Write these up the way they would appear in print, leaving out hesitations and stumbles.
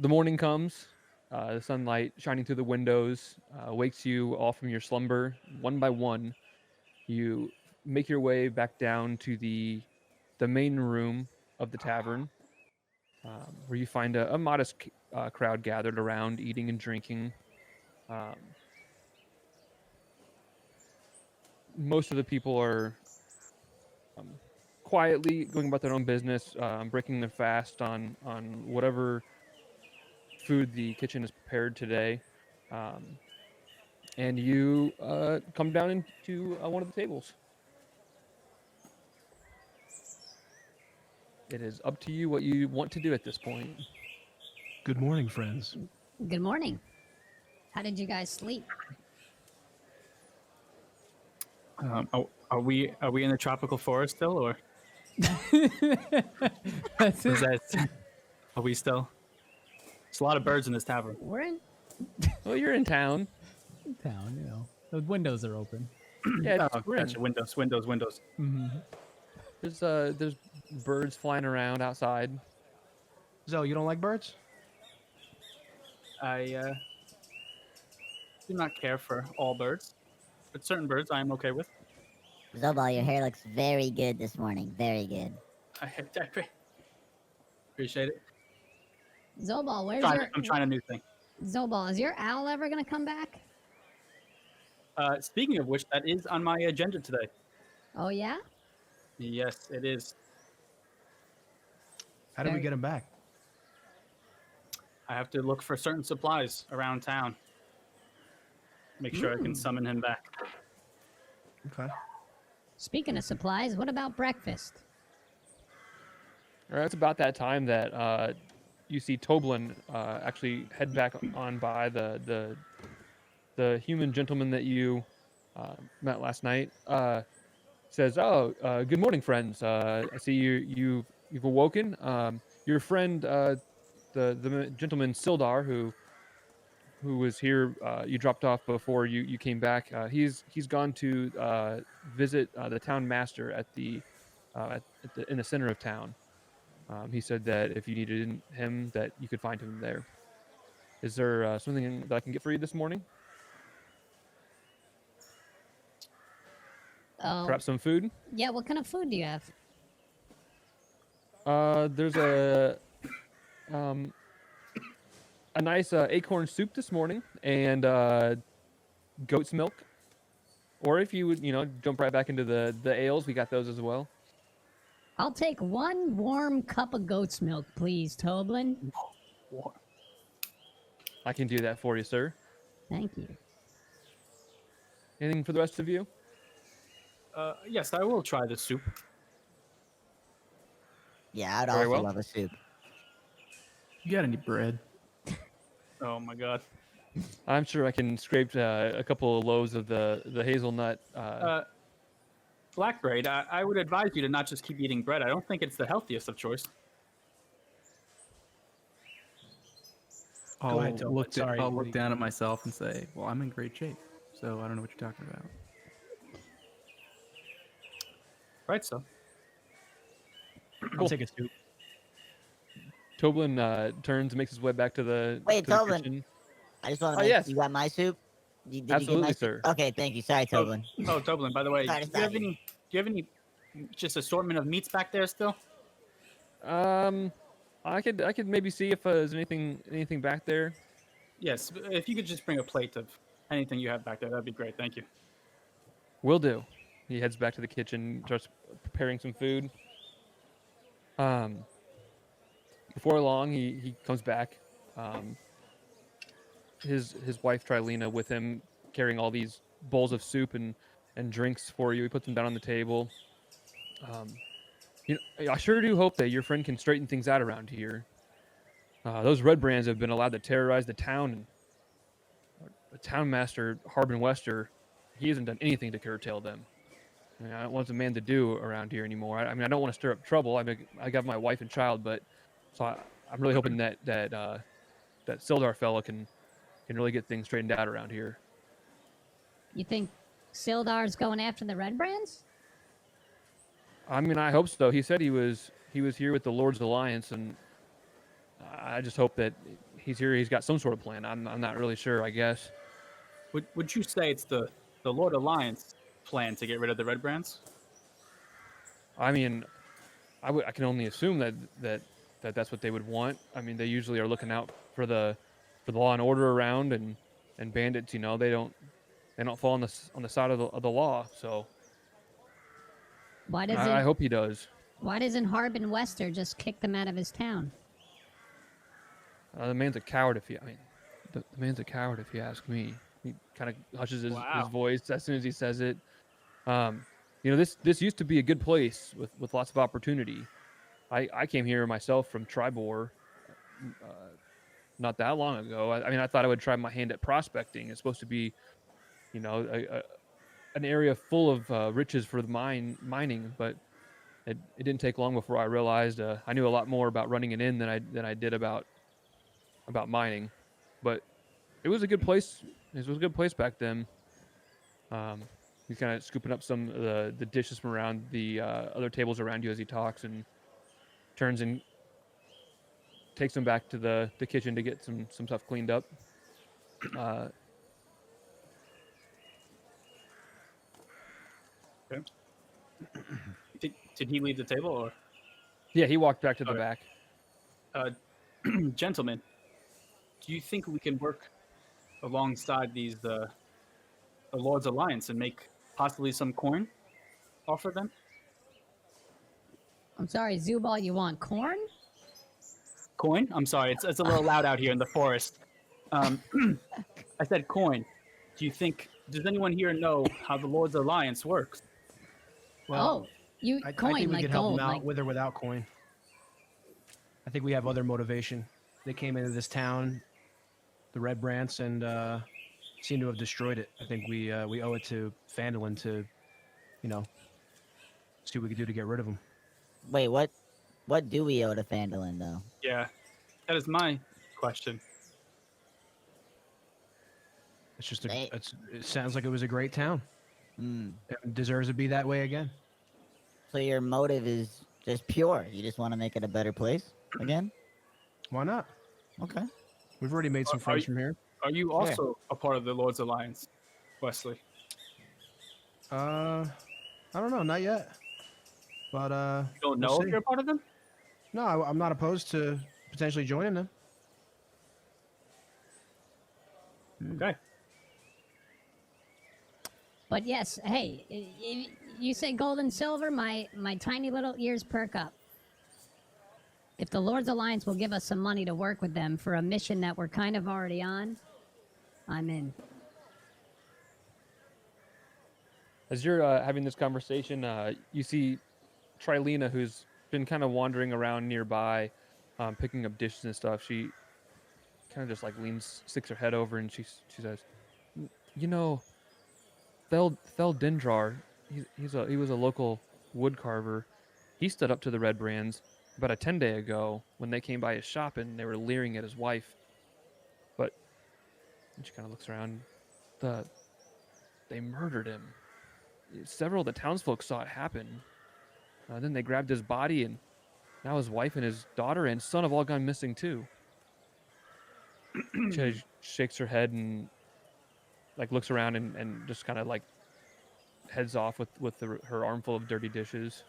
The morning comes. The sunlight shining through the windows wakes you all from your slumber. One by one, you make your way back down to the main room of the tavern, where you find a modest crowd gathered around, eating and drinking. Um, Most of the people are um, quietly going about their own business, breaking their fast on whatever food the kitchen has prepared today. Um, and you come down into one of the tables. It is up to you what you want to do at this point. Good morning, friends. Good morning. How did you guys sleep? Are we in the tropical forest still, or That's is it. that? Are we still? There's a lot of birds in this tavern. We're in. Well, you're in town. Town, you know. The windows are open. Yeah, Oh, we're in. gotcha. Windows. There's birds flying around outside. Zoe, you don't like birds? I do not care for all birds, but certain birds I am okay with. Zobal, your hair looks very good this morning. Very good. I appreciate it. Zobal, where's I'm trying a new thing. Zobal, is your owl ever gonna come back? Speaking of which, that is on my agenda today. Oh yeah? Yes, it is. How did we get him back? I have to look for certain supplies around town. Make sure I can summon him back. Okay. Speaking of supplies, what about breakfast? It's about that time that you see Toblin actually head back on by the human gentleman that you met last night. Says, "Oh, good morning, friends. I see you've awoken. Your friend, the gentleman Sildar, who was here, you dropped off before you came back. He's gone to visit the town master at the in the center of town. He said that if you needed him, that you could find him there. Is there something that I can get for you this morning? Oh, Perhaps some food? yeah. What kind of food do you have? There's a nice acorn soup this morning and goat's milk. Or if you would, jump right back into the ales, we got those as well. I'll take one warm cup of goat's milk, please, Toblin. I can do that for you, sir. Thank you. Anything for the rest of you? Yes, I will try the soup. Yeah, I'd Very also well. love a soup. You got any bread? Oh my god. I'm sure I can scrape a couple of loaves of the hazelnut. Blackbraid, I would advise you to not just keep eating bread. I don't think it's the healthiest of choice. I'll ahead, Tobin. Sorry. I'll look down at myself and say, well, I'm in great shape, so I don't know what you're talking about. Right, so. I'll take a soup. Toblin turns and makes his way back to the Wait, to the Toblin. kitchen. I just want to Oh, make yes. you got my soup? Did you get Absolutely, my sir. Okay, thank you. Sorry, Toblin. Oh, Toblin, by the way, Sorry to do you have stop you. any just assortment of meats back there still? I could maybe see if there's anything back there. Yes, if you could just bring a plate of anything you have back there, that'd be great. Thank you. Will do. He heads back to the kitchen, starts preparing some food. Before long, he comes back. His wife Trilena with him, carrying all these bowls of soup and drinks for you. He puts them down on the table. I sure do hope that your friend can straighten things out around here. Those red brands have been allowed to terrorize the town, and the town master Harbin Wester, he hasn't done anything to curtail them. I don't want a man to do around here anymore. I don't want to stir up trouble. I got my wife and child, but I'm really hoping that Sildar fella can really get things straightened out around here. You think Sildar's going after the red brands? I hope so. He said he was here with the Lord's Alliance, and I just hope that he's here. He's got some sort of plan. I'm not really sure. I guess. Would you say it's the Lord Alliance plan to get rid of the Red Brands? I mean, I can only assume that's what they would want. I mean, they usually are looking out for the law and order around, and bandits. You know, they don't fall on the side of the law. So Why I doesn't hope he does. Why doesn't Harbin Wester just kick them out of his town? The man's a coward. The man's a coward if you ask me. He kind of hushes his voice as soon as he says it. You know, this used to be a good place with lots of opportunity. I came here myself from Tribor not that long ago. I mean, I thought I would try my hand at prospecting. It's supposed to be, you know, an area full of riches for the mining, but it didn't take long before I realized I knew a lot more about running an inn than I did about mining. But it was a good place. It was a good place back then. He's kind of scooping up some of the dishes from around the other tables around you as he talks, and turns and takes them back to the kitchen to get some stuff cleaned up. Okay. Did he leave the table, or? Yeah, he walked back to the Okay. back. Gentlemen, do you think we can work alongside these the Lord's Alliance and make possibly some coin off of them? I'm sorry, Zubal, you want corn? Coin? I'm sorry, it's a little loud out here in the forest. I said coin. Does anyone here know how the Lord's Alliance works? Well, Oh, you I coin think we like can help gold, them out like with or without coin. I think we have other motivation. They came into this town, the Red Brants, and seem to have destroyed it. I think we owe it to Phandalin to, you know, see what we can do to get rid of them. Wait, what? What do we owe to Phandalin, though? Yeah, that is my question. It's just They- it sounds like it was a great town. Hmm. It deserves to be that way again. So your motive is just pure. You just want to make it a better place again? Why not? Okay. We've already made some Are friends you- from here. Are you also a part of the Lord's Alliance, Westlye? I don't know, not yet. But You don't know we'll if see. you're a part of them? No, I'm not opposed to potentially joining them. Okay. But yes, hey, you say gold and silver, my tiny little ears perk up. If the Lord's Alliance will give us some money to work with them for a mission that we're kind of already on, I'm in. As you're having this conversation, you see Trilena, who's been kind of wandering around nearby, picking up dishes and stuff. She kind of just like sticks her head over, and she says, "You know, Thel Dendrar, he was a local wood carver. He stood up to the Red Brands about a 10-day ago when they came by his shop and they were leering at his wife. But," and she kind of looks around, they murdered him. Several of the townsfolk saw it happen. Then they grabbed his body, and now his wife and his daughter and son have all gone missing too. She shakes her head and like looks around and just kind of like heads off with her armful of dirty dishes.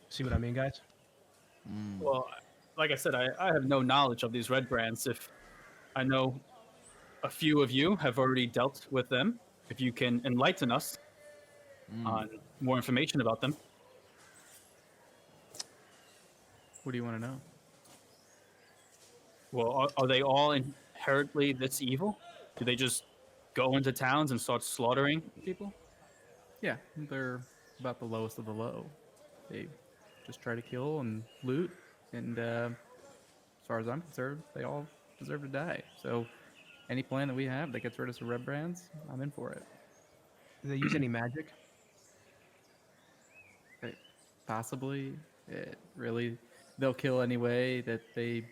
See what I mean, guys? Well, like I said, I have no knowledge of these Red Brands. If I know a few of you have already dealt with them, if you can enlighten us on more information about them. What do you want to know? Well, are they all inherently this evil? Do they just go into towns and start slaughtering people? Yeah, they're about the lowest of the low. They just try to kill and loot, and as far as I'm concerned, they all deserve to die. So any plan that we have that gets rid of some red brands, I'm in for it. Do they use any magic? Possibly, it really, they'll kill any way that they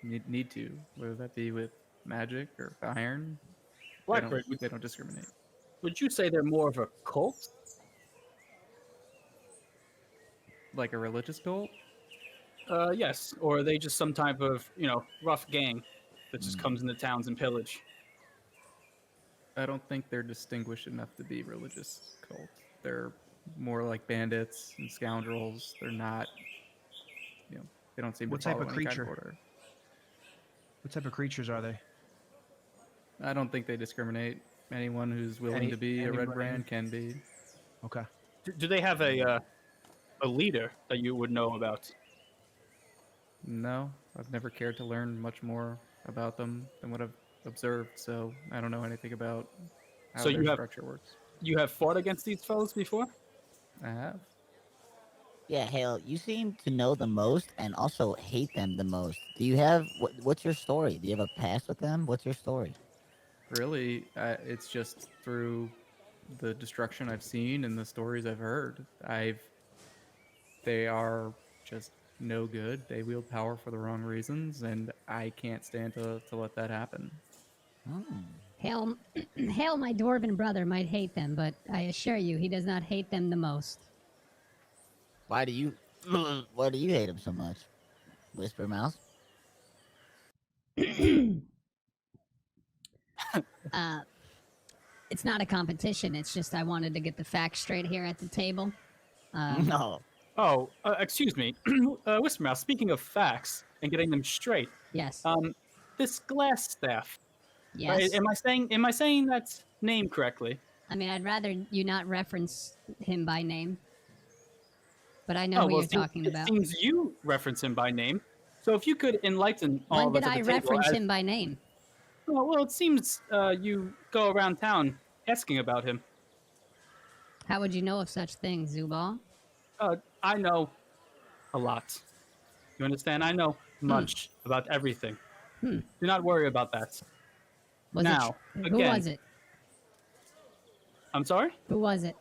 need to, whether that be with magic or iron. Blackbraid, They don't discriminate. would you say they're more of a cult? like a religious cult? Yes, or are they just some type of, rough gang that just comes into towns and pillage? I don't think they're distinguished enough to be religious cult. They're more like bandits and scoundrels. They're not, they don't seem What to type follow of any kind creature? of order. What type of creatures are they? I don't think they discriminate. Anyone who's willing to be a red anybody? brand can be. Okay. Do they have a leader that you would know about? No, I've never cared to learn much more about them than what I've observed, so I don't know anything about how So their you have- structure works. You have fought against these foes before? I have. Yeah, Hael, you seem to know the most and also hate them the most. Do you have what's your story? Do you have a past with them? What's your story? Really, it's just through the destruction I've seen and the stories I've heard. They are just no good. They wield power for the wrong reasons, and I can't stand to let that happen. Hael, Hael, my dwarven brother, might hate them, but I assure you, he does not hate them the most. Why do you hate him so much? Whisper Mouse? It's not a competition. It's just I wanted to get the facts straight here at the table. No. Oh, excuse me, Whispermouse. Speaking of facts and getting them straight, Yes. this glass staff. Yes. Am I saying that name correctly? I mean, I'd rather you not reference him by name. But I know who well, you're talking about. It seems you reference him by name. So if you could enlighten all When of us did at I the table reference as- him by name? Well, it seems you go around town asking about him. How would you know of such things, Zubal? I know a lot. You understand? I know much about everything. Do not worry about that. Was Now, it? Who again- was it? I'm sorry? Who was it?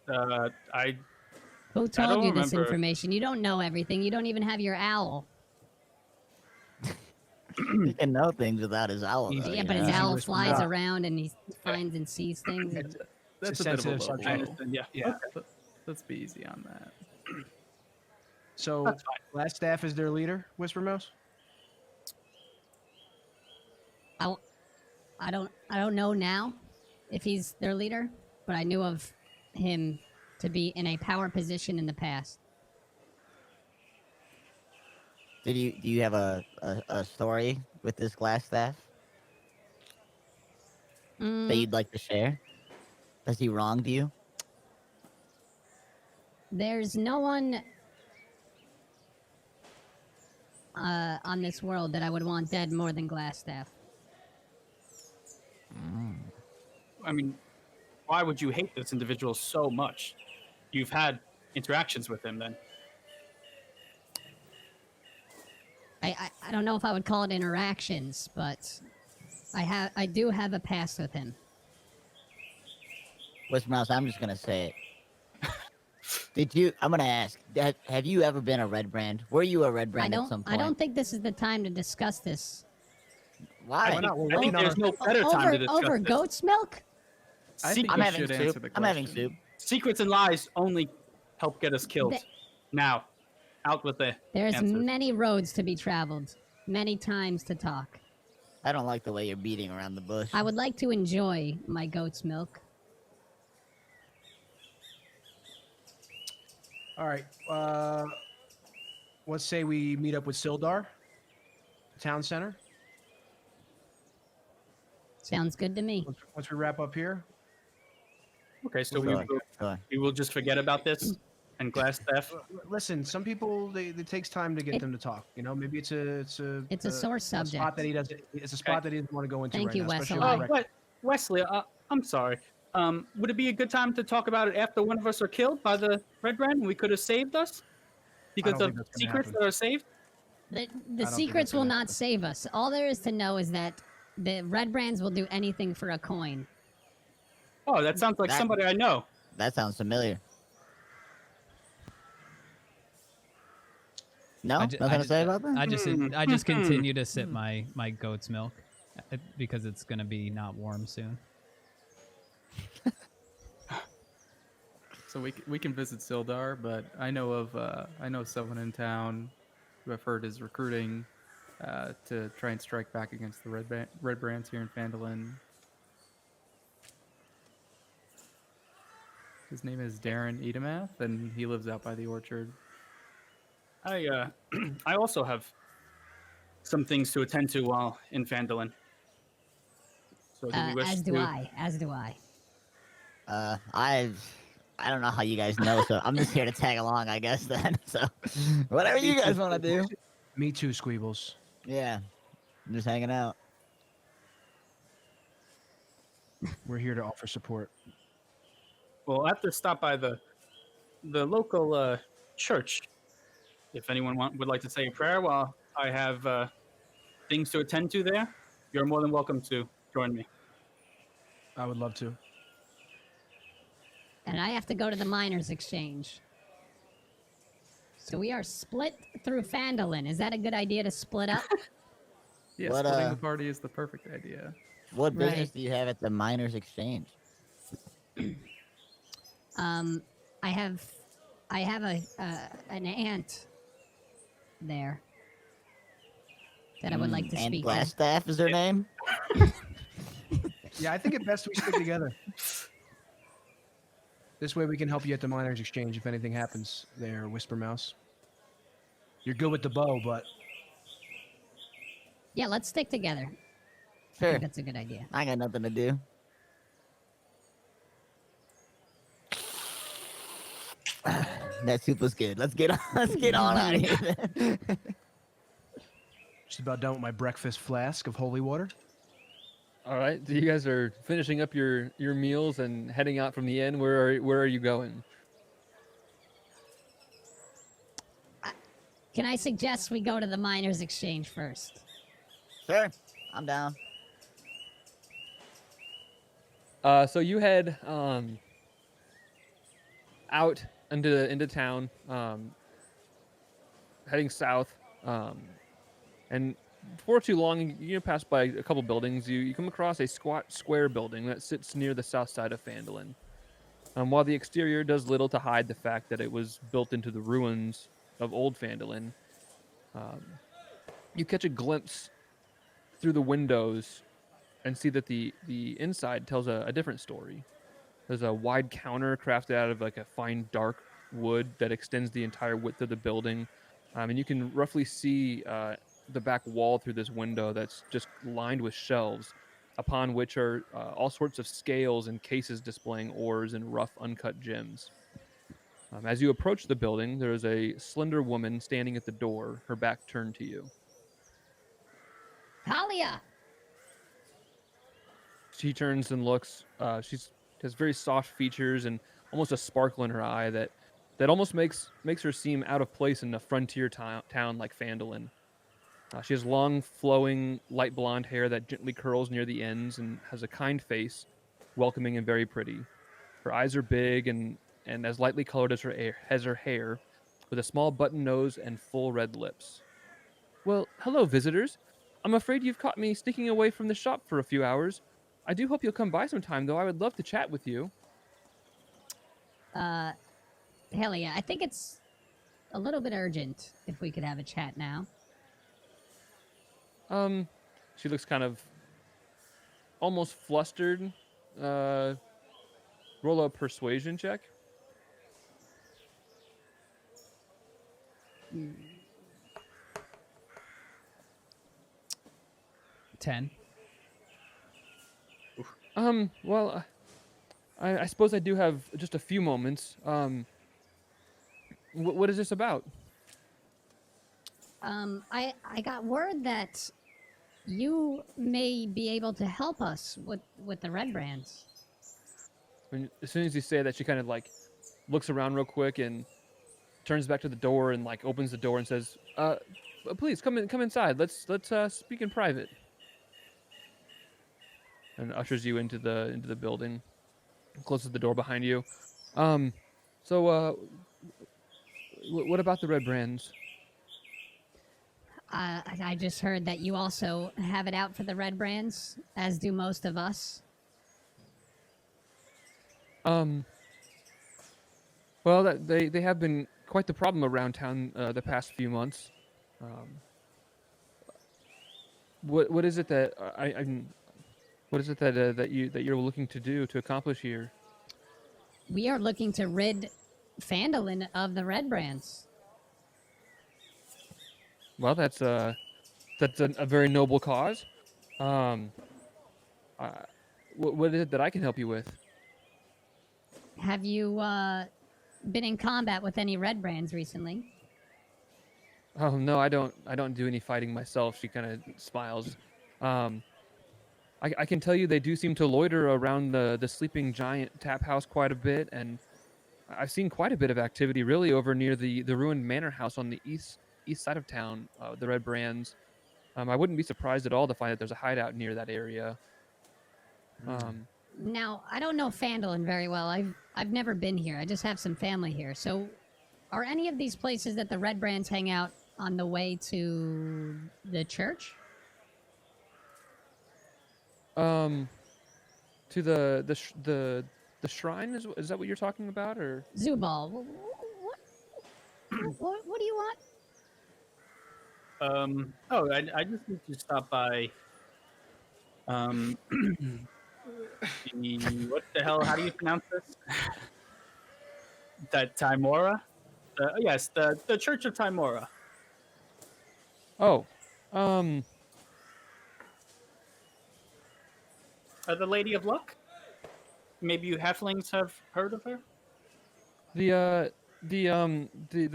I Who told don't you this remember. information? You don't know everything. You don't even have your owl. He can know things without his owl. Though, Yeah, you but his know? owl whisper flies out. around and he finds and sees things. And That's a a bit of a sensitive low subject. I blow. understand. Yeah. Yeah. Let's be easy on that. So, That's fine. last staff is their leader, Whisper Mouse? I don't know now if he's their leader, but I knew of him to be in a power position in the past. Do you have a story with this glass staff that you'd like to share? Has he wronged you? There's no one on this world that I would want dead more than Glassstaff. I mean, why would you hate this individual so much? You've had interactions with him then. I don't know if I would call it interactions, but I do have a past with him. Whisper Mouse, I'm just gonna say it. I'm gonna ask. Have you ever been a red brand? Were you a red brand at some point? I don't think this is the time to discuss this. Why? not? We're I think working on there's no better time to discuss Over this. goat's milk? I think I'm you having should answer soup. the I'm having question. soup. Secrets and lies only help get us killed. The- Now, out with the There's answers. many roads to be traveled, many times to talk. I don't like the way you're beating around the bush. I would like to enjoy my goat's milk. All right. Let's say we meet up with Sildar, town center. Sounds good to me. Once we wrap up here. Okay, so Sure, sure. we will just forget about this and glass theft. Listen, some people it takes time to get them to talk. You know, maybe it's a sore spot subject. that he doesn't. It's a spot that he doesn't want to go into Thank right you, now. especially Westlye. with But Wesley, I'm sorry. Would it be a good time to talk about it after one of us are killed by the Red Brand and we could have saved us because don't of think that's gonna secrets happen. that are saved? The think secrets that's will gonna not save us. All there is to know is that the red brands will do anything for a coin. Oh, that sounds like That- somebody I know. That sounds familiar. No, I ju- nothing I to ju- say about that. I just continue to sip my goat's milk because it's gonna be not warm soon. So we can visit Sildar, but I know of someone in town who I've heard is recruiting to try and strike back against the Red Brands here in Phandalin. His name is Darren Edemath, and he lives out by the orchard. I I also have some things to attend to while in Phandalin. So do we wish As do to? I. As do I. I don't know how you guys know, so I'm just here to tag along, I guess. Then, so whatever you guys want to do. Me too, Squeebles. Yeah, I'm just hanging out. We're here to offer support. Well, I have to stop by the local church. If anyone would like to say a prayer while I have things to attend to there, you're more than welcome to join me. I would love to. And I have to go to the miners' exchange. So we are split through Phandalin. Is that a good idea to split up? Yeah, What, splitting the party is the perfect idea. What business Right. do you have at the miners' exchange? I have an aunt there that I would like to And speak Glass with. Staff is her name. Yeah, I think it's best we stick together. This way we can help you at the miners' exchange if anything happens there, Whisper Mouse. You're good with the bow, but Yeah, let's stick together. I Sure, think that's a good idea. I got nothing to do. That soup was good. Let's get on. Let's get on out of here. Then. just about done with my breakfast flask of holy water. All right, so you guys are finishing up your meals and heading out from the inn. Where are you going? Can I suggest we go to the miners' exchange first? Sure, I'm down. So you head out into town, heading south, and before too long, you pass by a couple buildings. You come across a squat square building that sits near the south side of Phandalin. While the exterior does little to hide the fact that it was built into the ruins of old Phandalin, you catch a glimpse through the windows and see that the inside tells a different story. There's a wide counter crafted out of like a fine dark wood that extends the entire width of the building, and you can roughly see the back wall through this window that's just lined with shelves, upon which are all sorts of scales and cases displaying ores and rough uncut gems. As you approach the building, there is a slender woman standing at the door, her back turned to you. Talia! She turns and looks. She has very soft features and almost a sparkle in her eye that almost makes her seem out of place in a frontier town like Phandalin. She has long, flowing, light blonde hair that gently curls near the ends and has a kind face, welcoming and very pretty. Her eyes are big and as lightly colored as her hair, with a small button nose and full red lips. Well, hello, visitors. I'm afraid you've caught me sneaking away from the shop for a few hours. I do hope you'll come by sometime, though. I would love to chat with you. Hell yeah, I think it's a little bit urgent if we could have a chat now. She looks kind of almost flustered. Roll a persuasion check. Mm. 10. Well, I suppose I do have just a few moments. What is this about? I got word that you may be able to help us with the Red Brands. As soon as you say that, she kind of like looks around real quick and turns back to the door and like opens the door and says, "Please come inside. Let's speak in private." And ushers you into the building, closes the door behind you. So what about the Red Brands? I just heard that you also have it out for the Red Brands, as do most of us. Well, they have been quite the problem around town the past few months. Um, what is it that what is it that you're looking to do to accomplish here? We are looking to rid Phandalin of the red brands. Well, that's a very noble cause. Um, uh, what is it that I can help you with? Have you been in combat with any red brands recently? Oh no, I don't. I don't do any fighting myself. She kind of smiles. Um, I can tell you they do seem to loiter around the sleeping giant tap house quite a bit, and I've seen quite a bit of activity really over near the ruined manor house on the east side of town. The Red Brands. I wouldn't be surprised at all to find that there's a hideout near that area. Um, Now, I don't know Phandalin very well. I've never been here. I just have some family here. So, are any of these places that the red brands hang out on the way to the church? to the shrine is that what you're talking about, or? Zubal, what do you want? I just need to stop by. What the hell? How do you pronounce this? That Timora? Yes, the Church of Timora. Oh, The Lady of Luck? Maybe you halflings have heard of her? the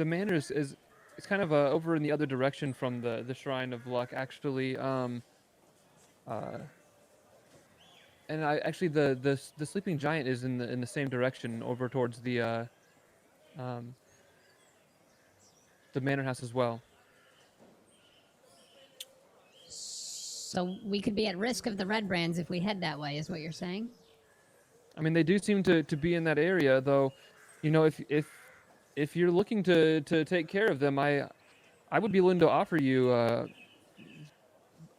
manor is it's kind of over in the other direction from the Shrine of Luck, actually. Uh, and I actually the sleeping giant is in the same direction over towards um the manor house as well. So we could be at risk of the red brands if we head that way, is what you're saying? I mean, they do seem to be in that area, though. You know, if you're looking to take care of them, I would be willing to offer you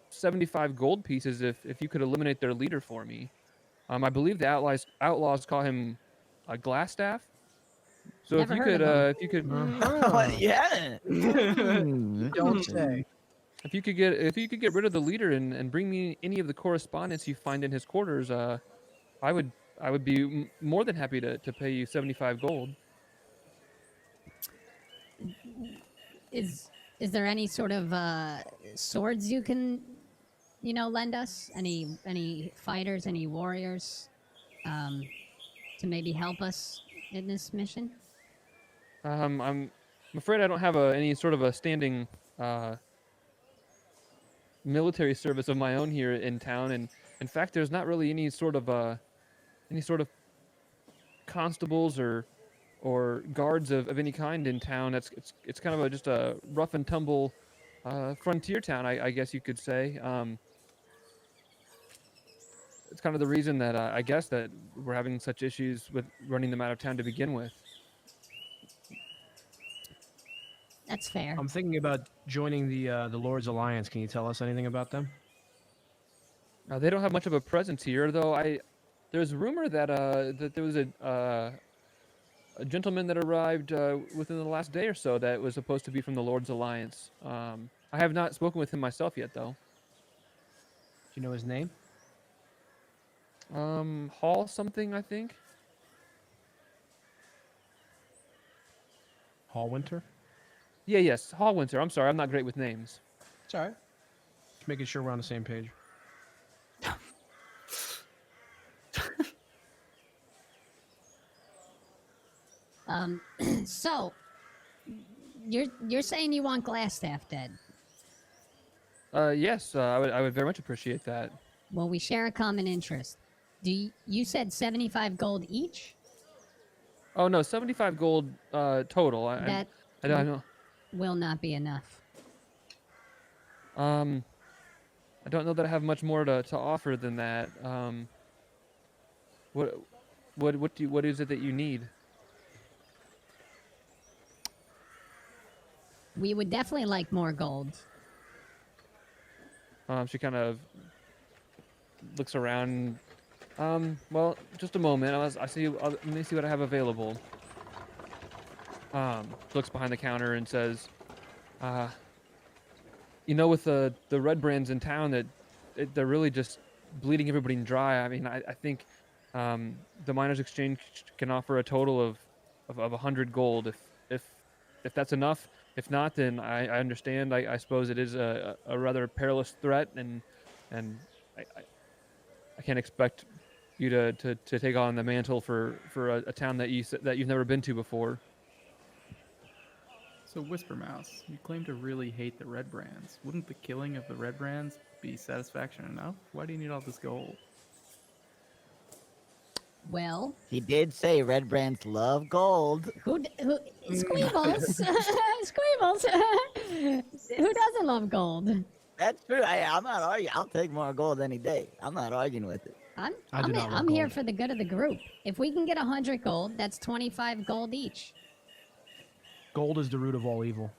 75 gold pieces if you could eliminate their leader for me. I believe the outlaws call him a glass staff. So Never heard of him. if you could Yeah. Don't say. if you could get rid of the leader and bring me any of the correspondence you find in his quarters, I would be more than happy to pay you 75 gold. Is there any sort of swords you can, lend us? Any fighters, any warriors, to maybe help us in this mission? I'm afraid I don't have any sort of a standing military service of my own here in town, and in fact, there's not really any sort of constables or guards of any kind in town. It's kind of just a rough and tumble frontier town, I guess you could say. It's kind of the reason that I guess that we're having such issues with running them out of town to begin with. That's fair. I'm thinking about joining the Lord's Alliance. Can you tell us anything about them? They don't have much of a presence here, though. There's rumor that that there was a gentleman that arrived within the last day or so that was supposed to be from the Lord's Alliance. I have not spoken with him myself yet, though. Do you know his name? Hall something, I think. Hall Winter? Yes, Hall Winter. I'm sorry, I'm not great with names. It's all right. Just making sure we're on the same page. So you're saying you want Glassstaff dead? Yes, I would very much appreciate that. Well, we share a common interest. You said 75 gold each? Oh no, 75 gold total. I don't know. Will not be enough. I don't know that I have much more to offer than that. What is it that you need? We would definitely like more gold. She kind of looks around. Well, just a moment. Let me see what I have available. looks behind the counter and says, with the red brands in town, they're really just bleeding everybody dry. I mean, I think the miners' exchange can offer a total of 100 gold if that's enough. If not, then I understand. I suppose it is a rather perilous threat, and I can't expect you to take on the mantle for a town that you've never been to before. So, Whispermouse, you claim to really hate the red brands. Wouldn't the killing of the red brands be satisfaction enough? Why do you need all this gold? Well, He did say red brands love gold. who Squeebles? Squeebles. Who doesn't love gold? That's true. I'm not arguing. I'll take more gold any day. I'm not arguing with it. I'm here for the good of the group. If we can get 100 gold, that's 25 gold each. Gold is the root of all evil.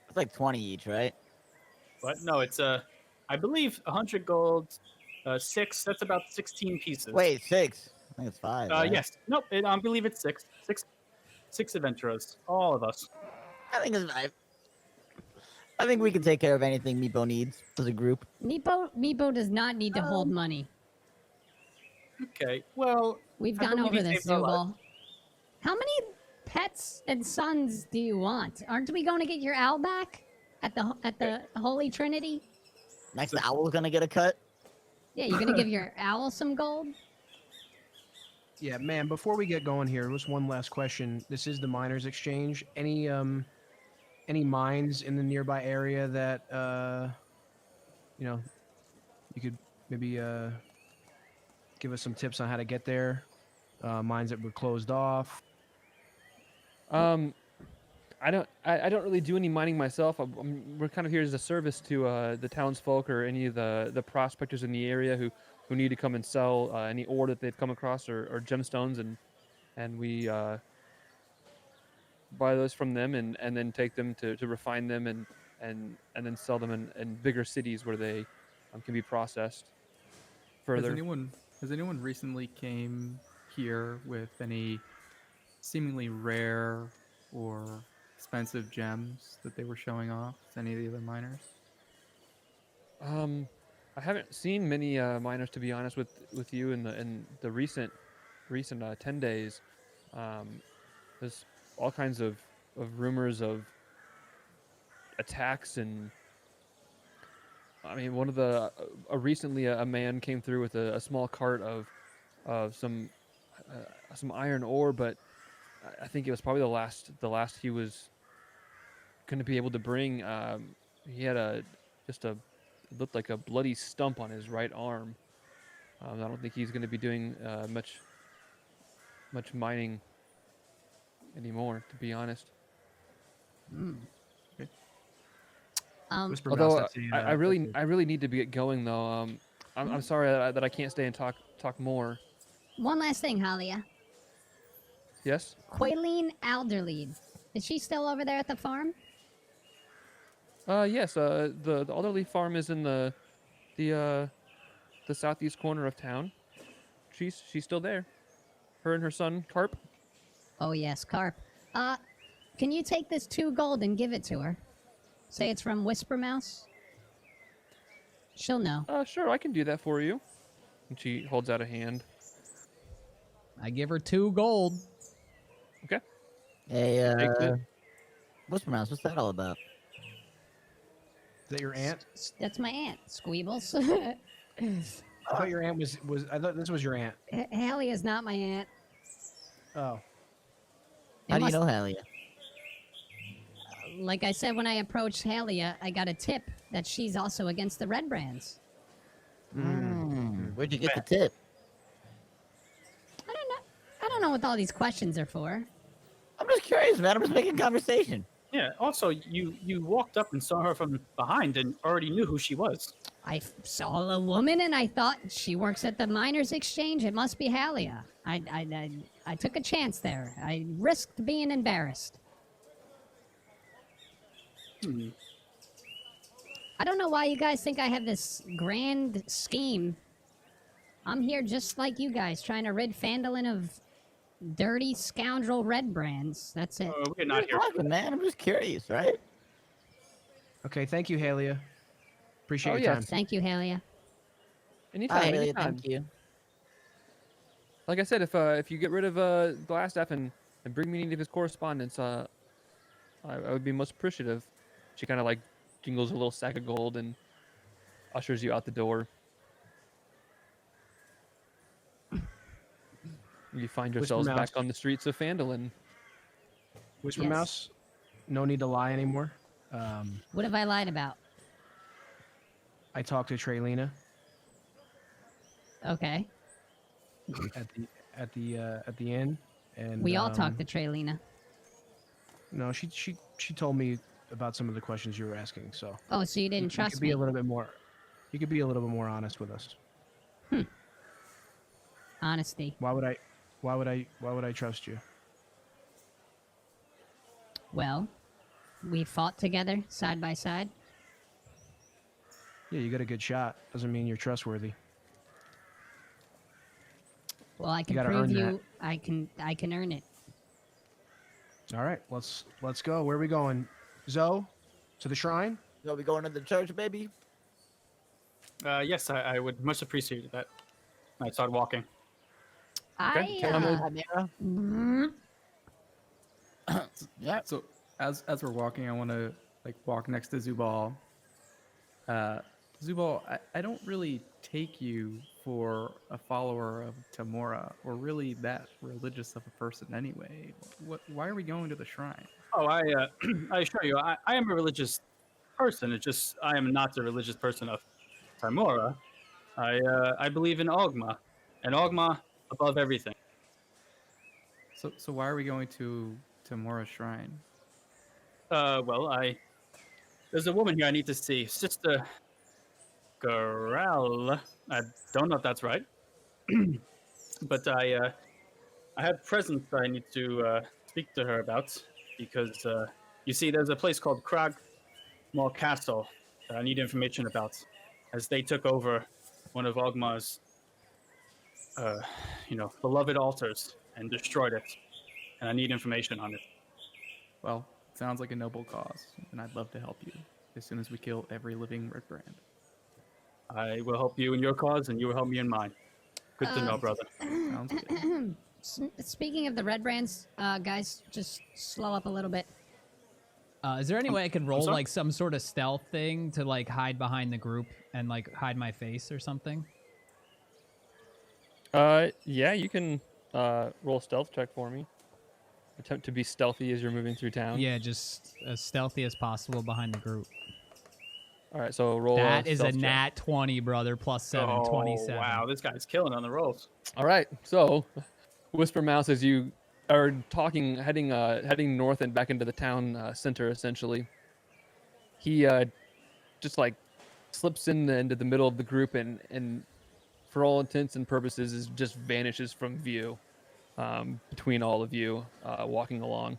It's like 20 each, right? But no, it's I believe 100 gold, 6. That's about 16 pieces. Wait, 6. I think it's 5. Right? Yes. Nope. I believe it's 6. 6 adventurers. All of us. I think it's 5. I think we can take care of anything Meepo needs as a group. Meepo does not need to hold money. Okay. Well, We've I gone believe over he this, saved our life. Zubal. How many pets and sons do you want? Aren't we going to get your owl back at the Holy Trinity? Next owl's gonna get a cut. Yeah, you're gonna give your owl some gold? Yeah, man. Before we get going here, just one last question. This is the miners' exchange. Any mines in the nearby area that you could maybe give us some tips on how to get there? Mines that were closed off. I don't really do any mining myself. We're kind of here as a service to the townsfolk or any of the prospectors in the area who need to come and sell any ore that they've come across or gemstones, and we buy those from them and then take them to refine them and then sell them in bigger cities where they can be processed further. Has anyone recently came here with any seemingly rare or expensive gems that they were showing off to any of the other miners? I haven't seen many miners, to be honest with you, in the recent 10 days. There's all kinds of rumors of attacks, and I mean, one of the recently a man came through with a small cart of some iron ore, but I think it was probably the last he was going to be able to bring. He had it looked like a bloody stump on his right arm. I don't think he's going to be doing much mining anymore, to be honest. Whisper Although Mouse, I really need to get going though. I'm sorry that I can't stay and talk more. One last thing, Halia. Yes. Quaileen Alderlead. Is she still over there at the farm? Yes. The Alderley farm is in the southeast corner of town. She's still there. Her and her son Carp. Oh yes, Carp. Can you take this 2 gold and give it to her? Say it's from Whisper Mouse. She'll know. Sure, I can do that for you. And she holds out a hand. I give her 2 gold. Okay. Hey, Takes it. Whisper Mouse, what's that all about? Is that your aunt? That's my aunt, Squeebles. I thought your aunt was. I thought this was your aunt. Hallie is not my aunt. Oh. How do you know Halia? Like I said, when I approached Halia, I got a tip that she's also against the red brands. Where'd you get the tip? I don't know what all these questions are for. I'm just curious, man. I'm just making conversation. Yeah. Also, you walked up and saw her from behind and already knew who she was. I saw a woman and I thought she works at the miners' exchange. It must be Halia. I took a chance there. I risked being embarrassed. I don't know why you guys think I have this grand scheme. I'm here just like you guys, trying to rid Phandalin of dirty scoundrel red brands. That's it. We're not here. Talking, man. I'm just curious, right? Okay, thank you, Halia. Appreciate Oh, your yes. time. Thank you, Halia. Anytime, Hi, Haley, anytime. thank you. Like I said, if you get rid of Glastaff and bring me any of his correspondence, I would be most appreciative. She kind of like jingles a little sack of gold and ushers you out the door. You find yourselves Mouse. back on the streets of Phandalin. Whisper Yes. Mouse, no need to lie anymore. What have I lied about? I talked to Traylina Okay. at the inn, and We all talked to Traylina. No, she told me about some of the questions you were asking. So Oh, so you you didn't trust could be me? a little bit more. You could be a little bit more honest with us. Honesty. Why would I trust you? Well, we fought together side by side. Yeah, you got a good shot. Doesn't mean you're trustworthy. Well, I can gotta prove earn you. I can earn it. All right, let's go. Where are we going? Zoe, to the shrine? So we going to the church, baby? Yes, I would much appreciate that. I start walking. I Amira? mm, Yeah. So as we're walking, I want to like walk next to Zubal. Zubal, I don't really take you for a follower of Tamora or really that religious of a person anyway. Why are we going to the shrine? Oh, I assure you, I am a religious person. It's just I am not the religious person of Timora. I believe in Ogma, and Ogma above everything. So why are we going to Tamora's shrine? Well, there's a woman here I need to see, Sister Garel. I don't know if that's right, but I have presents I need to speak to her about because you see, there's a place called Cragmore Castle that I need information about, as they took over one of Ogma's, beloved altars and destroyed it, and I need information on it. Well, sounds like a noble cause, and I'd love to help you as soon as we kill every living red brand. I will help you in your cause, and you will help me in mine. Good to know, brother. Sounds good. speaking of the red brands, guys, just slow up a little bit. Is there any way I could roll sorry? like some sort of stealth thing to like hide behind the group and like hide my face or something? Yeah, you can roll a stealth check for me. Attempt to be stealthy as you're moving through town. Yeah, just as stealthy as possible behind the group. All right, so roll. That a is a stealth check. nat 20, brother. Plus 7, Oh, 27. wow, this guy's killing on the rolls. All right, so Whisper Mouse, as you are talking, heading north and back into the town center, essentially, he just like slips into the middle of the group and for all intents and purposes is just vanishes from view between all of you walking along.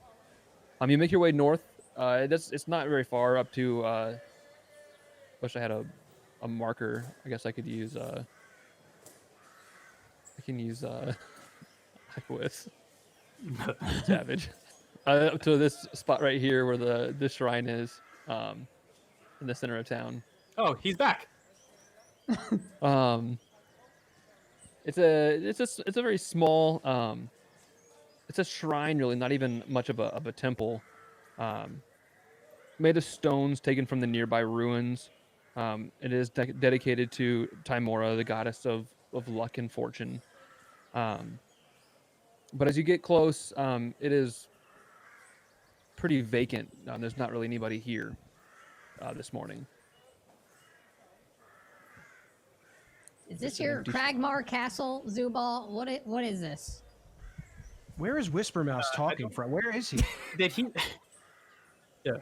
You make your way north. It's not very far up to. Wish I had a marker. I guess I could use. I can use Aquis. Savage. Up to this spot right here where the shrine is, in the center of town. Oh, he's back. It's a very small. It's a shrine, really, not even much of a temple. Made of stones taken from the nearby ruins. It is dedicated to Timora, the goddess of luck and fortune. But as you get close, it is pretty vacant. There's not really anybody here this morning. Is this your Cragmar Castle, Zubal? What is this? Where is Whisper Mouse talking from? Where is he? Did he? Yeah.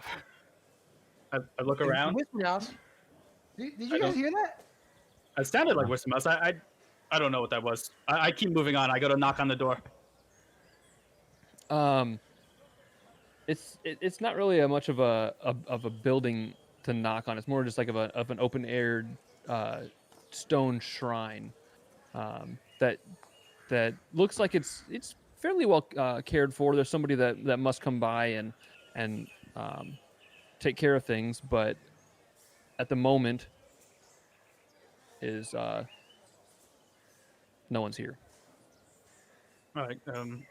I look around. Whisper Mouse. Did you I guys don't- hear that? It sounded like Whisper Mouse. I don't know what that was. I keep moving on. I go to knock on the door. It's not really a much of a building to knock on. It's more just like of an open aired stone shrine that looks like it's fairly well cared for. There's somebody that must come by and take care of things, but at the moment is no one's here. All right. Can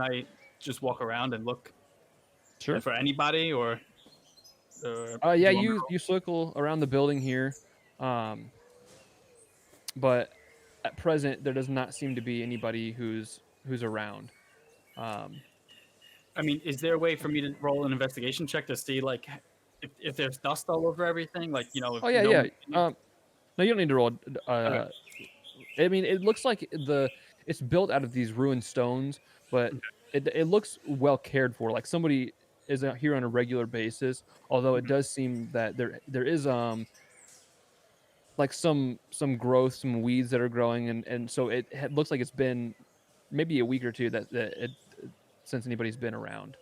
I just walk around and look Sure. for anybody, or? Yeah, do want me to you circle around the building here, but at present there does not seem to be anybody who's around. I mean, is there a way for me to roll an investigation check to see, like, if there's dust all over everything? Like, you know. If Oh yeah, no yeah. one- No, you don't need to roll. Okay. I mean, it looks like it's built out of these ruined stones, but it looks well cared for. Like somebody is out here on a regular basis. Although it does seem that there is like some growth, some weeds that are growing, and so it looks like it's been maybe a week or two that it since anybody's been around.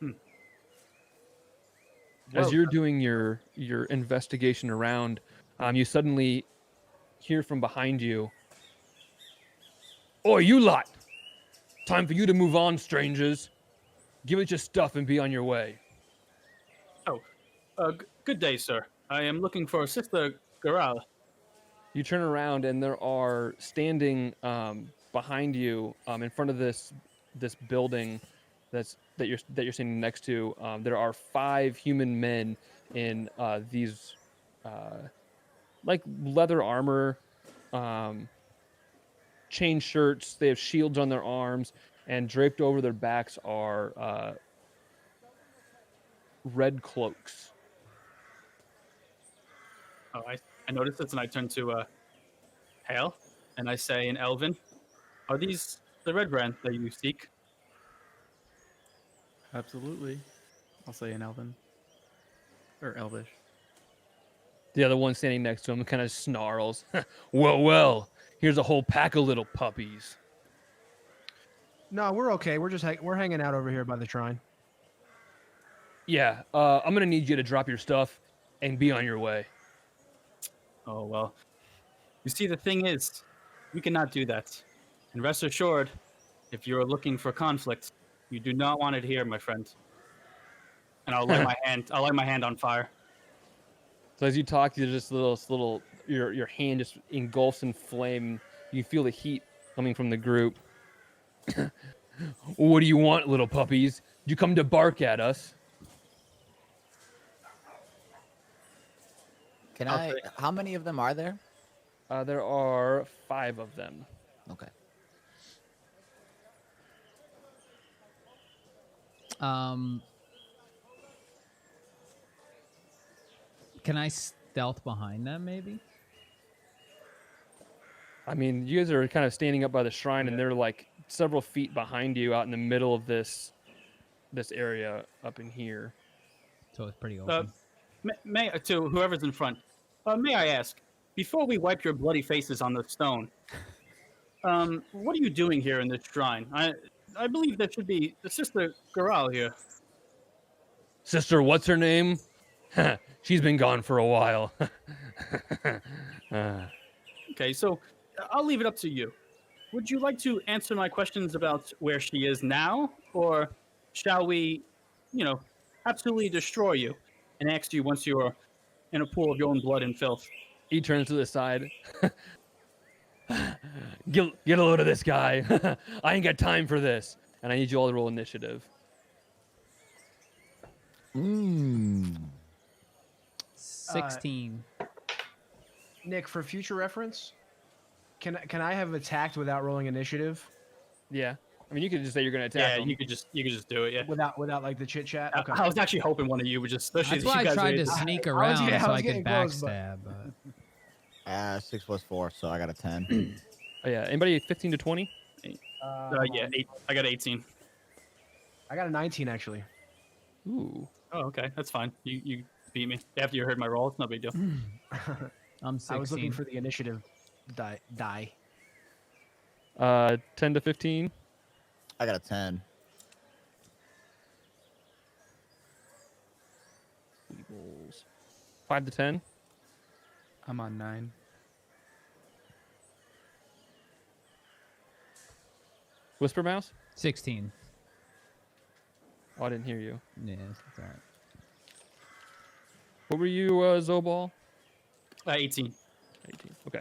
As Well, you're doing your investigation around, you suddenly hear from behind you, "Oi, you lot! Time for you to move on, strangers. Give us your stuff and be on your way." good day, sir. I am looking for Sister Garal. You turn around and there are standing behind you, in front of this building that you're standing next to. There are 5 human men in these like leather armor, chain shirts. They have shields on their arms, and draped over their backs are red cloaks. Oh, I noticed this, and I turn to Hael, and I say in Elven, "Are these the red brand that you seek?" Absolutely. I'll say in Elven. Or Elvish. The other one standing next to him kind of snarls. Well, here's a whole pack of little puppies. No, we're okay. We're hanging out over here by the shrine. Yeah, I'm gonna need you to drop your stuff and be on your way. Oh, well. You see, the thing is, we cannot do that. And rest assured, if you're looking for conflict, you do not want it here, my friend. And I'll light my hand on fire. So as you talk, you're just little your hand just engulfs in flame. You feel the heat coming from the group. What do you want, little puppies? Did you come to bark at us? How many of them are there? There are 5 of them. Okay. Can I stealth behind them, maybe? I mean, you guys are kind of standing up by the shrine, and they're like several feet behind you, out in the middle of this area up in here. So it's pretty open. May to whoever's in front, may I ask, before we wipe your bloody faces on the stone, what are you doing here in this shrine? I believe there should be the Sister Garal here. Sister, what's her name? She's been gone for a while. Okay, so I'll leave it up to you. Would you like to answer my questions about where she is now, or shall we, absolutely destroy you and ask you once you're in a pool of your own blood and filth? He turns to the side. Get a load of this guy. I ain't got time for this. And I need you all to roll initiative. 16. Nick, for future reference, can I have attacked without rolling initiative? Yeah. I mean, you could just say you're going to attack Yeah, him. you could just do it. Yeah. Without like the chit chat. Okay. I was actually hoping one of you would just. That's why I tried to sneak around I so was I could getting close, but- backstab. But... 6 plus 4, so I got a 10. Oh, yeah. Anybody 15 to 20? Yeah, 8. I got 18. I got a 19 actually. Ooh. Oh, okay, that's fine. You beat me after you heard my roll. It's no big deal. I'm 16. I was looking for the initiative die. 10 to 15? I got a 10. Squeebles. 5 to 10? I'm on 9. Whisper Mouse? 16. Oh, I didn't hear you. Yeah, that's all right. What were you, Zobal? 18. 18. Okay.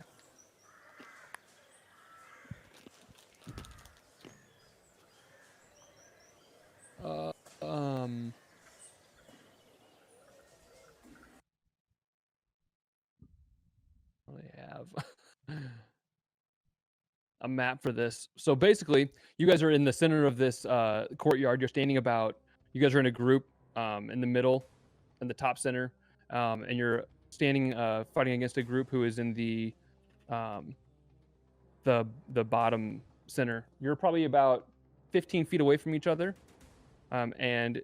Um. What do they have? A map for this. So basically, you guys are in the center of this courtyard. You're standing about. You guys are in a group in the middle, in the top center, and you're standing fighting against a group who is in the bottom center. You're probably about 15 feet away from each other, and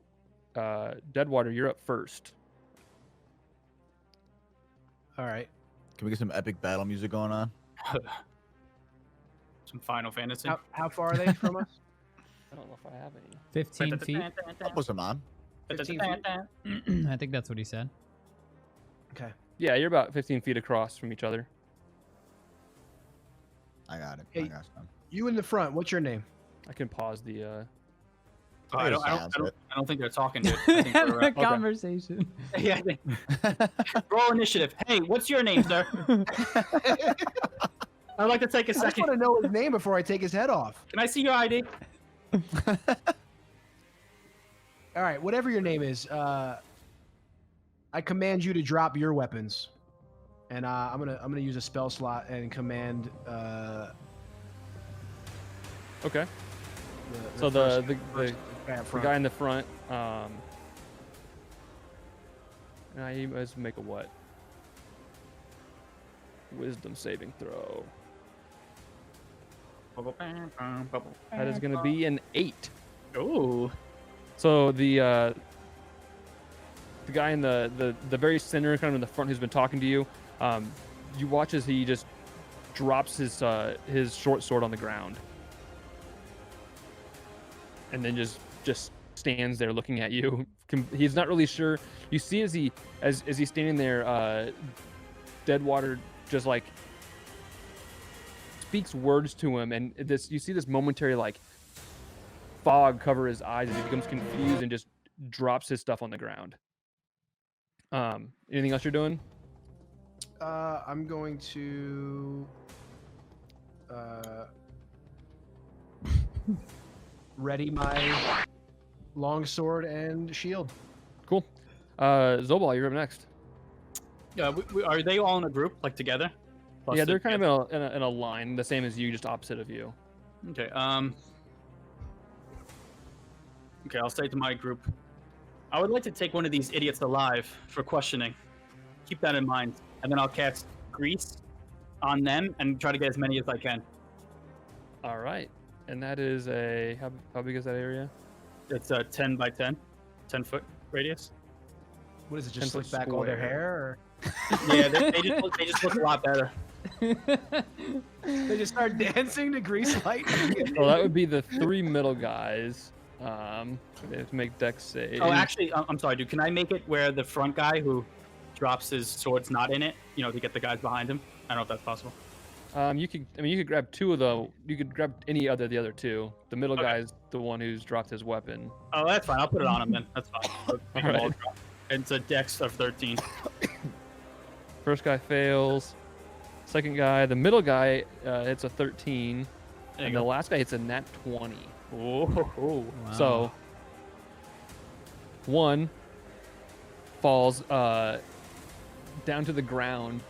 Deadwater, you're up first. All right. Can we get some epic battle music going on? Some Final Fantasy. How far are they from us? I don't know if I have any. 15 feet. I'll put some on. 15 feet? I think that's what he said. Okay. Yeah, you're about 15 feet across from each other. I got it. Hey. I got some. You in the front. What's your name? I can pause the. Oh, I Sounds good. don't think they're talking, dude. I think Having we're, a conversation. yeah. Roll initiative. Hey, what's your name, sir? I'd like to take a I just second. want to know his name before I take his head off. Can I see your ID? All right, whatever your name is, I command you to drop your weapons, and I'm gonna use a spell slot and command. Okay. So the guy up the front. guy in the front. Now you must make a what? Wisdom saving throw. That is going to be an 8. Ooh. So the guy in the very center, kind of in the front, who's been talking to you, you watch as he just drops his short sword on the ground, and then just stands there looking at you. He's not really sure. You see as he's standing there, Deadwater just like speaks words to him, and you see this momentary like fog cover his eyes as he becomes confused and just drops his stuff on the ground. Anything else you're doing? I'm going to ready my longsword and shield. Cool. Zobal, you're up next. Yeah, are they all in a group, like together? Yeah, they're kind of in a line, the same as you, just opposite of you. Okay. Okay, I'll say to my group, I would like to take one of these idiots alive for questioning. Keep that in mind, and then I'll cast grease on them and try to get as many as I can. All right. And that is how big is that area? It's a 10 by 10, 10-foot radius. What is it? 10 Just foot slick back all their square. hair? Or? Yeah, they just look a lot better. They just start dancing to grease lightning. So that would be the 3 middle guys. They have to make dex saves. Oh, actually, I'm sorry, dude. Can I make it where the front guy who drops his sword's not in it? You know, to get the guys behind him. I don't know if that's possible. You could grab you could grab any other the other 2. The middle guy's the one who's dropped his weapon. Oh, that's fine. I'll put it on him then. That's fine. Make them all Alright. drop. It's a dex of 13. First guy fails. Second guy, the middle guy, hits a 13, There and you the go. last guy hits a nat 20. Oh, Wow. So one falls down to the ground,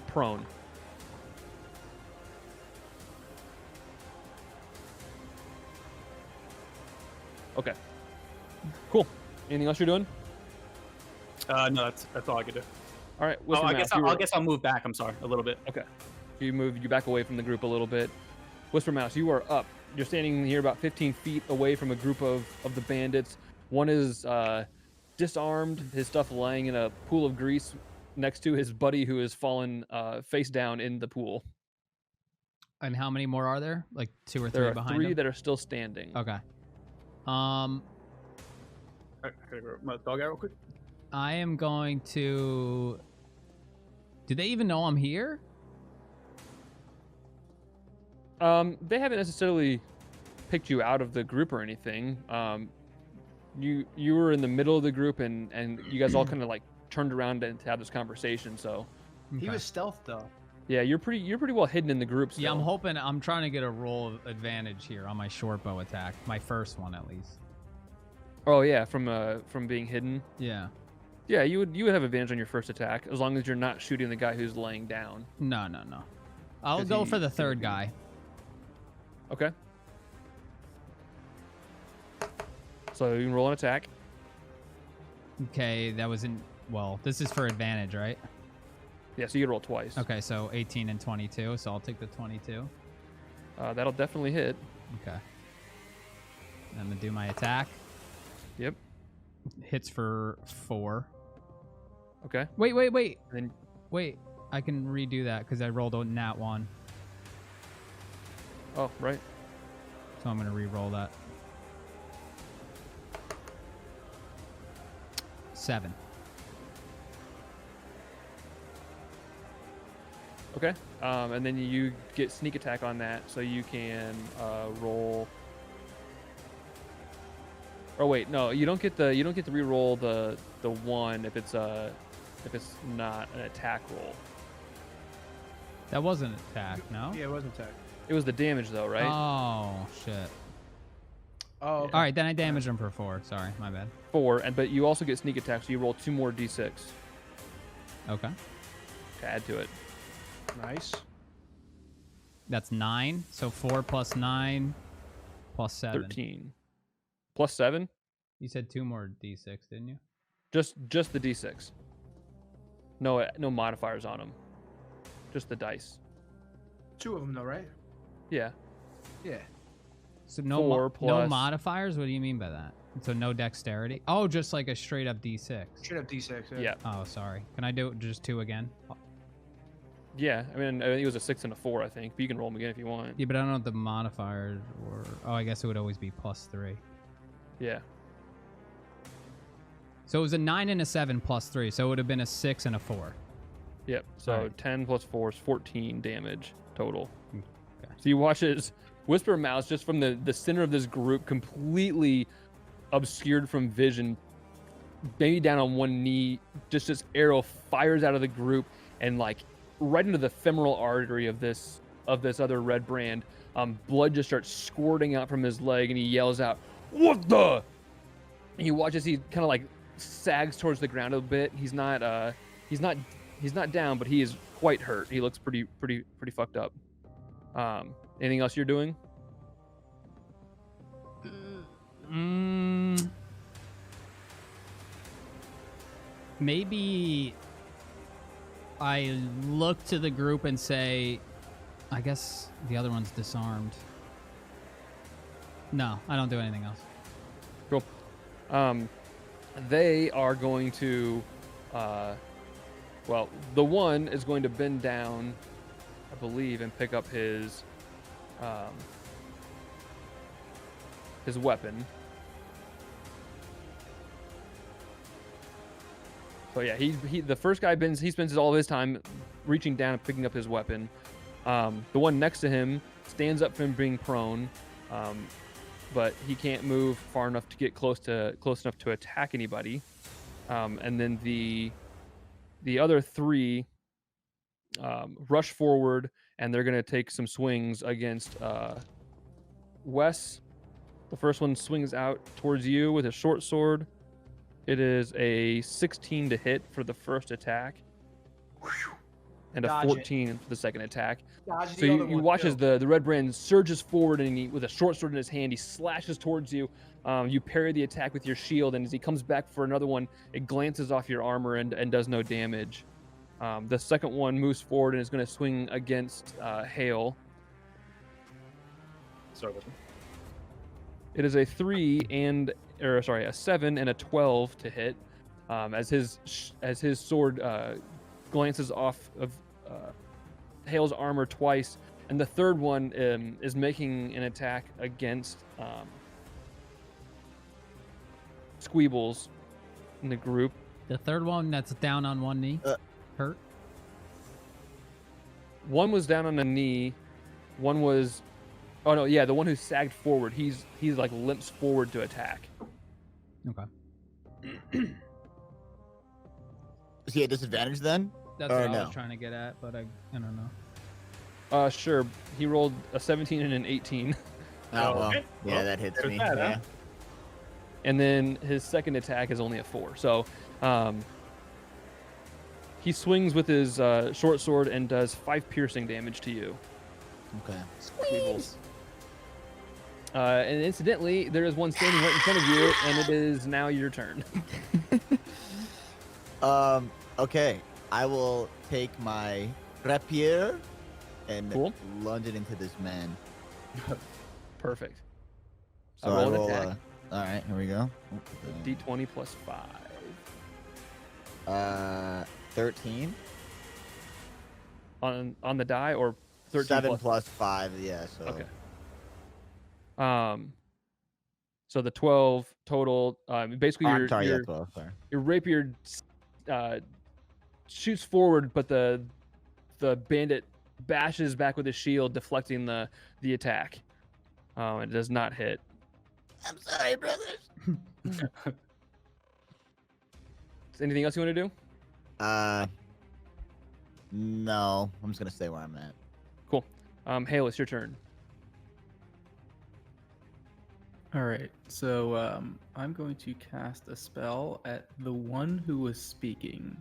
prone. Okay. Cool. Anything else you're doing? no, that's all I could do. All right. Oh, Whisper I Mouse, guess you were- I guess I'll move back. I'm sorry, a little bit. Okay. You back away from the group a little bit. Whisper Mouse, you are up. You're standing here about 15 feet away from a group of the bandits. One is disarmed, his stuff lying in a pool of grease next to his buddy who has fallen face down in the pool. And how many more are there? Like 2 or 3 There are behind 3 him? that are still standing. Okay. I gotta grab my dog out real quick. I am going to... Do they even know I'm here? They haven't necessarily picked you out of the group or anything. You were in the middle of the group, and you guys all kind of like turned around to have this conversation. So He Okay. was stealth though. yeah, you're pretty well hidden in the group. Yeah, I'm still. hoping. I'm trying to get a roll of advantage here on my short bow attack. My first one, at least. Oh yeah, from being hidden. Yeah. Yeah, you would have advantage on your first attack as long as you're not shooting the guy who's laying down. No. I'll 'Cause go he- for the he would third be- guy. Okay. So you can roll an attack. Okay, that was in. Well, this is for advantage, right? Yeah, so you can roll twice. Okay, so 18 and 22. So I'll take the 22. That'll definitely hit. Okay. I'm gonna do my attack. Yep. Hits for 4. Okay. Wait. And then Wait. I can redo that because I rolled a nat 1. oh right. So I'm gonna re-roll that. 7. Okay. And then you get sneak attack on that, so you can roll. Oh wait, no, you don't get to re-roll the 1 if it's not an attack roll. That wasn't an attack, no? Yeah, it wasn't tech. It was the damage though, right? Oh shit. Oh, okay. All right, then I damaged him for 4. Sorry, my bad. 4, but you also get sneak attack, so you roll 2 more d6 Okay. to add to it. Nice. That's 9. So 4 plus 9 plus 7. 13 plus 7. You said 2 more d6, didn't you? Just the d6. No modifiers on them. Just the dice. 2 of them though, right? Yeah. Yeah. So no 4 no plus- modifiers? What do you mean by that? So no dexterity? Oh, just like a straight up d6. Straight up D6. Yeah. Oh, sorry. Can I do just 2 again? Yeah. I mean, I think it was a 6 and a 4, I think. But you can roll them again if you want. Yeah, but I don't know what the modifiers were. Oh, I guess it would always be plus 3. Yeah. So it was a 9 and a 7 plus 3. So it would have been a 6 and a 4. Yep. So Alright. 10 plus 4 is 14 damage total. Okay. So you watch as Whisper Mouse, just from the center of this group, completely obscured from vision, maybe down on one knee, just this arrow fires out of the group and like right into the femoral artery of this other red brand. Blood just starts squirting out from his leg, and he yells out, "What the?" And you watch as he kind of like sags towards the ground a bit. He's not down, but he is quite hurt. He looks pretty fucked up. Anything else you're doing? Maybe I look to the group and say, I guess the other one's disarmed. No, I don't do anything else. Cool. They are going to, well, the one is going to bend down, I believe, and pick up his weapon. So yeah, he the first guy spends all of his time reaching down and picking up his weapon. The one next to him stands up from being prone, but he can't move far enough to get close enough to attack anybody. And then the other 3 rush forward, and they're gonna take some swings against Wes. The first one swings out towards you with a short sword. It is a 16 to hit for the first attack, and a Dodge it. 14 for the second attack. Dodge So the other you one, watch too. as the red brand surges forward, and he, with a short sword in his hand, he slashes towards you. You parry the attack with your shield, and as he comes back for another one, it glances off your armor and does no damage. The second one moves forward and is going to swing against Hael. Sorry, with me. It is a 7 and a 12 to hit, as his sword glances off of Hael's armor twice, and the third one is making an attack against Squeebles in the group. The third one that's down on one knee. Hurt. One was down on a knee, One was, oh no, yeah, the one who sagged forward. He's like limps forward to attack. Okay. Is he at disadvantage then? That's Or what I no? was trying to get at, but I don't know. Sure. He rolled a 17 and an 18, Oh, well. okay. Yeah, Well, that hits there's me. that, huh? Yeah. and then his second attack is only a 4. So, he swings with his short sword and does 5 piercing damage to you. Okay. Squeebles. And incidentally, there is one standing right in front of you, and it is now your turn. Okay. I will take my rapier and Cool. lunge it into this man. Perfect. So roll an I roll. attack. All right, here we go. D20 plus 5. 13. On the die, or 13 7 plus? plus 5. Yeah. So. Okay. So the 12 total. Basically, Oh, your I'm sorry. Yeah, your, 12. Sorry. your rapier shoots forward, but the bandit bashes back with his shield, deflecting the attack. It does not hit. I'm sorry, brothers. Anything else you want to do? No. I'm just gonna stay where I'm at. Cool. Hael, it's your turn. All right, so I'm going to cast a spell at the one who was speaking.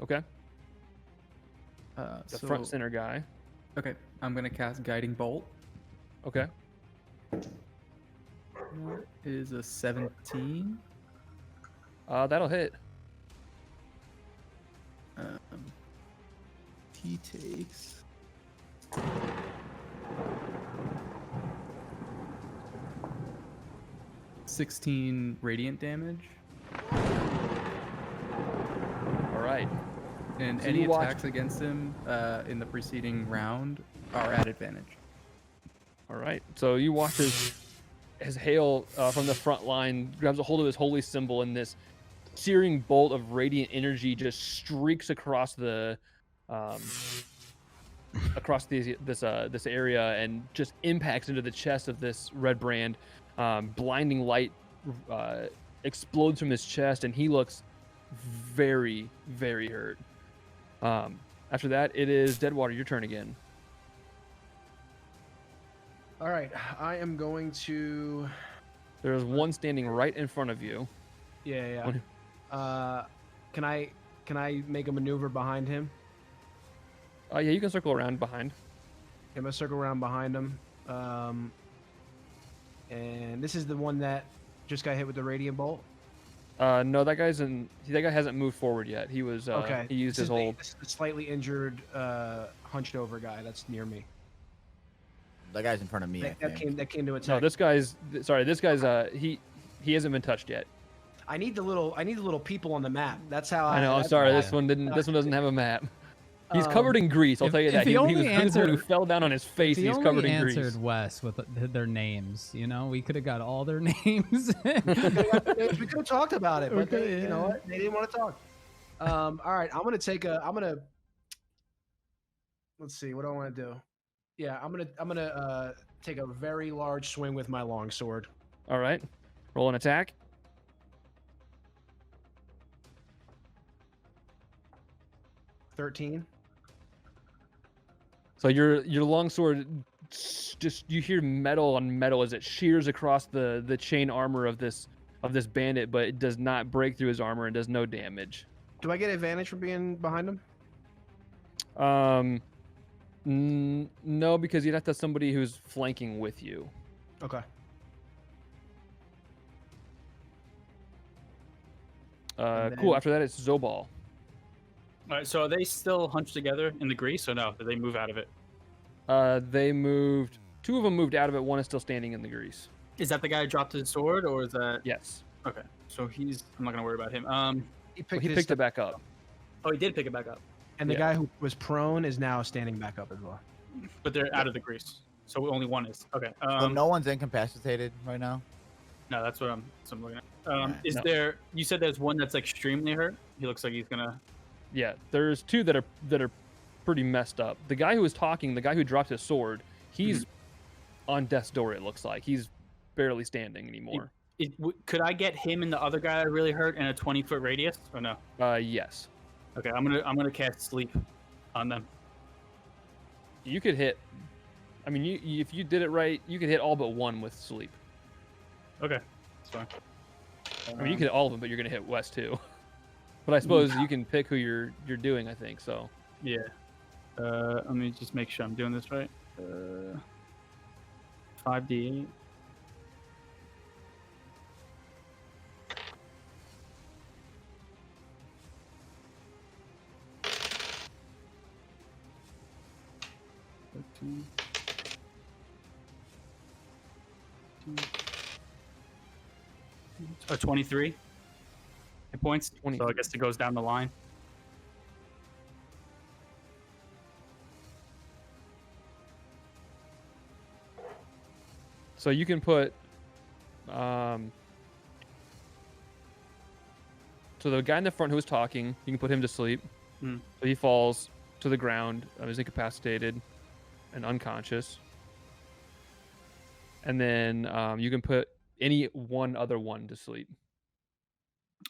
Okay. The The front center guy. Okay, I'm going to cast Guiding Bolt. Okay. That is a 17. That'll hit. He takes 16 radiant damage, All right. and So any you watch- attacks against him in the preceding round are at advantage. All right. So you watch as Hael from the front line grabs a hold of his holy symbol, and this searing bolt of radiant energy just streaks across the this area and just impacts into the chest of this red brand. Blinding light explodes from his chest, and he looks very, very hurt. After that, it is Deadwater. Your turn again. All right, I am going to. There is one standing right in front of you. Yeah, One- yeah. Can I make a maneuver behind him? Yeah, you can circle around behind. I'm gonna circle around behind him. And this is the one that just got hit with the radiant bolt. No, that guy hasn't moved forward yet. He was Okay. he used This his is hold. the slightly injured, hunched over guy that's near me. That guy's in front of me. I That think. came to attack. No, this guy's he hasn't been touched yet. I need the little people on the map. That's how I know. I'm that's sorry. how This one doesn't have a map. He's Um, covered in grease. I'll if- tell you if that. he He only was the one who answered- fell down on his face. He He's only covered in answered grease. Wes with their names. You know, we could have got all their names. we could have talked about it, but Okay, they, you know yeah. what? They didn't want to talk. All right, I'm gonna. Let's see. What do I want to do? Yeah, I'm gonna take a very large swing with my longsword. All right. Roll an attack. $13. So your longsword, just you hear metal on metal as it shears across the chain armor of this bandit, but it does not break through his armor and does no damage. Do I get advantage for being behind him? No, because you'd have to have somebody who's flanking with you. Okay. And Cool. then- After that, it's Zobal. All right, so are they still hunched together in the grease, or no? Did they move out of it? They moved. 2 of them moved out of it. One is still standing in the grease. Is that the guy who dropped his sword, or is that? Yes. Okay, so he's. I'm not gonna worry about him. He Well, picked, he his picked stuff it back up. Oh, he did pick it back up, and the yeah. guy who was prone is now standing back up as well. but they're out of the grease, so only one is. Okay. So no one's incapacitated right now. No, that's what I'm looking at. Is No. there? You said there's one that's extremely hurt. He looks like he's gonna. Yeah. There's 2 that are pretty messed up. The guy who was talking, the guy who dropped his sword, He's on death's door. It looks like he's barely standing anymore. Could I get him and the other guy I really hurt in a 20-foot radius or no? Yes. Okay, I'm gonna cast sleep on them. You could hit. I mean, if you did it right, you could hit all but one with sleep. Okay, that's fine. I mean, you could hit all of them, but you're gonna hit Wes too. But I suppose you can pick who you're doing. I think so. Yeah. Let me just make sure I'm doing this right. 5d8. A 23 hit points. 23. So I guess it goes down the line. So you can put. So the guy in the front who was talking, you can put him to sleep. So he falls to the ground. Is incapacitated and unconscious. And then you can put any one other one to sleep.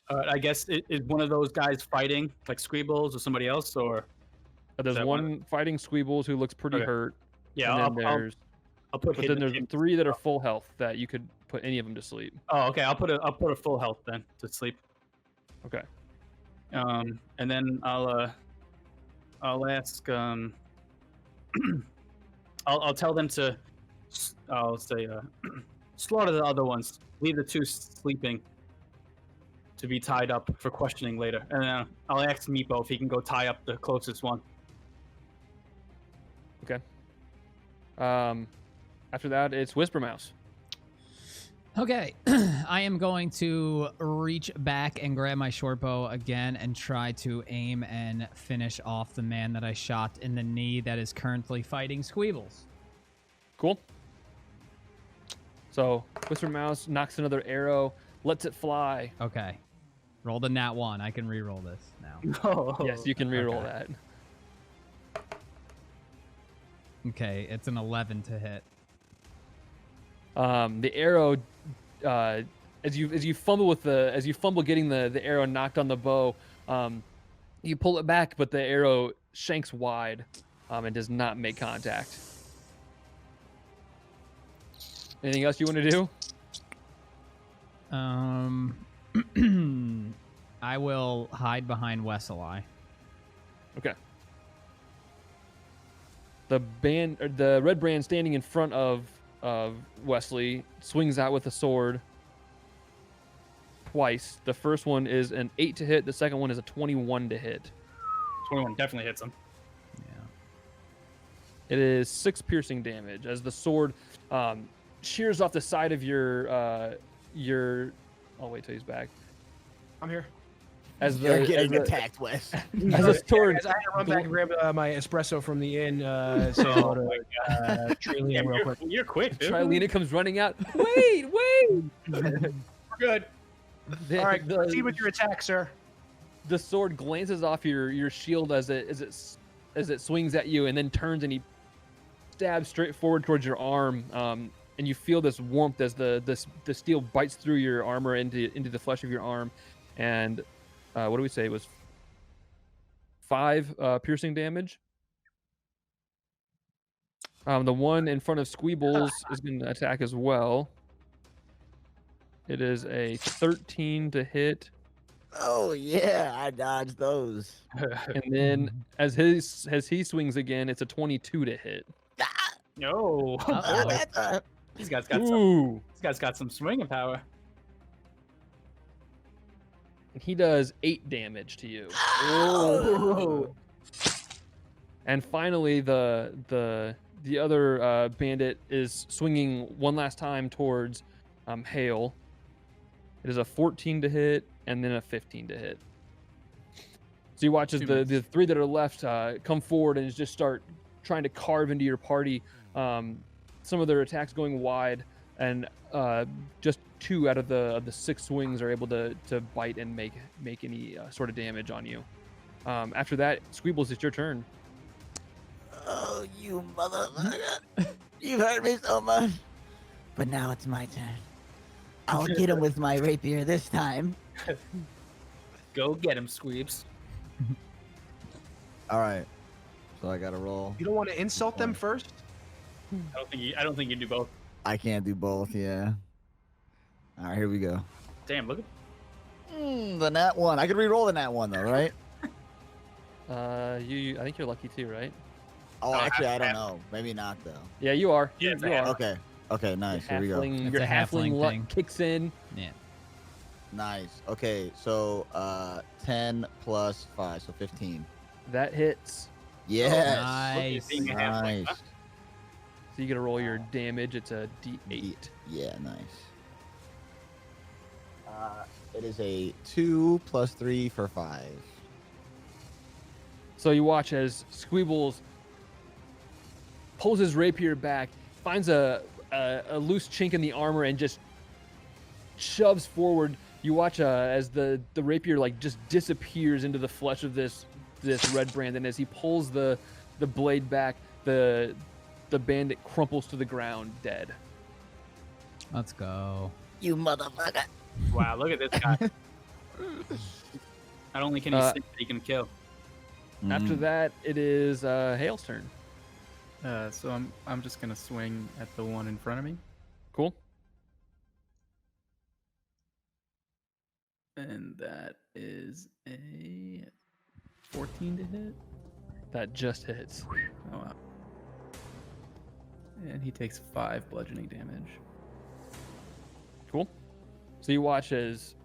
I guess is one of those guys fighting, like Squeebles or somebody else, or There's that one fighting Squeebles who looks pretty Okay. hurt. yeah, and then I'll put. but then hidden there's in. 3 that are full health that you could put any of them to sleep. Oh, okay. I'll put a full health then to sleep. Okay. And then I'll ask I'll tell them to I'll say slaughter the other ones, leave the 2 sleeping to be tied up for questioning later, and then I'll ask Meepo if he can go tie up the closest one. Okay. After that, it's Whisper Mouse. Okay, I am going to reach back and grab my short bow again and try to aim and finish off the man that I shot in the knee that is currently fighting Squeebles. Cool. So Whisper Mouse knocks another arrow, lets it fly. Okay. Roll the nat 1. I can re-roll this now. Oh, Yes, you can reroll Okay. that. Okay, it's an 11 to hit. The arrow, as you fumble getting the arrow knocked on the bow, you pull it back, but the arrow shanks wide, and does not make contact. Anything else you want to do? I will hide behind Westlye. Okay. The red brand standing in front of Westlye swings out with a sword twice. The first one is an 8 to hit. The second one is a 21 to hit. 21 definitely hits him. Yeah. It is 6 piercing damage as the sword shears off the side of your. I'll wait till he's back. I'm here. As You're getting the attacked, Wes. as the sword. Guys, I had to run back and grab my espresso from the inn. So Oh to, Trillian real quick. You're quick, dude. Trilena comes running out. Wait! We're good. The, All right, the, proceed with your attack, sir. the sword glances off your shield as it swings at you, and then turns and he stabs straight forward towards your arm. And you feel this warmth as the steel bites through your armor into the flesh of your arm. And what do we say? It was 5 piercing damage. The one in front of Squeebles is going to attack as well. It is a 13 to hit. Oh yeah, I dodged those. And then as he swings again, it's a 22 to hit. No. Uh-oh. These guys got some. Ooh. These guys got some swinging power. And he does 8 damage to you. Oh. And finally, the other bandit is swinging one last time towards Hael. It is a 14 to hit and then a 15 to hit. So you watch as the 3 that are left come forward and just start trying to carve into your party. Some of their attacks going wide, and just 2 out of the 6 swings are able to bite and make any sort of damage on you. After that, Squeebles, it's your turn. Oh, you motherfucker! You've hurt me so much. But now it's my turn. I'll get him with my rapier this time. Go get him, Squeebles. All right. So I got to roll. You don't want to insult them first? I don't think you do both. I can't do both, yeah. All right, here we go. Damn, look at The nat 1. I could re-roll the nat 1, though, right? I think you're lucky too, right? Oh, actually, I don't know. Maybe not, though. Yeah, you are. Yeah, you are. Okay. Okay, nice. Here we go. Your It's a halfling halfling luck thing. kicks in. Yeah. Nice. Okay, so 10 plus 5, so 15. That hits. Yes. Nice. being a halfling, Nice. huh? So you gotta roll your damage. It's a D8. Yeah, nice. It is a 2 plus 3 for 5. So you watch as Squeebles pulls his rapier back, finds a loose chink in the armor, and just shoves forward. You watch as the rapier like just disappears into the flesh of this red brand, and as he pulls the blade back, the bandit crumples to the ground dead. Let's go. You motherfucker. Wow, look at this guy. Not only can he stick, he can kill. After that, it is Hael's turn. So I'm just gonna swing at the one in front of me, Cool. and that is a 14 to hit. That just hits. Oh wow. And he takes 5 bludgeoning damage. Cool. So you watch as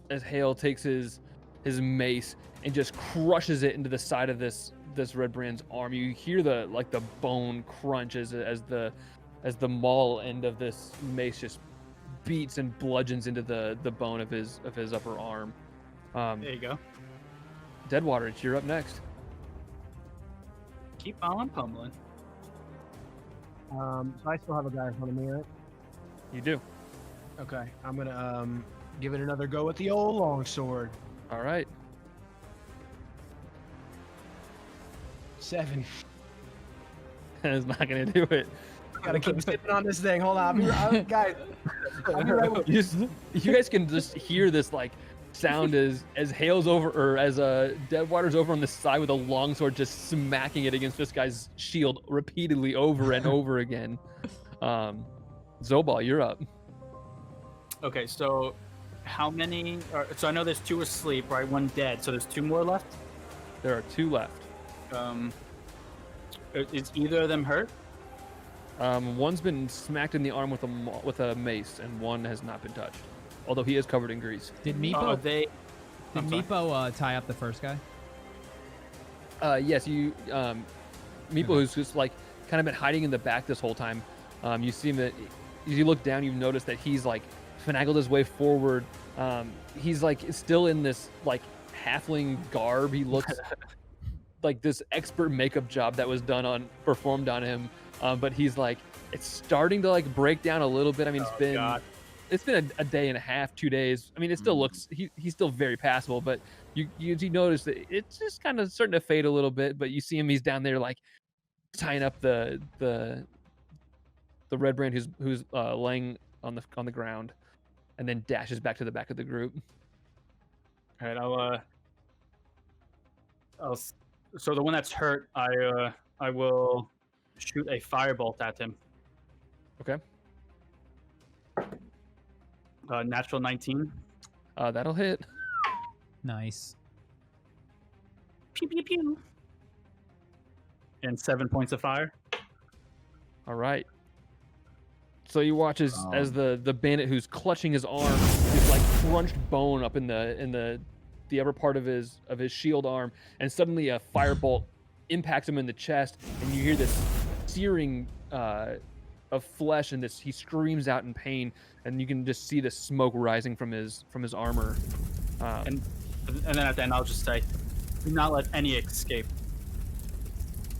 Hael takes his mace and just crushes it into the side of this red brand's arm. You hear the bone crunch as the maul end of this mace just beats and bludgeons into the bone of his upper arm. There you go. Deadwater, you're up next. Keep on pummeling. So I still have a guy in front of me, right? You do. Okay, I'm gonna give it another go with the old longsword. All right. 7. That's not gonna do it. Gotta keep sipping on this thing. Hold on, guys. I'll be right with you. You guys can just hear this like sound as Hael's over, or as Deadwater's over on the side with a longsword, just smacking it against this guy's shield repeatedly over and over again. Zobal, you're up. Okay, so how many? So I know there's 2 asleep, right? 1 dead. So there's 2 more left. There are 2 left. Is either of them hurt? One's been smacked in the arm with a mace, and one has not been touched, although he is covered in grease. Did Oh, Meepo they. did I'm sorry. Meepo tie up the first guy? Yes, you, Meeple, who's just like kind of been hiding in the back this whole time. You see him that as you look down, you notice that he's like finagled his way forward. He's like still in this like halfling garb. He looks like this expert makeup job that was performed on him. But he's like, it's starting to like break down a little bit. I mean, it's been a day and a half, 2 days. I mean, it still looks, he's still very passable, but you notice that it's just kind of starting to fade a little bit. But you see him, he's down there like tying up the red brand who's laying on the ground, and then dashes back to the back of the group. All right, so the one that's hurt, I will shoot a firebolt at him. Okay. Natural 19. That'll hit. Nice. Pew pew pew. And 7 points of fire. All right. So you watch as the bandit who's clutching his arm, this like crunched bone up in the upper part of his shield arm, and suddenly a firebolt impacts him in the chest, and you hear this searing of flesh, and he screams out in pain, and you can just see the smoke rising from his armor. And then at the end, I'll just say, do not let any escape.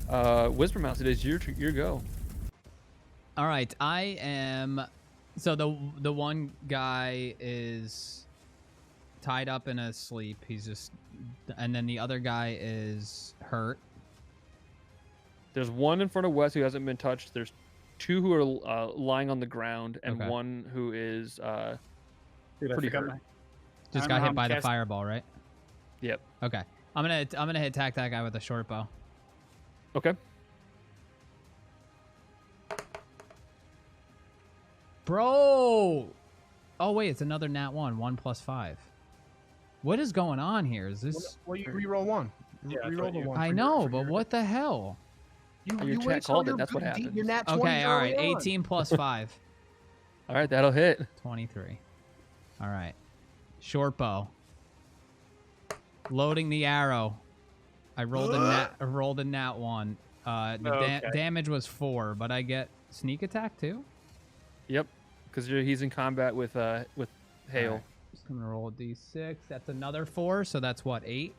Whisper Mouse, it is your go. All right, I am. So the one guy is tied up and asleep. He's just, and then the other guy is hurt. There's one in front of Wes who hasn't been touched. There's 2 who are lying on the ground, and Okay. 1 who is Dude, I pretty forgot hurt. my- I Just don't know got how hit by I'm the cast- fireball, right? Yep. Okay. I'm gonna hit attack that guy with a short bow. Okay. Bro. Oh wait, it's another nat 1. 1 plus 5. What is going on here? Is this? Well, you reroll one. Yeah, I Reroll thought the you- one. I for know, your- but what the hell? Your chat wait till called it, you're that's what deep. happens. You're nat 20s Okay, all right. early on. 18 plus 5. All right, that'll hit. 23. All right. Short bow. Loading the arrow. I rolled a nat 1. Okay. Damage was 4, but I get sneak attack too. Yep, because he's in combat with Hael. Alright, just gonna roll a d6. That's another 4, so that's what, 8?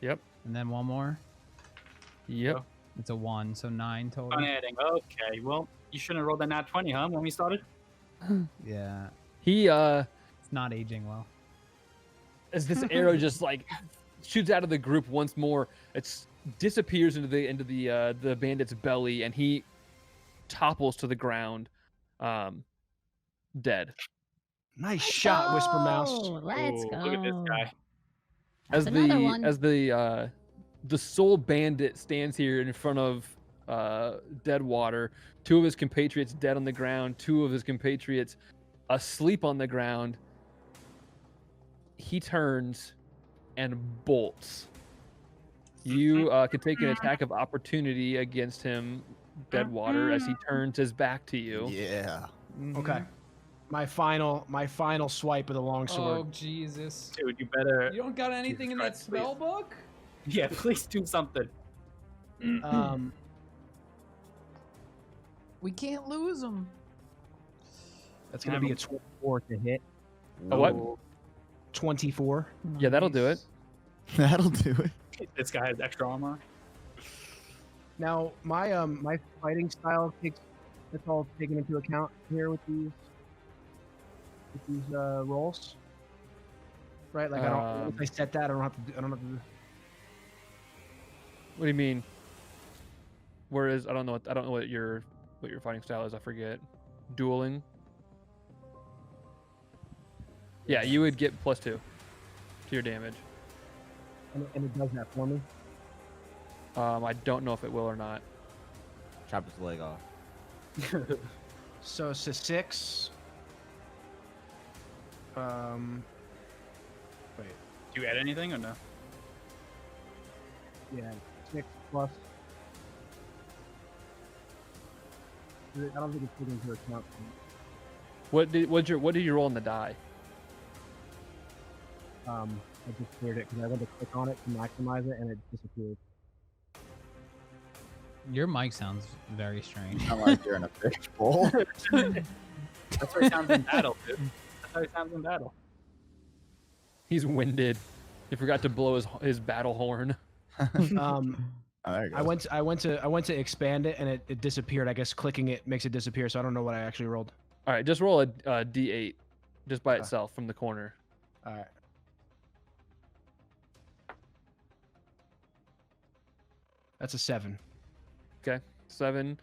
Yep. And then one more. Yep. It's a 1, so 9 total. Fun adding. Okay, well, you shouldn't have rolled that nat 20, huh, when we started? Yeah, He it's not aging well. as this arrow just like shoots out of the group once more, it disappears into the bandit's belly, and he topples to the ground, dead. Nice shot, Whisper Mouse. Oh, let's Ooh, go. Look at this guy. That's another one. As the sole bandit stands here in front of Deadwater, 2 of his compatriots dead on the ground, 2 of his compatriots asleep on the ground. He turns and bolts. You can take an attack of opportunity against him, Deadwater, as he turns his back to you. Yeah. Okay. My final swipe of the longsword. Oh Jesus! Dude, you better. You don't got anything in that Christ, please. spell book? Yeah, please do something. We can't lose them. That's gonna be a 24 to hit. A what? 24. Yeah, that'll do it. That'll do it. This guy has extra armor. Now my my fighting style that's all taken into account here with these rolls, right? Like I don't. If I set that, I don't have to. I don't have to. What do you mean? Whereas I don't know what your fighting style is. I forget. Dueling. Yeah, you would get +2 to your damage. And it does that for me. I don't know if it will or not. Chop his leg off. So it's a 6. Wait. Do you add anything or no? Yeah, 6 plus. I don't think it's taken into account. What did you roll on the die? I just cleared it because I went to click on it to maximize it and it disappeared. Your mic sounds very strange. Not like you're in a fishbowl. That's how he sounds in battle, dude. That's how he sounds in battle. He's winded. He forgot to blow his battle horn. Oh, there you go. I went to expand it and it disappeared. I guess clicking it makes it disappear, so I don't know what I actually rolled. All right, just roll a d8 just by itself from the corner. All right. That's a 7 Okay, 7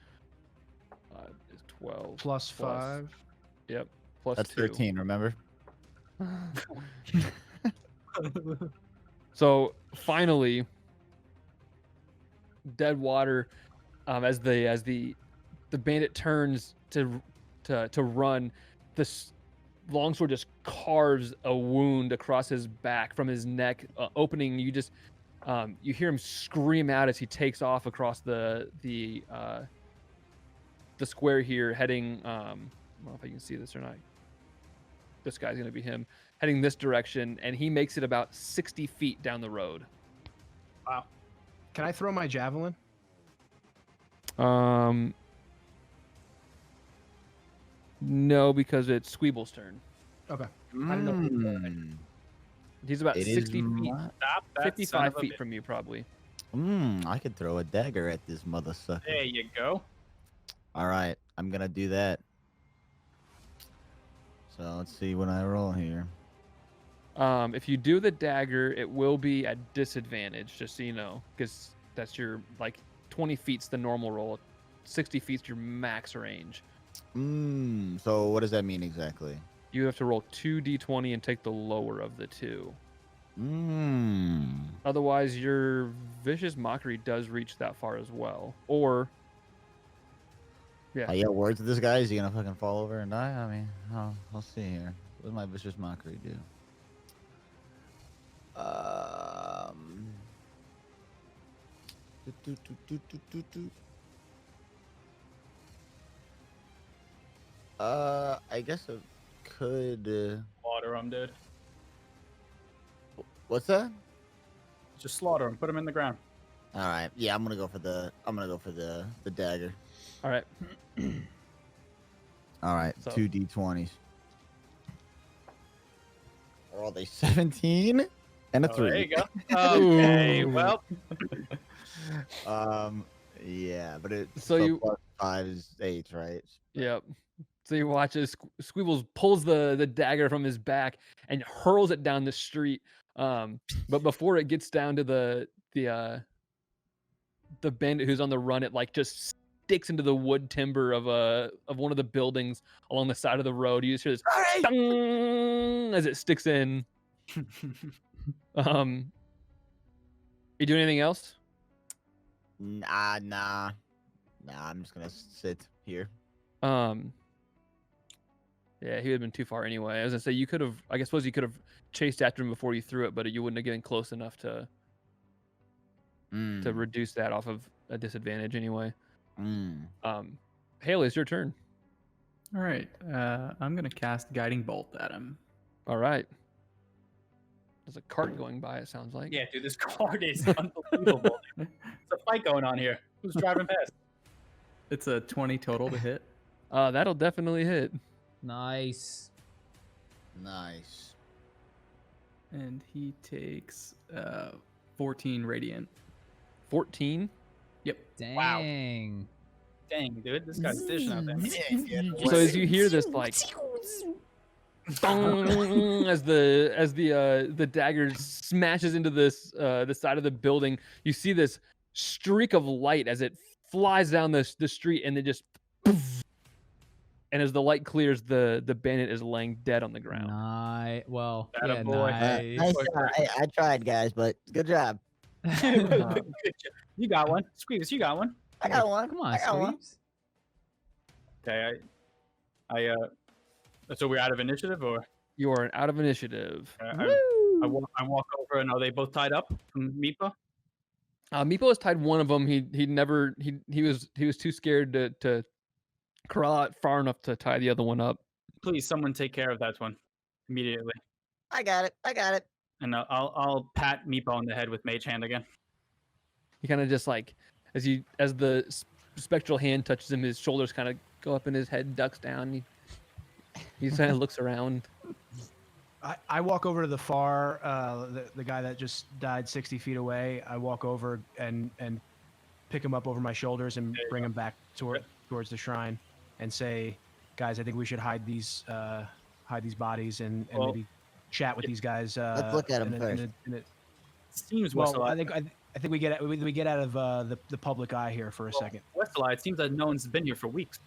is 12 plus 5. Yep, plus That's 2. 13, remember? So finally, Deadwater, as the bandit turns to run, this longsword just carves a wound across his back from his neck, opening. You just you hear him scream out as he takes off across the square here, heading. I don't know if I can see this or not. This guy's gonna be him, heading this direction, and he makes it about 60 feet down the road. Wow. Can I throw my javelin? No, because it's Squeebles' turn. Okay. I didn't know. He's about It is 60 feet, my- Stop that son 55 of a feet bitch. from you, probably. I could throw a dagger at this mother sucker. There you go. All right, I'm gonna do that. So let's see what I roll here. If you do the dagger, it will be at disadvantage, just so you know, because that's your 20 feet's the normal roll. 60 feet's your max range. So what does that mean exactly? You have to roll 2d20 and take the lower of the two. Otherwise, your vicious mockery does reach that far as well. Or, yeah. I yell words at this guy. Is he gonna fucking fall over and die? I mean, I'll see here. What does my vicious mockery do? I guess it could. Slaughter him, dude. What's that? Just slaughter him. Put him in the ground. All right. Yeah, I'm gonna go for the dagger. All right. All right. So- 2d20s. Are all they 17 and a 3? There you go. Okay. Well, Yeah, but it. So you- plus 5 is 8, right? Yep. So you watch as Squeebles pulls the dagger from his back and hurls it down the street. But before it gets down to the bandit who's on the run, it like just sticks into the wood timber of one of the buildings along the side of the road. You just hear this dong as it sticks in. You do anything else? Nah. I'm just gonna sit here. Yeah, he would have been too far anyway. As I say, you could have. I suppose you could have chased after him before you threw it, but you wouldn't have gotten close enough to reduce that off of a disadvantage anyway. Hael, it's your turn. All right. I'm gonna cast Guiding Bolt at him. All right. There's a cart going by. It sounds like. yeah, dude, this card is unbelievable. There's a fight going on here. Who's driving past? It's a 20 total to hit. That'll definitely hit. Nice. Nice. And he takes 14 radiant. 14. Yep. Dang. Dang, dude, this guy's dishing out there. So as you hear this, like, dong, as the dagger smashes into this the side of the building, you see this streak of light as it flies down the street, and then just. And as the light clears, the bandit is laying dead on the ground. Well, Atta yeah, boy. nice. Nice job. I tried, guys, but good job. Good job. You got one. Squeebles, you got one. I got one. Come on, I got one. Squeebles. Okay, so we're out of initiative, or You are out of initiative. I walk over, and are they both tied up from Meepa? Meepo has tied one of them. He was too scared to crawl out far enough to tie the other one up. Please, someone take care of that one immediately. I got it. And I'll pat Meepa on the head with Mage Hand again. He kind of just like as the spectral hand touches him, his shoulders kind of go up and his head ducks down. He kind of looks around. I walk over to the far, the guy that just died 60 feet away. I walk over and pick him up over my shoulders and bring him back towards the shrine, and say, "Guys, I think we should hide these bodies and maybe chat with these guys." Let's look at them first. Seems Well, Westlye. I think we get out of the public eye here for a second. Westlye, it seems that no one's been here for weeks.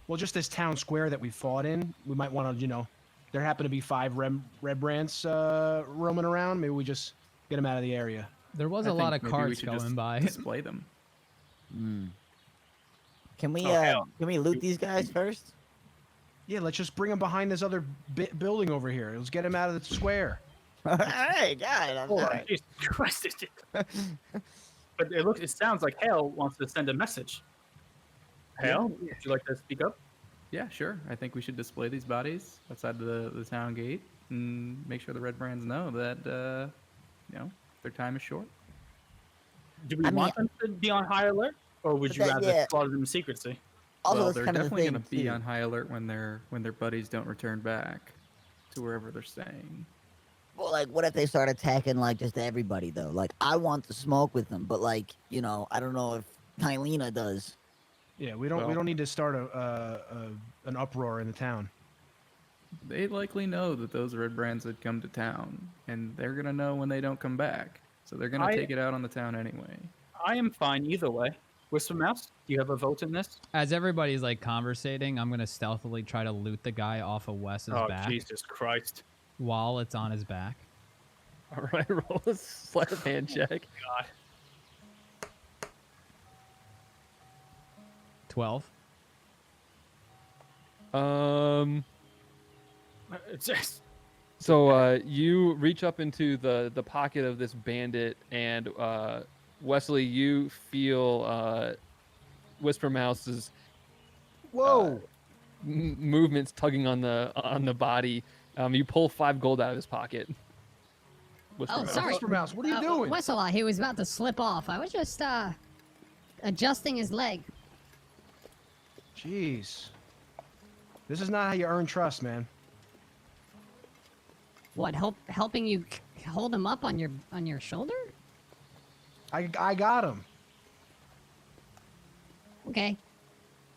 Well, just this town square that we fought in, we might want to, there happen to be 5 red brands roaming around. Maybe we just get them out of the area. There was I a lot think of maybe we carts should just going by. Display them. Can we Hael. can we loot these guys first? Yeah, let's just bring them behind this other building over here. Let's get them out of the square. All right, got it. Hold on, Jesus Christ! But it sounds like Hael wants to send a message. Hael, would you like to speak up? Yeah, sure. I think we should display these bodies outside the town gate and make sure the red brands know that their time is short. Do we I mean- want them to be on high alert, or would But you that- rather yeah. slaughter them in secrecy? Also, Well, that's they're kind of the definitely thing going to be too. on high alert when their buddies don't return back to wherever they're staying. Well, like, what if they start attacking like just everybody though? Like, I want to smoke with them, but like, I don't know if Tylena does. Yeah, we don't need to start an uproar in the town. They likely know that those red brands had come to town, and they're going to know when they don't come back. So they're going to take it out on the town anyway. I am fine either way. Whisper Mouse, do you have a vote in this? As everybody's like conversating, I'm gonna stealthily try to loot the guy off of Wes's Oh, back Jesus Christ. while it's on his back. All right, roll a sleight of hand check. God. 12. It's just... So you reach up into the pocket of this bandit, and Wesley, you feel Whisper Mouse's Whoa! movements tugging on the body. You pull 5 gold out of his pocket. Whisper Oh, Mouse. sorry. Whisper Mouse, what are you doing? Westlye, he was about to slip off. I was just adjusting his leg. Jeez. This is not how you earn trust, man. What, helping you hold him up on your shoulder? I got him. Okay.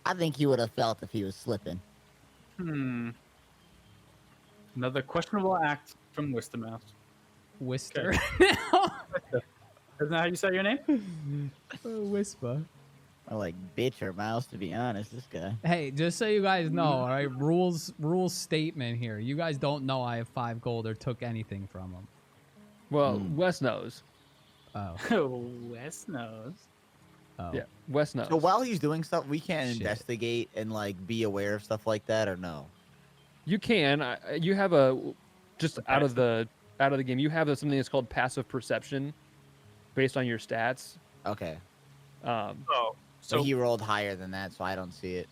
I think he would have felt if he was slipping. Another questionable act from Whisper Mouse. Whister. Isn't that how you say your name? Whisper. I like bitch or mouse, to be honest. This guy. Hey, just so you guys know, all right, rules statement here. You guys don't know I have 5 gold or took anything from him. Well, Wes knows. Oh. Wes knows. Oh. Yeah, Wes knows. So while he's doing stuff, we can't Shit. investigate and like be aware of stuff like that, or no? You can. You have just out of the game. You have something that's called passive perception, based on your stats. Okay. Oh, So so he rolled higher than that, so I don't see it.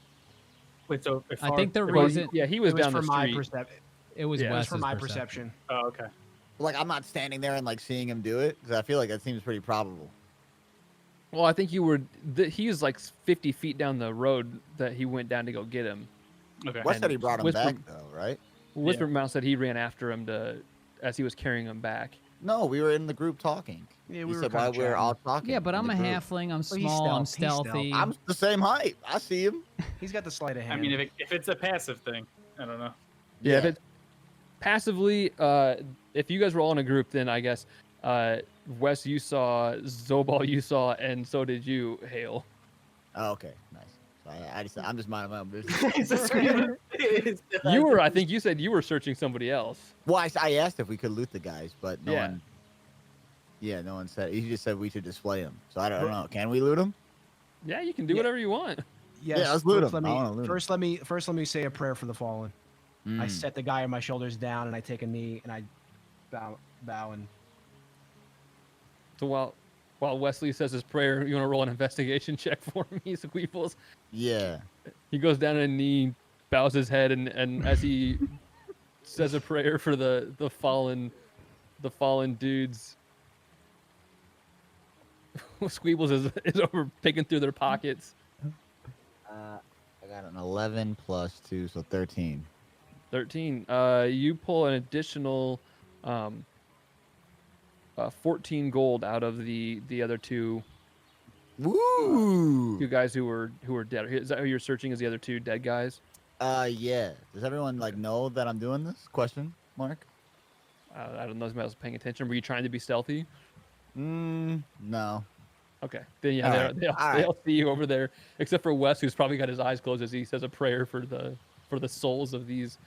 wait. So if I think the Well, reason yeah, he was It was down for the my street. perception. it was Yeah, it was It was for Wes's my perception. perception. Oh, okay. Like I'm not standing there and like seeing him do it, because I feel like that seems pretty probable. Well, I think you were. He's like 50 feet down the road that he went down to go get him. Okay. Wes said he brought him Whisper- back though, right? Whisper Mouse said he ran after him as he was carrying him back. No, we were in the group talking. Yeah, He we were said kinda while we were chatting. all talking. Yeah, but in I'm the a group. halfling. I'm Well, he's small. I'm stealth. He's stealthy. I'm the same height. I see him. He's got the sleight of hand. I mean, if it's a passive thing, I don't know. Yeah. If it's passively, if you guys were all in a group, then I guess Wes, you saw Zobal, you saw, and so did you, Hael. Oh, okay, nice. So I'm just minding my own business. You were. I think you said you were searching somebody else. Well, I asked if we could loot the guys, but no Yeah. one. Yeah, no one said. He just said we should display them. So I don't know. Can we loot them? Yeah, you can do Yeah. whatever you want. Yes, Yeah, let's loot first him. let I me- wanna loot him. First, let me say a prayer for the fallen. I Mm. set the guy on my shoulders down, and I take a knee, and I bow and So while Wesley says his prayer, you want to roll an investigation check for me, Squeebles? Yeah. He goes down on a knee, bows his head, and as he says a prayer for the fallen dudes, Squeebles is over picking through their pockets. I got an 11 plus 2, so 13. 13. You pull an additional 14 gold out of the other two Woo! guys who were dead. Is that who you're searching? As the other two dead guys? Yeah. Does everyone like know that I'm doing this? Question mark. I don't know if I was paying attention. Were you trying to be stealthy? No. Okay. Then yeah, All they, right. they, all, All they right. all see you over there, except for Wes, who's probably got his eyes closed as he says a prayer for the souls of these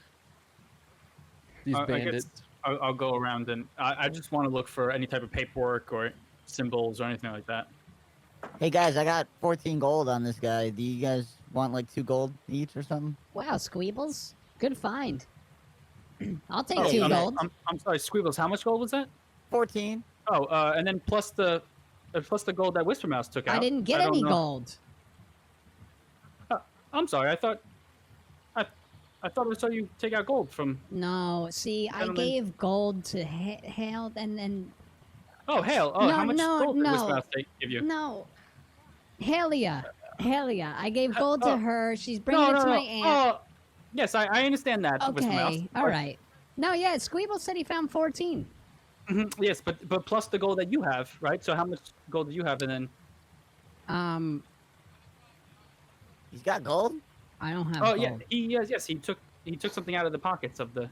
I bandits. guess I'll go around and I just want to look for any type of paperwork or symbols or anything like that. Hey guys, I got 14 gold on this guy. Do you guys want like 2 gold each or something? Wow, Squeebles, good find. I'll take Oh, 2 I'm- gold. I'm sorry, Squeebles. How much gold was that? 14. Oh, and then plus the gold that Whisper Mouse took out. I didn't get don't any know. gold. I'm sorry. I thought I saw you take out gold from. No, see, I Gentlemen. gave gold to Hael, and then Oh, Hael. Oh, No, how much no, gold did no. Whisper Mouse give you? no, Helia. I gave gold to oh. her. She's bringing it to my aunt. Oh, yes, I understand that. Whisper Mouse. Okay, all right. No, yeah, Squeebles said he found 14. Mhm, yes, but plus the gold that you have, right? So how much gold do you have, and then? He's got gold? I don't have Oh gold. yeah, yes, he took something out of the pockets of the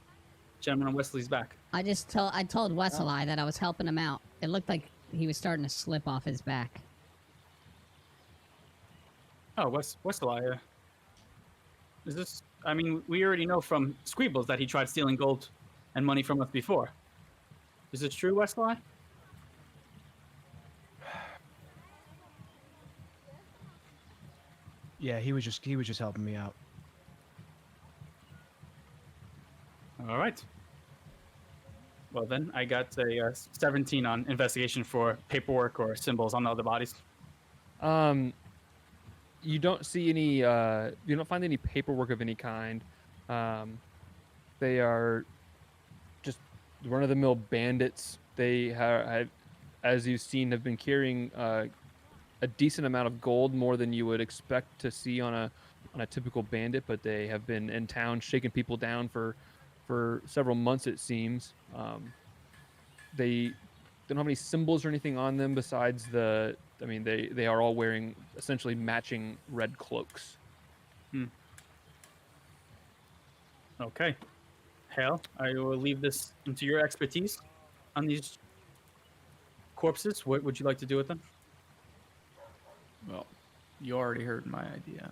gentleman on Wesley's back. I told Westlye that I was helping him out. It looked like he was starting to slip off his back. Oh, Westlye. Is this? I mean, we already know from Squeebles that he tried stealing gold and money from us before. Is it true, Westlye? Yeah, he was just helping me out. All right. Well, then I got a 17 on investigation for paperwork or symbols on the other bodies. You don't see any. You don't find any paperwork of any kind. They are just run-of-the-mill bandits. They have, as you've seen, have been carrying a decent amount of gold, more than you would expect to see on a typical bandit. But they have been in town shaking people down for several months, it seems. They don't have any symbols or anything on them besides the. I mean, they are all wearing essentially matching red cloaks. Okay. Hael, I will leave this into your expertise on these corpses. What would you like to do with them? Well, you already heard my idea.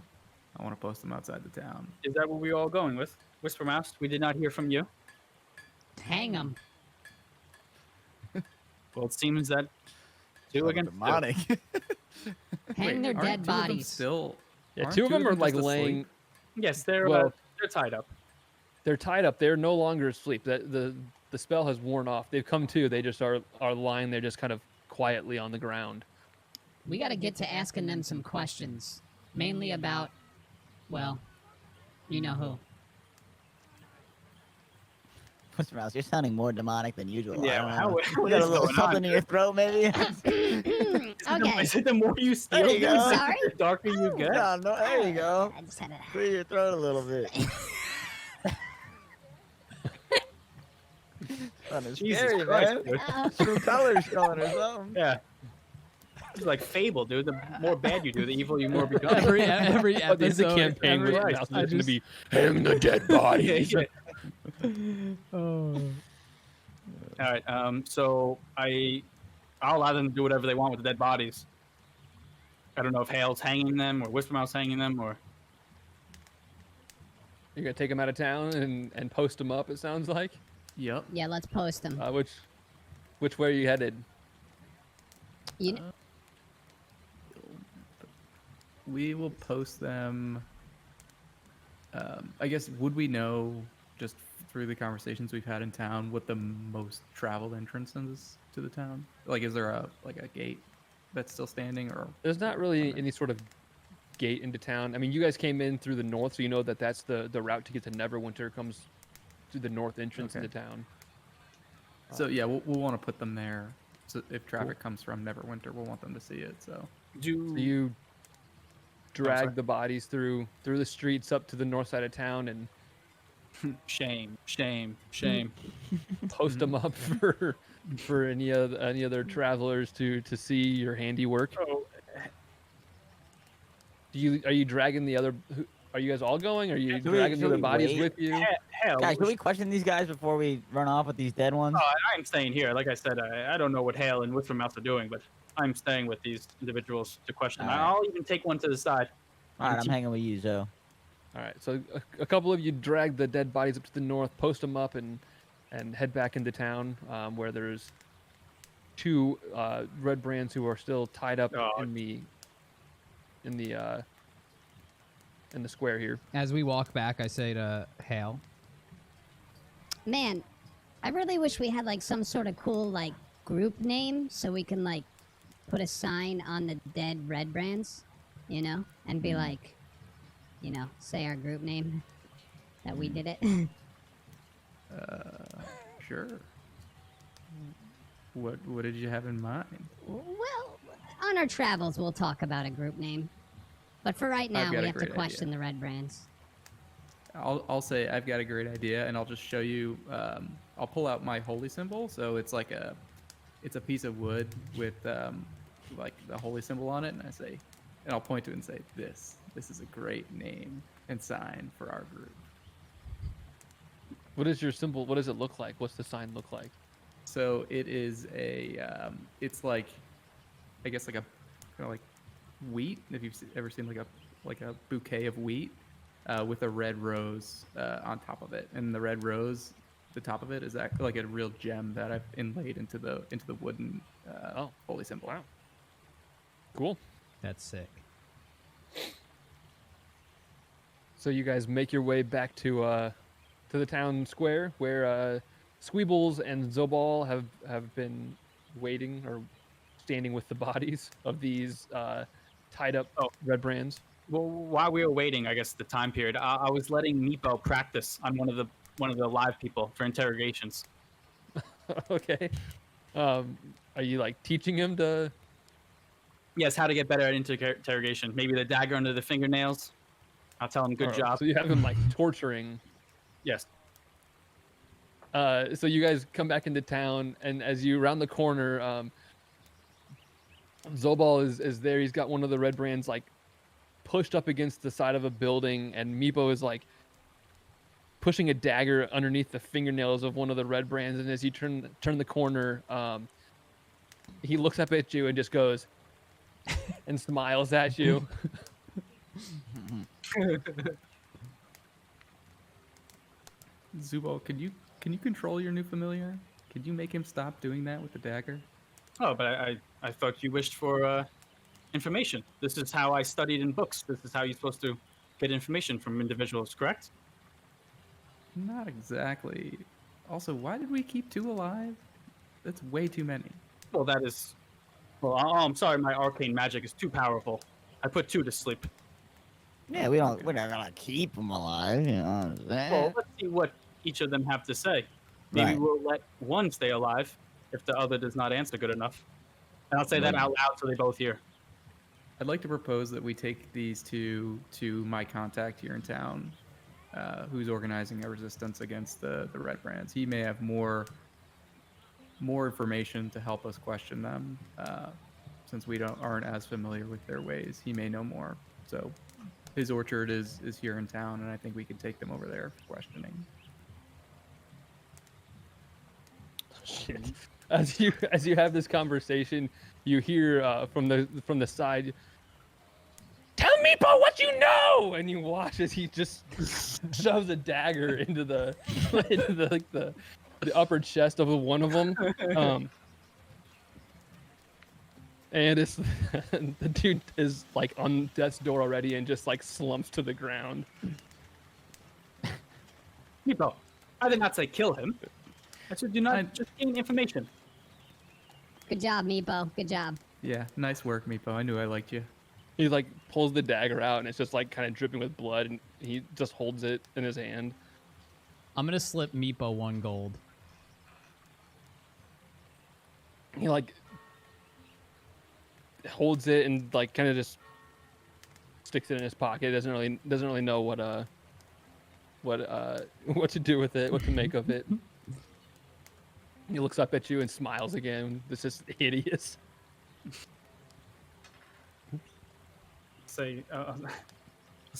I want to post them outside the town. Is that what we're all going with? Whisper Mouse, we did not hear from you. Hang them. Well, it seems that two Sounds against demonic. Hang their Aren't dead two of them bodies. still. Yeah, aren't two of them are just like asleep? laying. two. Yes, they're Well- they're tied up. They're tied up. They're no longer asleep. The spell has worn off. They've come to. They just are lying there, just kind of quietly on the ground. We got to get to asking them some questions, mainly about, well, you know who. What's the mouse? You're sounding more demonic than usual. I Yeah, don't how, know. what You got is a little going something on? in your throat, maybe? Okay. Is it the more you steal, There you go. Sorry? the darker you get? No, no, there you go. I just had to. Clear your throat a little bit. Sounding Jesus scary, Christ, man. dude. True colors showing or something. Yeah. It's like Fable, dude. The more bad you do, the evil you more become. every But there's a episode, campaign every, where right, Mouse is I going to just- be hang the dead bodies. Yeah. Oh. All right. So I'll allow them to do whatever they want with the dead bodies. I don't know if Hael's hanging them or Whispermouth's hanging them or. You're going to take them out of town and post them up. It sounds like. Yep. Yeah, let's post them. Which way are you headed? You know, We will post them. I guess, would we know, just through the conversations we've had in town, what the most traveled entrance is to the town? Like, is there a gate that's still standing, or? There's not really any sort of gate into town. I mean, you guys came in through the north, so you know that that's the route to get to Neverwinter comes through the north entrance Okay. into town. So yeah, we'll want to put them there. So if traffic comes from Neverwinter, we'll want them to see it. So So you drag the bodies through the streets up to the north side of town and Shame. post them up for any other travelers to see your handiwork. Oh, Are you dragging the other? Are you guys all going? Are you Should we- dragging the should other we bodies wait? with you? Hael, Guys, can we question these guys before we run off with these dead ones? I'm staying here. Like I said, I don't know what Hael and Whispermouth are doing, but I'm staying with these individuals to question. All right. I'll even take one to the side. All right, I'm hanging with you, Zoe. All right, so a couple of you drag the dead bodies up to the north, post them up, and head back into town, where there's two red brands who are still tied up Oh. in the square here. As we walk back, I say to Hael, man, I really wish we had like some sort of cool like group name so we can like put a sign on the dead red brands, you know, and be like, you know, say our group name that we did it. sure. What did you have in mind? Well, on our travels, we'll talk about a group name. But for right now, got we a have to great question idea. the red brands. I'll say I've got a great idea, and I'll just show you. I'll pull out my holy symbol. So it's like it's a piece of wood with like the holy symbol on it, and and I'll point to it and say, this is a great name and sign for our group. What is your symbol? What does it look like? What's the sign look like? So it is it's like, I guess like a kind of like wheat. If you've ever seen like a like a bouquet of wheat with a red rose on top of it, and the red rose, the top of it is like a real gem that I've inlaid into the wooden holy symbol. Wow. Cool. That's sick. So you guys make your way back to the town square where Squeebles and Zobal have been waiting or standing with the bodies of these tied up red brands. Well, while we were waiting, I guess the time period, I was letting Meepo practice on one of the live people for interrogations. Okay. Are you like teaching him to? Yes, how to get better at interrogation. Maybe the dagger under the fingernails. I'll tell him good job. So you have him like torturing. Yes. So you guys come back into town, and as you round the corner, Zobal is there. He's got one of the red brands like pushed up against the side of a building, and Meepo is like pushing a dagger underneath the fingernails of one of the red brands. And as you turn the corner, he looks up at you and just goes and smiles at you. Zubal, can you control your new familiar? Could you make him stop doing that with the dagger? Oh, but I thought you wished for information. This is how I studied in books. This is how you're supposed to get information from individuals, correct? Not exactly. Also, why did we keep 2 alive? That's way too many. Well, that is... Well, I'm sorry, my arcane magic is too powerful. I put 2 to sleep. Yeah, we're not gonna keep them alive, you know. Well, let's see what each of them have to say. Maybe Right. we'll let one stay alive if the other does not answer good enough. And I'll say that out loud so they both hear. I'd like to propose that we take these 2 to my contact here in town, who's organizing a resistance against the red brands. He may have more information to help us question them, since we aren't as familiar with their ways. He may know more. So his orchard is here in town, and I think we can take them over there for questioning. Shit. As you have this conversation, you hear from the side, "Tell Meepo what you know!" And you watch as he just shoves a dagger into the upper chest of one of them. And it's the dude is like on death's door already and just like slumps to the ground. Meepo, I did not say kill him. I said do not just gain information. Good job, Meepo. Good job. Yeah, nice work, Meepo. I knew I liked you. He like pulls the dagger out and it's just like kind of dripping with blood, and he just holds it in his hand. I'm gonna slip Meepo 1 gold. He like holds it and like kind of just sticks it in his pocket. Doesn't really know what to do with it, what to make of it. He looks up at you and smiles again. This is hideous. Say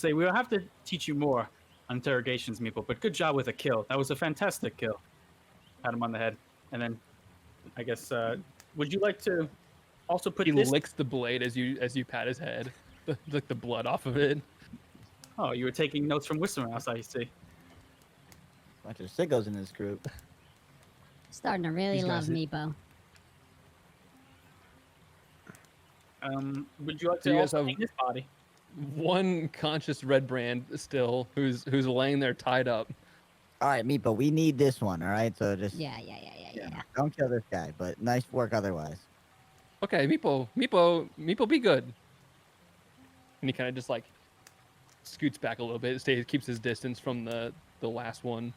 we'll have to teach you more on interrogations, Meepo, but good job with a kill. That was a fantastic kill. Pat him on the head. And then I guess would you like to also put He this... licks the blade as you pat his head, like the blood off of it. Oh, you were taking notes from Wisdom House, I see. Bunch of sickos in this group. Starting to really These love guys- Meepo. Would you like So to you guys also have- name this body? One conscious red brand still, who's laying there tied up. All right, Meepo, we need this one. All right, so just Yeah. don't kill this guy. But nice work otherwise. Okay, Meepo, be good. And he kind of just like scoots back a little bit, keeps his distance from the last one.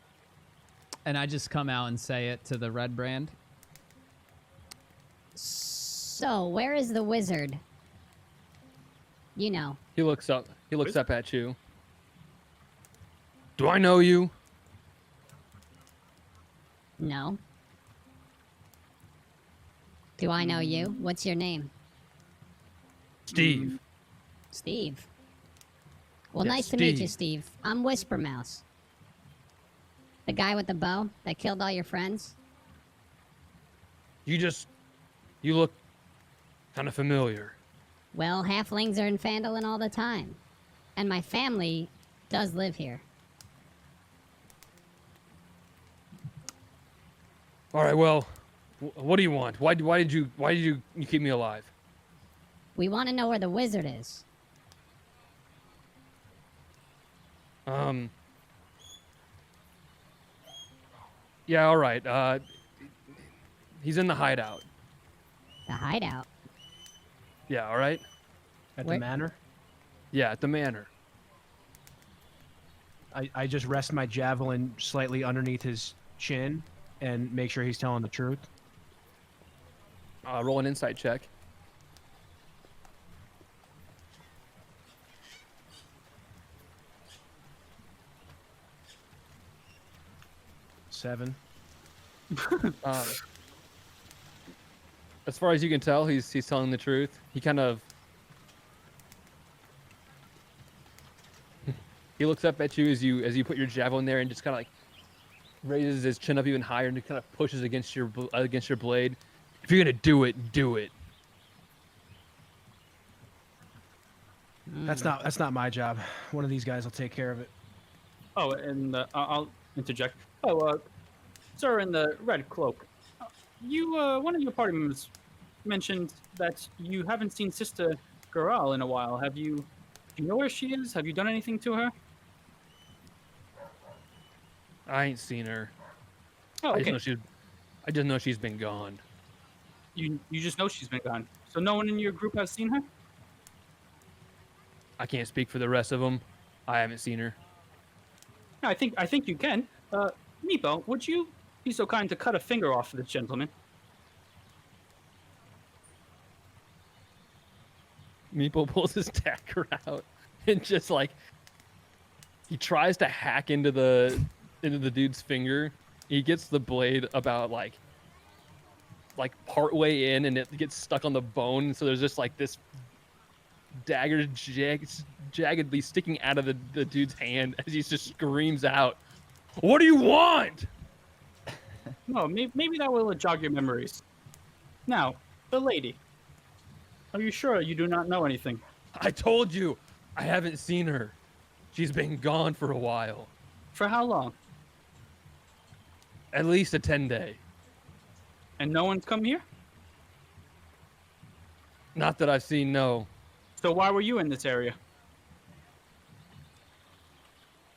And I just come out and say it to the red brand. So, where is the wizard? You know. He looks up at you. Do I know you? No. Do I know you? What's your name? Steve. Steve. Well, Yes, nice to meet you, Steve. Steve. I'm Whisper Mouse. The guy with the bow that killed all your friends. You look kind of familiar. Well, halflings are in Phandalin all the time. and my family does live here. All right. Well, what do you want? Why did you keep me alive? We want to know where the wizard is. Yeah. All right. He's in the hideout. The hideout. Yeah. All right. At Where- the manor. Yeah, at the manor. I just rest my javelin slightly underneath his chin and make sure he's telling the truth. Roll an insight check. Seven. As far as you can tell, he's telling the truth. He kind of he looks up at you as you put your javelin there and just kind of like raises his chin up even higher and kind of pushes against your blade. If you're gonna do it, do it. That's not my job. One of these guys will take care of it. Oh, and I'll interject. Oh, sir in the red cloak. You, one of your party members mentioned that you haven't seen Sister Goral in a while. Do you know where she is? Have you done anything to her? I ain't seen her. Oh, okay. I just know she's been gone. You just know she's been gone. So no one in your group has seen her? I can't speak for the rest of them. I haven't seen her. I think you can. Meepo, would you be so kind to cut a finger off for this gentleman? Meepo pulls his dagger out and just like he tries to hack into the dude's finger. He gets the blade about like part way in, and it gets stuck on the bone. So there's just like this dagger jaggedly sticking out of the dude's hand as he just screams out, "What do you want?" No, maybe that will jog your memories. Now, the lady. Are you sure you do not know anything? I told you, I haven't seen her. She's been gone for a while. For how long? At least a 10-day. And no one's come here? Not that I've seen, no. So why were you in this area?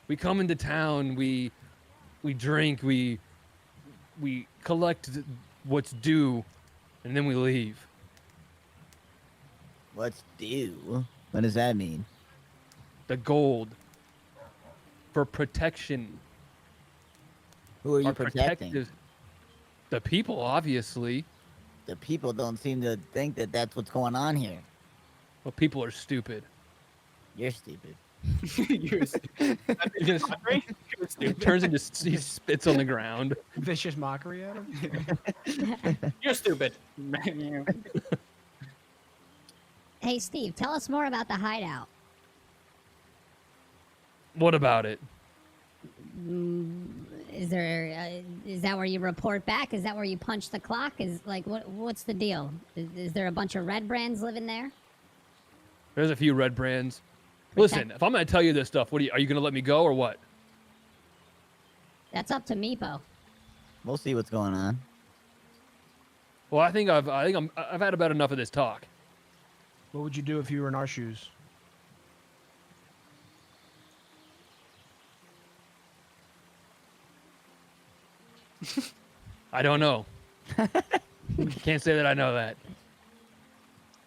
We come into town, we drink, we collect what's due, and then we leave. What's due? What does that mean? The gold. For protection. Who are you Our protecting? protective- The people, obviously. The people don't seem to think that that's what's going on here. Well, people are stupid. You're stupid. You're stupid. He just You're stupid. turns into he spits on the ground. Vicious mockery at him. You're stupid. Hey, Steve, tell us more about the hideout. What about it? Is that where you report back? Is that where you punch the clock? What's the deal? Is there a bunch of red brands living there? There's a few red brands. Listen, if I'm going to tell you this stuff, are you going to let me go or what? That's up to Meepo. We'll see what's going on. Well, I think I've had about enough of this talk. What would you do if you were in our shoes? I don't know. Can't say that I know that.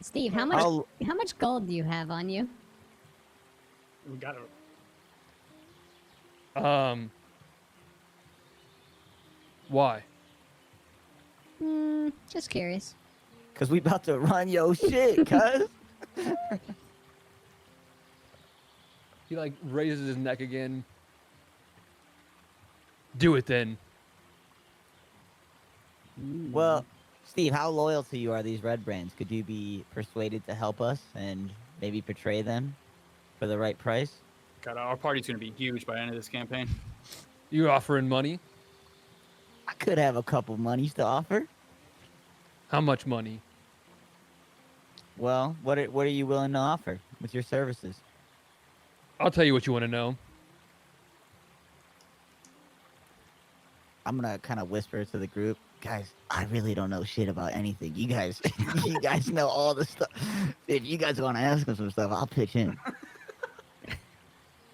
Steve, how much gold do you have on you? We got it. Why? Just curious. Cause we about to run yo shit, cuz. He like raises his neck again. Do it then. Well, Steve, how loyal to you are these red brands? Could you be persuaded to help us and maybe betray them for the right price? God, our party's gonna be huge by the end of this campaign. You offering money? I could have a couple monies to offer. How much money? Well, what are you willing to offer with your services? I'll tell you what you want to know. I'm gonna kind of whisper to the group, guys. I really don't know shit about anything. You guys, you guys know all the stuff. If you guys want to ask him some stuff, I'll pitch in.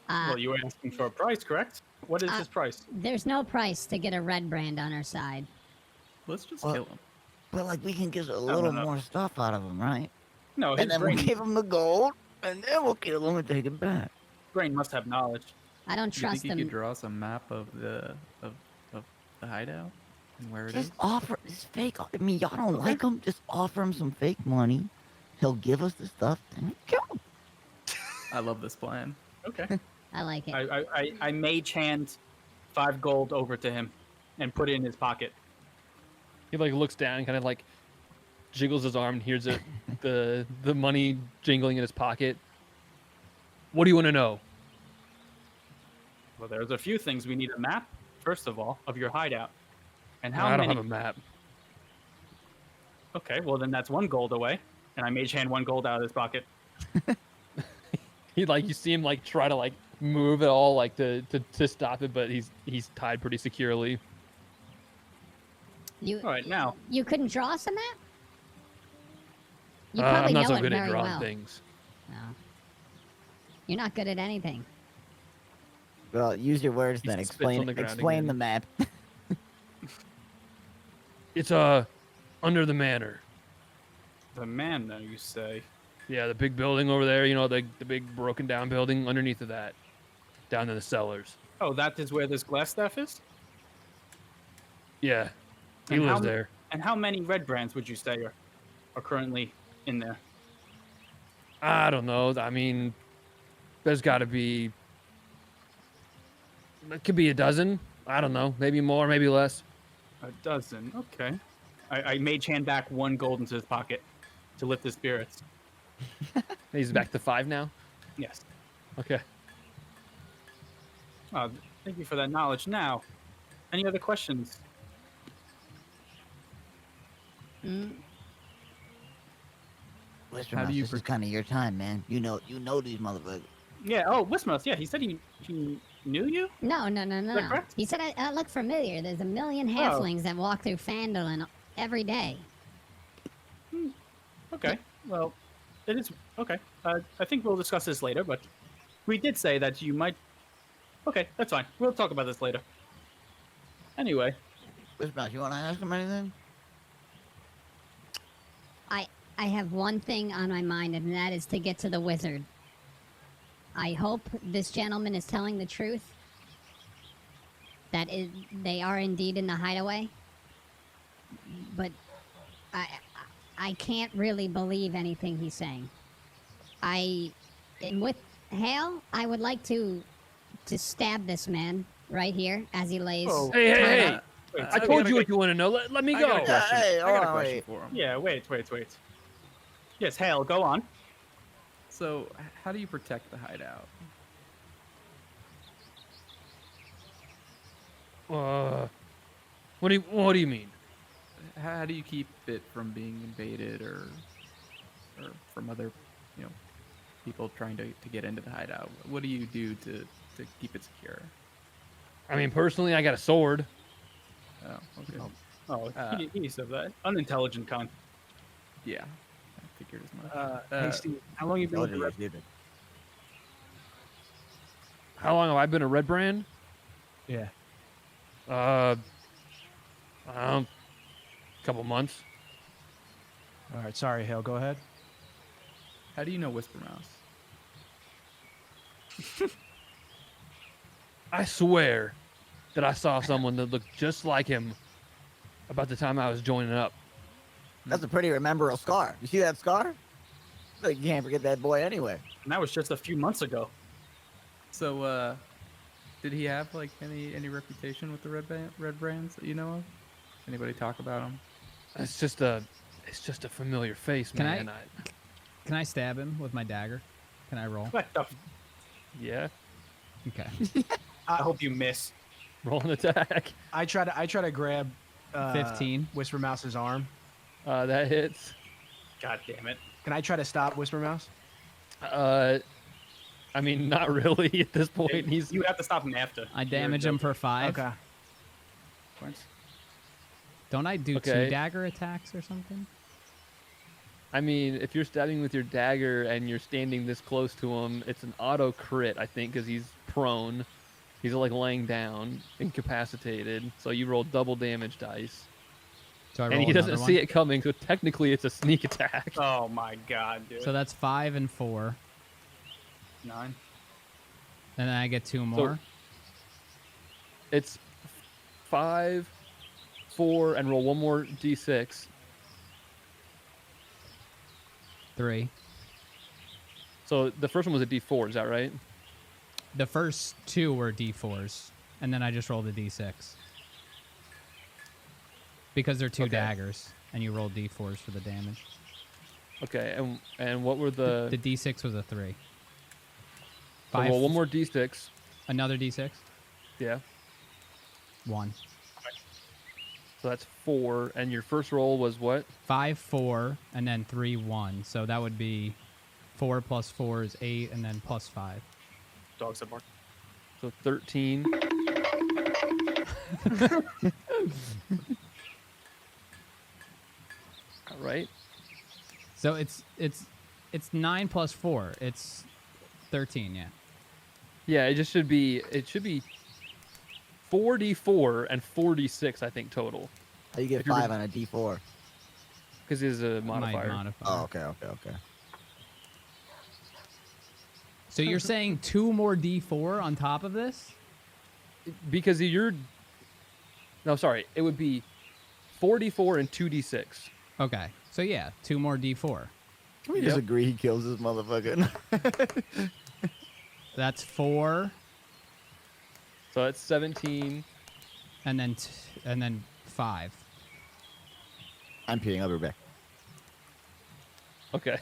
Well, you were asking for a price, correct? What is his price? There's no price to get a red brand on our side. Let's just Well, kill him. But like, we can get a little no. more stuff out of him, right? No, his And then brain, we'll give him the gold, and then we'll kill him and take it back. brain must have knowledge. I don't Do you trust think you him. could draw us a map of the hideout and where it Just is? offer this fake. I mean, y'all don't like him. Just offer him some fake money. He'll give us the stuff, and we'll kill him. I love this plan. Okay. I like it. I mage hand 5 gold over to him and put it in his pocket. He like looks down, kind of like jiggles his arm, and hears it, the money jingling in his pocket. What do you want to know? Well, there's a few things. We need a map, first of all, of your hideout. And how I don't many? have a map. Okay, well then that's 1 gold away. And I mage hand 1 gold out of his pocket. He like you see him like try to like move it all like to stop it, but he's tied pretty securely. You All right, now. you couldn't draw us a map? You probably I'm not know so it good at very drawing well. things. No. You're not good at anything. Well, use your words He then. spits on Explain. the ground Explain again. the map. It's under the manor. The man, now you say. Yeah, the big building over there. You know, the big broken down building underneath of that, down in the cellars. Oh, that is where this glass staff is? Yeah, he And how lives m- there. And how many red brands would you say are currently in there? I don't know. I mean, there's got to be. It could be a dozen. I don't know. Maybe more, maybe less. A dozen. Okay. I mage hand back 1 gold into his pocket to lift his spirits. He's back to 5 now. Yes. Okay. Thank you for that knowledge. Now, any other questions? Whisper How do Mouse, you this is pro- kind of your time, man. You know these motherfuckers. Yeah. Oh, Wismos. Yeah, he said he knew you. No. Is that No. correct? He said I look familiar. There's a million halflings that walk through Phandalin every day. Okay. Well, it is okay. I think we'll discuss this later, but we did say that you might. Okay, that's fine. We'll talk about this later. Anyway, Whisper Mouse, you want to ask him anything? I have one thing on my mind, and that is to get to the wizard. I hope this gentleman is telling the truth. They are indeed in the hideaway. But I can't really believe anything he's saying. And with Hael, I would like to stab this man right here as he lays. Oh. Hey! wait, I told you what you want to know. Let me I go. got a question. Hey, I got a hold on, question wait. for him. Yeah. Wait. Yes, Hael, go on. So, how do you protect the hideout? What do you mean? How do you keep it from being invaded or from other, people trying to get into the hideout? What do you do to keep it secure? I mean, personally, I got a sword. Oh, okay. Oh, Uh, he said that. Unintelligent con. Yeah, I figured as much. Hey, Steve, how long you been Told with you the you did it. How long have I been a red brand? Yeah. I don't know, couple months. All right. Sorry, Hale. Go ahead. How do you know Whisper Mouse? I swear that I saw someone that looked just like him about the time I was joining up. That's a pretty memorable scar. You see that scar? Like, you can't forget that boy anyway. And that was just a few months ago. So, did he have like any reputation with the red brands that you know of? Anybody talk about him? It's just a familiar face, Can man. Can I stab him with my dagger? Can I roll? What the? Yeah, Okay. I hope you miss. roll an attack. I try to grab 15. Whisper Mouse's arm. That hits. God damn it. Can I try to stop Whisper Mouse? I mean, not really at this point. He's You have to stop him after. I damage him for 5. Okay. Points. Don't I do 2 Okay. dagger attacks or something? I mean, if you're stabbing with your dagger and you're standing this close to him, it's an auto crit, I think, because he's prone. He's like laying down, incapacitated. So you roll double damage dice. So I roll And he doesn't another see one? it coming, so technically it's a sneak attack. Oh my god, dude. So that's 5 and 4. 9. And then I get 2 more. It's 5, 4, and roll one more d6. 3. So the first one was a d4, is that right? The first 2 were d4s, and then I just rolled a d6. Because they're 2 Okay. daggers, and you roll d4s for the damage. Okay, and what were the... The d6 was a 3. so roll one more d6. Another d6? Yeah. 1. So that's 4, and your first roll was what? 5, 4, and then 3, 1. So that would be 4 plus 4 is 8, and then plus 5. Dogs that bark. So 13. All right. So it's 9 plus 4. It's 13, yeah. Yeah, it should be 4d4 and 4d6, I think, total. How you get If you're 5 on a D4? Because it's a My modifier. modifier. Oh, okay. So you're saying 2 more d4 on top of this? Because you're... No, sorry. It would be 4d4 and 2d6. Okay. So yeah, 2 more d4. Can we Yep. just agree he kills this motherfucker? That's 4, So that's 17. and then 5. I'm peeing. I'll be back. Okay.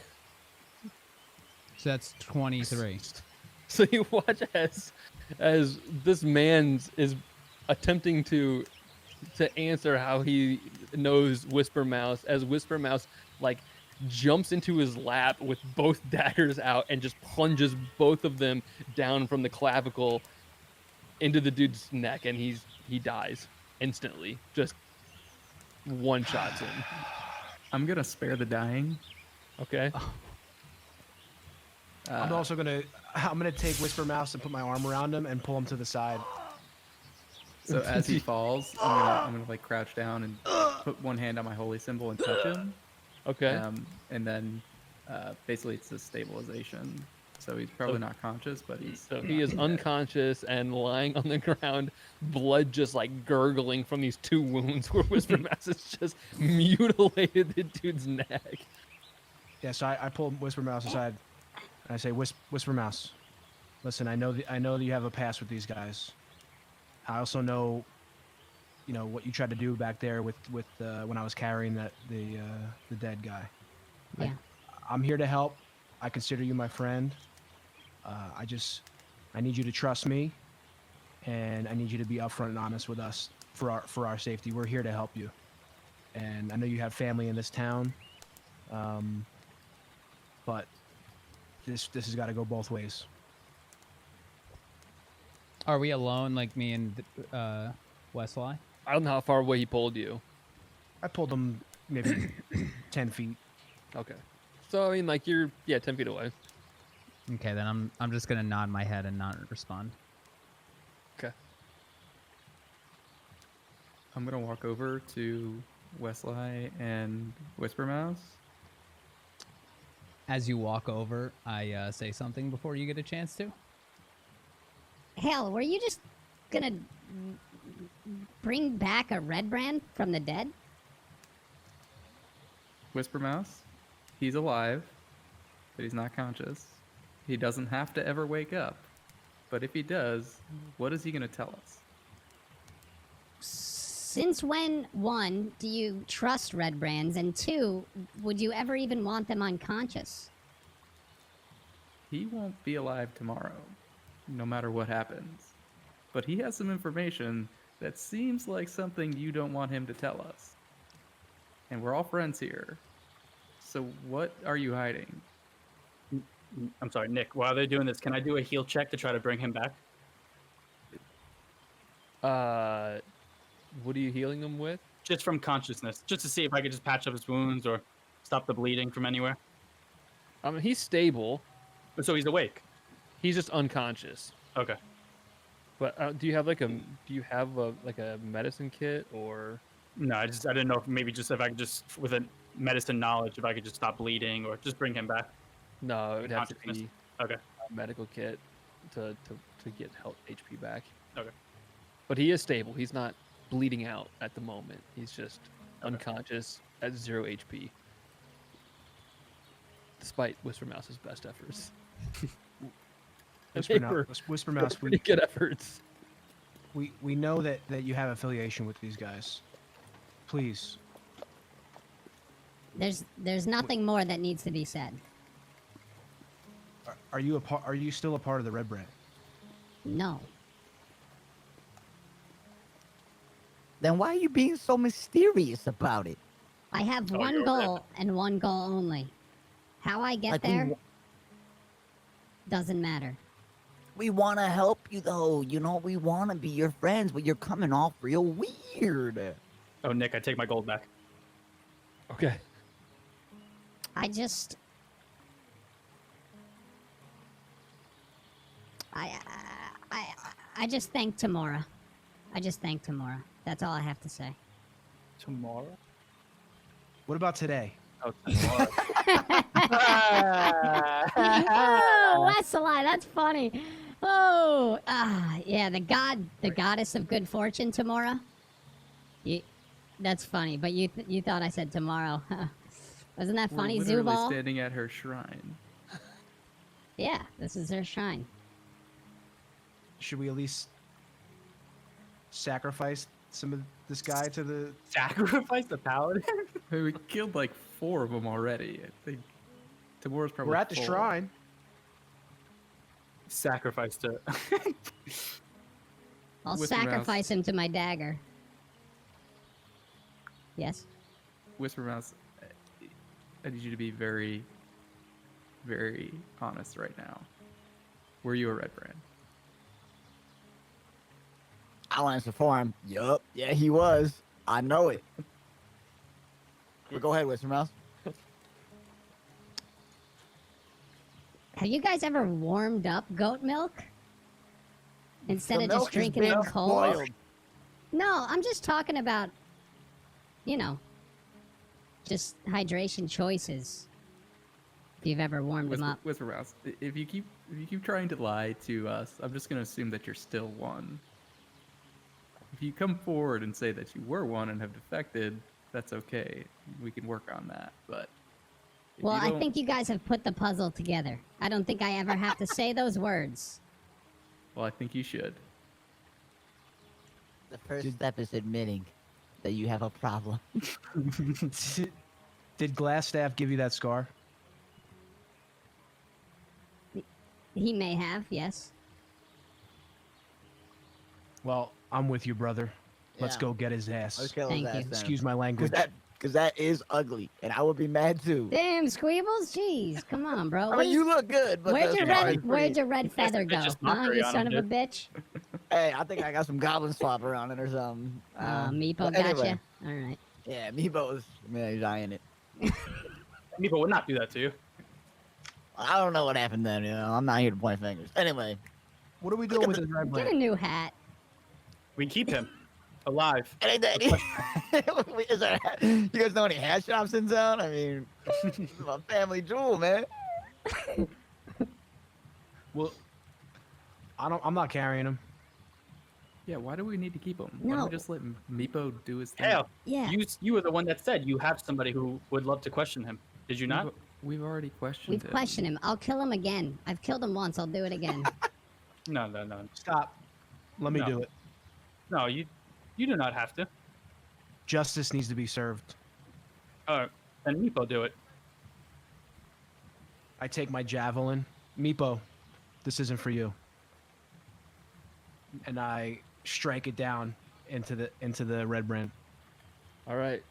So that's 23. So you watch as this man is attempting to answer how he knows Whisper Mouse, as Whisper Mouse like jumps into his lap with both daggers out and just plunges both of them down from the clavicle into the dude's neck, and he dies instantly. Just one shots him. I'm gonna spare the dying. Okay. I'm also gonna take Whisper Mouse and put my arm around him and pull him to the side. So as he falls, I'm gonna like crouch down and put one hand on my holy symbol and touch him. Okay. And then basically it's a stabilization. So he's probably not conscious, but he's So he is unconscious and lying on the ground, blood just like gurgling from these 2 wounds where Whisper Mouse has just mutilated the dude's neck. Yeah, so I pull Whisper Mouse aside, and I say, Whisper Mouse, listen, I know that you have a past with these guys. I also know, what you tried to do back there with when I was carrying the dead guy. Yeah. I'm here to help. I consider you my friend. I need you to trust me, and I need you to be upfront and honest with us for our safety. We're here to help you, and I know you have family in this town, but this has got to go both ways. Are we alone, like me and Westlye? I don't know how far away he pulled you. I pulled him maybe 10 feet. Okay. So I mean, like you're 10 feet away. Okay, then I'm just gonna nod my head and not respond. Okay. I'm gonna walk over to Westlye and Whisper Mouse. As you walk over, I say something before you get a chance to. Hell, were you just gonna bring back a red brand from the dead? Whisper Mouse, he's alive, but he's not conscious. He doesn't have to ever wake up. But if he does, what is he going to tell us? Since when, 1, do you trust red brands, and 2, would you ever even want them unconscious? He won't be alive tomorrow, no matter what happens. But he has some information that seems like something you don't want him to tell us. And we're all friends here. So what are you hiding? I'm sorry, Nick. While they're doing this, can I do a heal check to try to bring him back? What are you healing him with? Just from consciousness, just to see if I could just patch up his wounds or stop the bleeding from anywhere. I mean, he's stable. So he's awake. He's just unconscious. Okay. But do you have like a medicine kit or? No, I didn't know if I could just with a medicine knowledge if I could just stop bleeding or just bring him back. No, it would have to Consciousness. be Okay. a medical kit to get health HP back. Okay. But he is stable. He's not bleeding out at the moment. He's just unconscious at 0 HP. Despite Whisper Mouse's best efforts. Whisper Mouse, Pretty good efforts. we know that you have affiliation with these guys. Please. There's nothing more that needs to be said. Are you still a part of the Red Brand? No. Then why are you being so mysterious about it? I have Oh, one you're goal and one goal only. How I get Like, there doesn't matter. we want to help you, though. You know, we want to be your friends, but you're coming off real weird. Oh, Nick, I take my gold back. Okay. I just I just thank Tamora. That's all I have to say. Tomorrow? What about today? Oh, tomorrow. Oh, Westlye, that's funny. Oh, yeah, the goddess of good fortune, Tamora. That's funny, but you thought I said tomorrow. Wasn't that funny, We're literally Zubal? standing at her shrine. Yeah, this is her shrine. Should we at least sacrifice some of this guy to the? Sacrifice the paladin? I mean, we killed like 4 of them already. I think Tabor's probably We're at the full. shrine. Sacrifice to. I'll With the mouse. sacrifice him to my dagger. Yes. Whisper Mouse, I need you to be very, very honest right now. Were you a Red Brand? I'll answer for him. Yup. Yeah, he was. I know it. But go ahead, Whisper Mouse. Have you guys ever warmed up goat milk instead The of milk just has drinking been it cold? spoiled. No, I'm just talking about, just hydration choices. If you've ever warmed them up. Whisper Mouse, if you keep trying to lie to us, I'm just gonna assume that you're still one. If you come forward and say that you were one and have defected, that's okay. We can work on that. But if Well, you I don't- think you guys have put the puzzle together. I don't think I ever have to say those words. Well, I think you should. The first step is admitting that you have a problem. Did Glassstaff give you that scar? He may have, yes. Well, I'm with you, brother. Let's Yeah. go get his ass. Let's kill Thank his you. ass then. Excuse my language. Because that is ugly, and I would be mad too. Damn, Squeebles, jeez, come on, bro. I mean, you look good, but Where'd the your scar is red pretty- Where'd your red feather go? just Huh, mockery you on son him, of a dude. bitch. Hey, I think I got some goblin swap around it or something. Meepo but gotcha. anyway, All right. Yeah, Meepo's he's eyeing it. People would not do that to you. I don't know what happened then. I'm not here to point fingers. Anyway, What are we doing with this red Get a brand? new hat. We keep him alive. it ain't that. Is there, you guys know any hat shops in town? I mean, this is my family jewel, man. Well, I'm not carrying him. Yeah, why do we need to keep him? Why don't No. we just let Meepo do his thing? Hael, Yeah. you were the one that said you have somebody who would love to question him. Did you not? We've already questioned We've him. questioned him. I'll kill him again. I've killed him once. I'll do it again. No. Stop. Let me No. do it. No, you do not have to. Justice needs to be served. Then Meepo do it. I take my javelin. Meepo, this isn't for you. And I strike it down into the red brand. All right.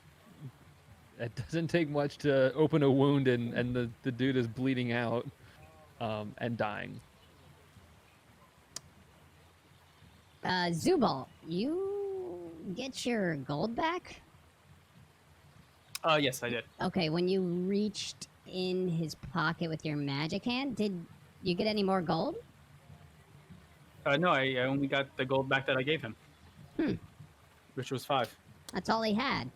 It doesn't take much to open a wound and the dude is bleeding out. and dying. Zubal, you get your gold back? Yes, I did. Okay, when you reached in his pocket with your magic hand, did you get any more gold? No, I only got the gold back that I gave him. Which was 5. That's all he had.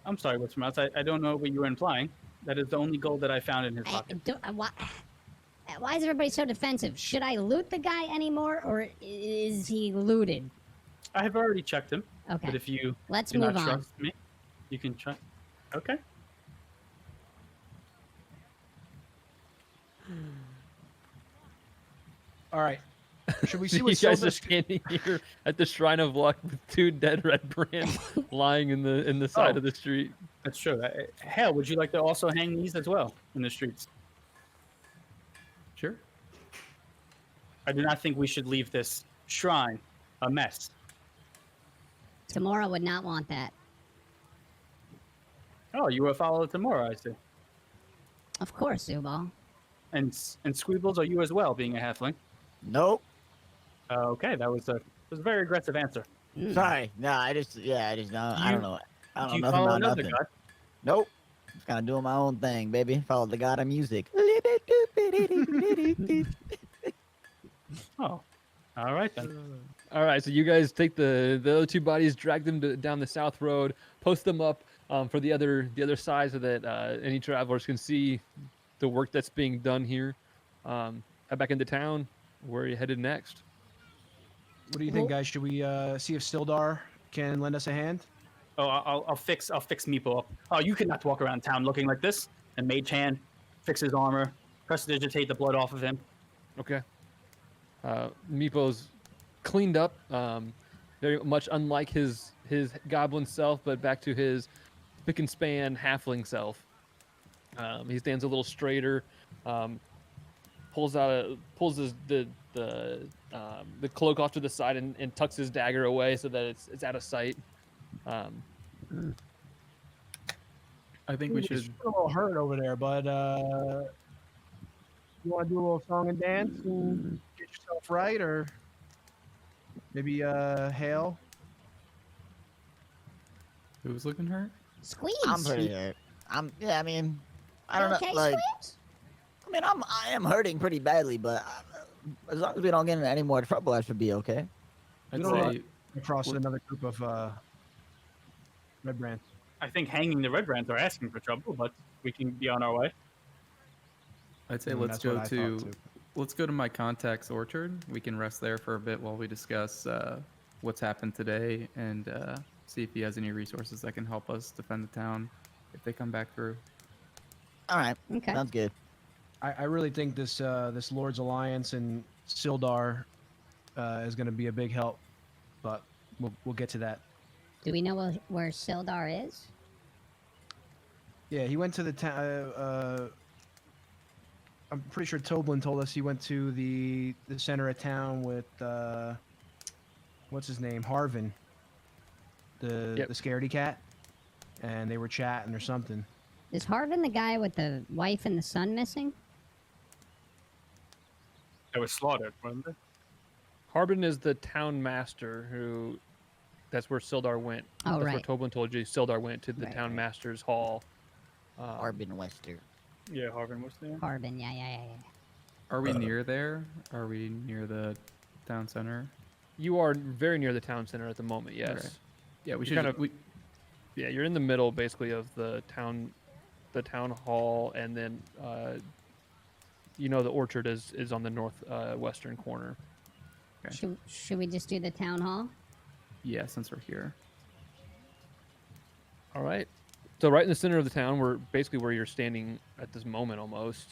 I'm sorry, what's your mouth? I don't know what you were implying. That is the only gold that I found in his pocket. Why is everybody so defensive? Should I loot the guy anymore, or is he looted? I have already checked him. Okay. But if you Let's do move not on. trust me, you can try. Okay. All right. Should we see You what guys Silver? are standing here at the Shrine of Luck with 2 dead red brands lying in the side Oh. of the street. That's true. Hael, would you like to also hang these as well in the streets? Sure. I do not think we should leave this shrine a mess. Tamora would not want that. Oh, you will follow tomorrow, I see. Of course, Zubal. And Squeebles, are you as well, being a halfling? Nope. Okay, that was a very aggressive answer. Sorry. No, I just know. I don't know. I Do don't you know nothing follow about another nothing. god? Nope. Just kind of doing my own thing, baby. Follow the god of music. Oh, all right then. All right, so you guys take the other 2 bodies, drag them down the south road, post them up for the other side so that any travelers can see the work that's being done here. Head back into town. Where are you headed next? What do you think, guys? Should we see if Sildar can lend us a hand? Oh, I'll fix Meepo up. Oh, you cannot walk around town looking like this. And Mage Hand, fix his armor, prestidigitate the blood off of him. Okay. Meepo's cleaned up, very much unlike his goblin self, but back to his spick and span halfling self. He stands a little straighter, pulls the cloak off to the side and tucks his dagger away so that it's out of sight. I think we should. He's a little hurt over there, but you want to do a little song and dance and get yourself right, or maybe Hael? Who's looking hurt? Squeeze. I'm pretty hurt. Yeah, I mean, I don't okay, know. Like, Squeeze? I mean, I am hurting pretty badly, but as long as we don't get into any more trouble, I should be okay. I'd You know say Across another group of red brands. I think hanging the red brands are asking for trouble, but we can be on our way. let's That's what go I thought, to too. let's go to my contact's orchard. We can rest there for a bit while we discuss what's happened today and see if he has any resources that can help us defend the town if they come back through. All right. Okay. Sounds good. I really think this Lord's Alliance and Sildar is going to be a big help, but we'll get to that. Do we know where Sildar is? Yeah, he went to the town. I'm pretty sure Toblin told us he went to the center of town with what's his name, Harvin, the scaredy cat, and they were chatting or something. Is Harvin the guy with the wife and the son missing? They were slaughtered, weren't they? Harbin is the town master who. That's where Sildar went. Oh, That's right. where Toblin told you Sildar went to the Right, town right. master's hall. Arbin Wester. Yeah, Harvin was there. Harbin, yeah. Are we near there? Are we near the town center? You are very near the town center at the moment. Yes. Okay. Yeah, we You're should. kind of- Yeah, you're in the middle basically of the town hall, and then the orchard is on the north western corner. Okay. Should we just do the town hall? Yeah, since we're here. All right. So right in the center of the town, we're basically where you're standing at this moment, almost.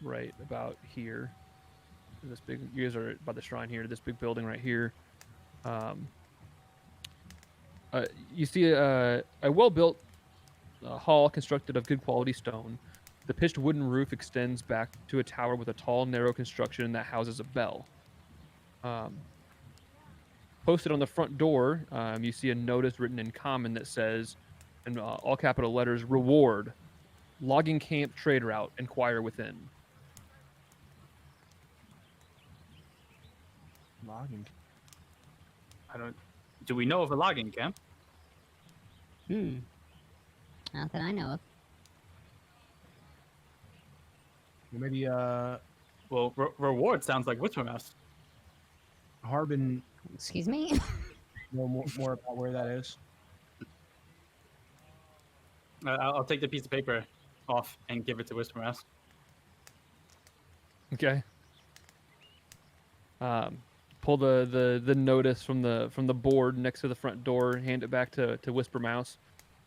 Right about here. This big. You guys are by the shrine here. This big building right here. You see a well-built hall constructed of good quality stone. The pitched wooden roof extends back to a tower with a tall, narrow construction that houses a bell. Posted on the front door, you see a notice written in common that says, in all capital letters, "Reward. logging camp trade route. Inquire within. Logging. I don't. Do we know of a logging camp? Not that I know of. Well, maybe Well, reward sounds like Witchermouse. Harbin Excuse me? know more about where that is. I'll take the piece of paper off and give it to Whispermouse. Okay. Pull the notice from the board next to the front door. Hand it back to Whisper Mouse.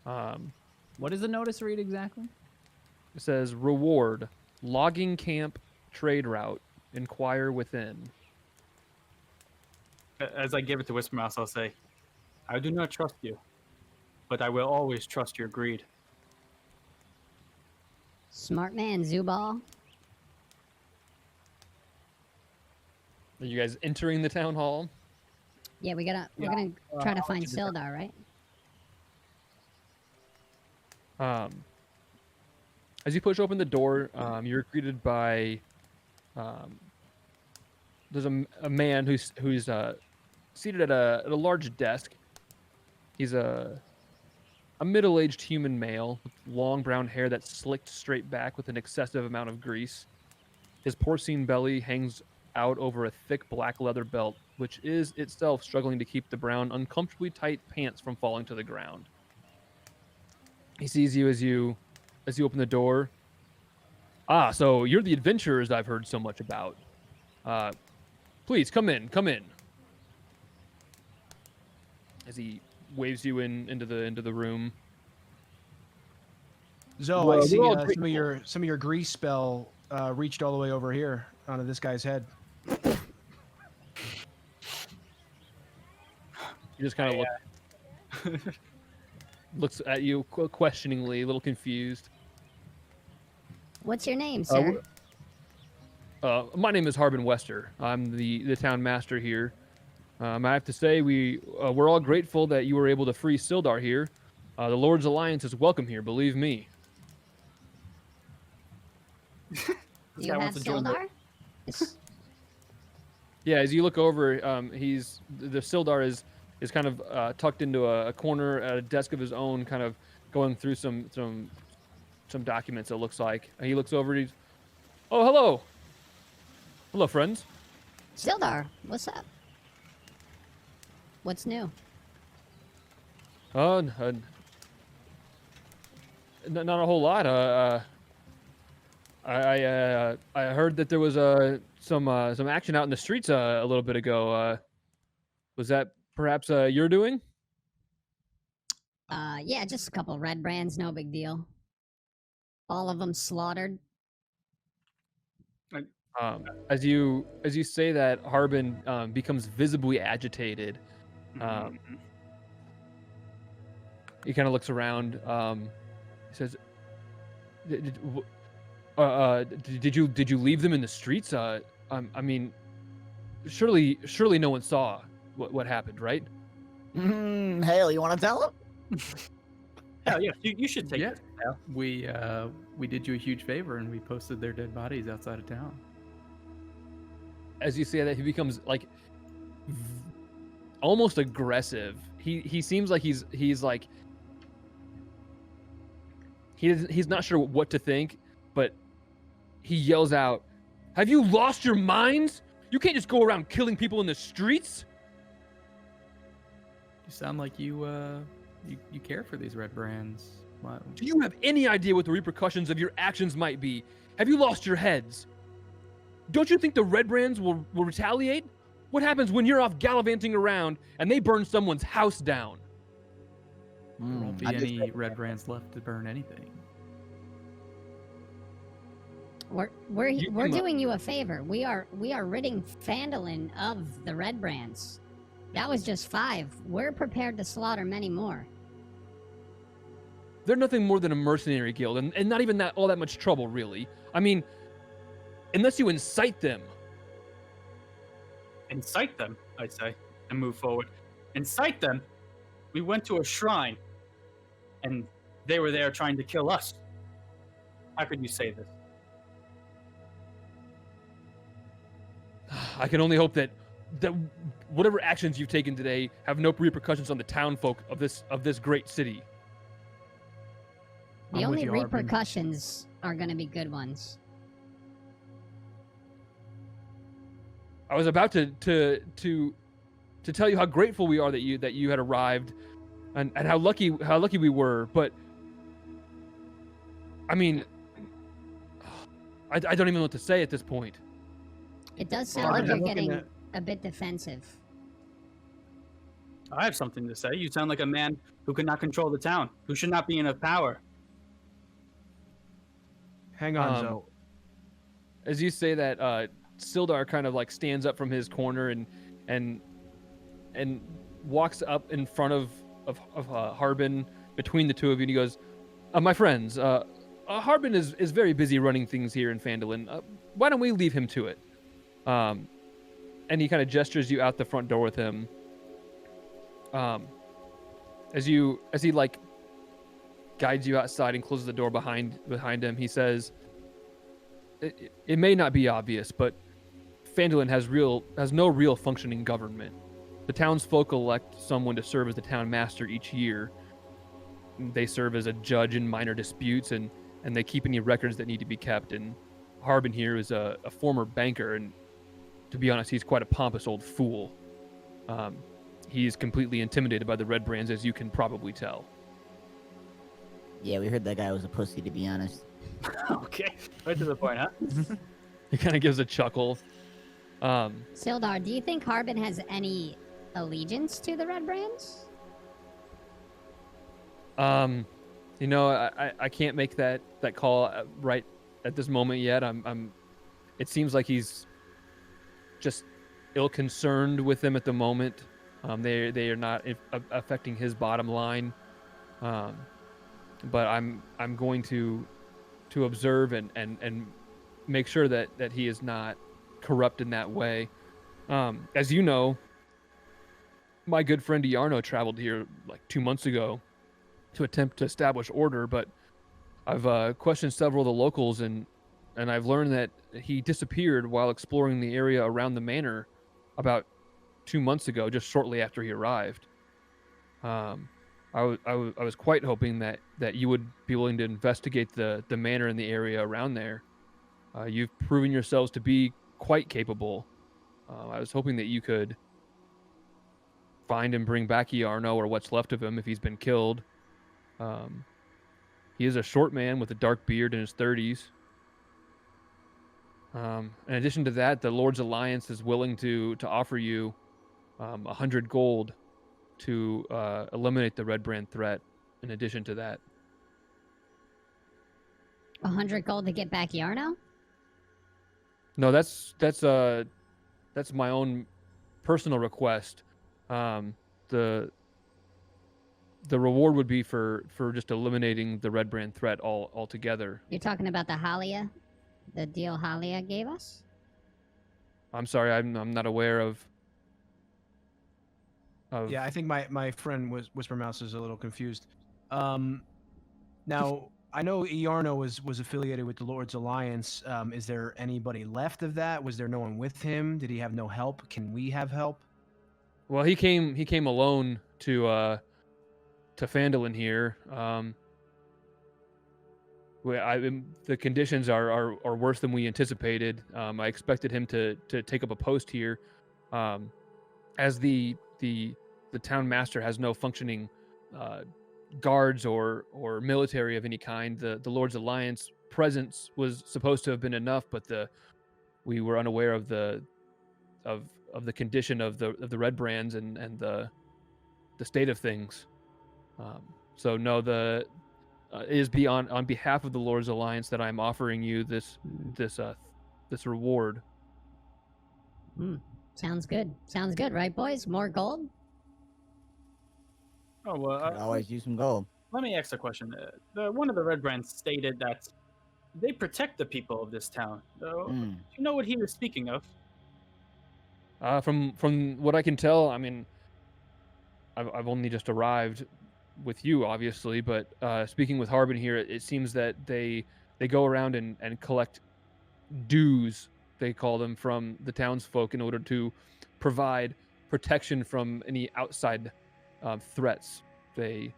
What does the notice read exactly? It says reward, logging camp trade route. Inquire within. As I give it to Whispermouse, I'll say, I do not trust you, but I will always trust your greed. Smart man, Zubal. Are you guys entering the town hall? Yeah, we're gonna try to find Sildar, right? As you push open the door, you're greeted by there's a man who's seated at a large desk. He's a middle-aged human male with long brown hair that's slicked straight back with an excessive amount of grease. His porcine belly hangs out over a thick black leather belt, which is itself struggling to keep the brown, uncomfortably tight pants from falling to the ground. He sees you as you open the door. Ah, so you're the adventurers I've heard so much about. Please come in. As he waves you into the room. Zoe, Well, I see we're all some of your grease spell reached all the way over here onto this guy's head. He just kind of looks at you questioningly, a little confused. What's your name, sir? My name is Harbin Wester. I'm the town master here. I have to say we're all grateful that you were able to free Sildar here. The Lord's Alliance is welcome here, believe me. You have Sildar? Yeah, as you look over, the Sildar is kind of tucked into a corner at a desk of his own, kind of going through some documents. It looks like he looks over. Oh, hello, friends. Sildar, what's up? What's new? Not a whole lot. I heard that there was some action out in the streets a little bit ago. Was that perhaps your doing? Yeah, just a couple red brands, no big deal. All of them slaughtered. As you say that, Harbin becomes visibly agitated. He kind of looks around. He says, "Did you leave them in the streets? I mean, surely no one saw what happened, right?" Hael, you want to tell him? Yeah, you should take it. Yeah, we did you a huge favor and we posted their dead bodies outside of town. As you say that, he becomes like almost aggressive. He seems like he's like he's not sure what to think, but he yells out, "Have you lost your minds? You can't just go around killing people in the streets." You sound like you care for these red brands. Wow. Do you have any idea what the repercussions of your actions might be? Have you lost your heads? Don't you think the red brands will retaliate? What happens when you're off gallivanting around and they burn someone's house down? There won't be any red brands left to burn anything. We're doing you a favor. We are ridding Phandalin of the red brands. That was just 5. We're prepared to slaughter many more. They're nothing more than a mercenary guild, and not even all that much trouble, really. I mean, unless you incite them. Incite them, I'd say, and move forward. Incite them? We went to a shrine, and they were there trying to kill us. How could you say this? I can only hope that whatever actions you've taken today have no repercussions on the townfolk of this great city. The I'm with only you, Harbin. repercussions are going to be good ones. I was about to tell you how grateful we are that you had arrived, and how lucky we were. But I mean, I don't even know what to say at this point. It does Well, sound like I'm you're looking getting at- a bit defensive. I have something to say. You sound like a man who cannot control the town, who should not be in power. Hang on, Um, Zoe. As you say that, Sildar kind of like stands up from his corner and walks up in front of Harbin between the two of you, and he goes, "My friends, Harbin is very busy running things here in Phandalin. Why don't we leave him to it?" And he kind of gestures you out the front door with him. As he like guides you outside and closes the door behind him, he says, "It may not be obvious, but Phandalin has no real functioning government. The townsfolk elect someone to serve as the town master each year. They serve as a judge in minor disputes, and they keep any records that need to be kept. And Harbin here is a former banker, and to be honest, he's quite a pompous old fool. He's completely intimidated by the Red Brands, as you can probably tell." Yeah, we heard that guy was a pussy, to be honest. Okay, right to the point, huh? He kind of gives a chuckle. Sildar, do you think Harbin has any allegiance to the Red Brands? You know, I can't make that call right at this moment yet. It seems like he's just ill-concerned with them at the moment. They are not affecting his bottom line. But I'm going to observe and make sure that he is not corrupt in that way. As you know, my good friend Iarno traveled here like 2 months ago to attempt to establish order, but I've questioned several of the locals, and I've learned that he disappeared while exploring the area around the manor about 2 months ago, just shortly after he arrived. I was quite hoping that you would be willing to investigate the manor in the area around there. You've proven yourselves to be quite capable. I was hoping that you could find and bring back Iarno, or what's left of him if he's been killed. He is a short man with a dark beard in his 30s. In addition to that, the Lord's Alliance is willing to offer you 100 gold to eliminate the Red Brand threat. In addition to that, 100 gold to get back Yarno? no, that's my own personal request. The reward would be for just eliminating the Red Brand threat altogether. You're talking about the Halia? The deal Halia gave us? I'm sorry, I'm not aware of. Yeah, I think my friend Whisper Mouse is a little confused. Now I know Iarno was affiliated with the Lord's Alliance. Is there anybody left of that? Was there no one with him? Did he have no help? Can we have help? Well, he came alone to Phandalin here. The conditions are worse than we anticipated. I expected him to take up a post here, as the town master has no functioning guards or military of any kind. The Lord's Alliance presence was supposed to have been enough, but we were unaware of the condition of the Red Brands and the state of things. So no, it is on behalf of the Lord's Alliance that I'm offering you this reward. Sounds good. Sounds good, right, boys? More gold? Oh, well, Could always use some gold. let me ask a question. One of the Red Brands stated that they protect the people of this town. Do you know what he was speaking of? From what I can tell, I mean, I've only just arrived with you, obviously, but speaking with Harbin here, it seems that they they go around and collect dues, they call them, from the townsfolk in order to provide protection from any outside threats. They're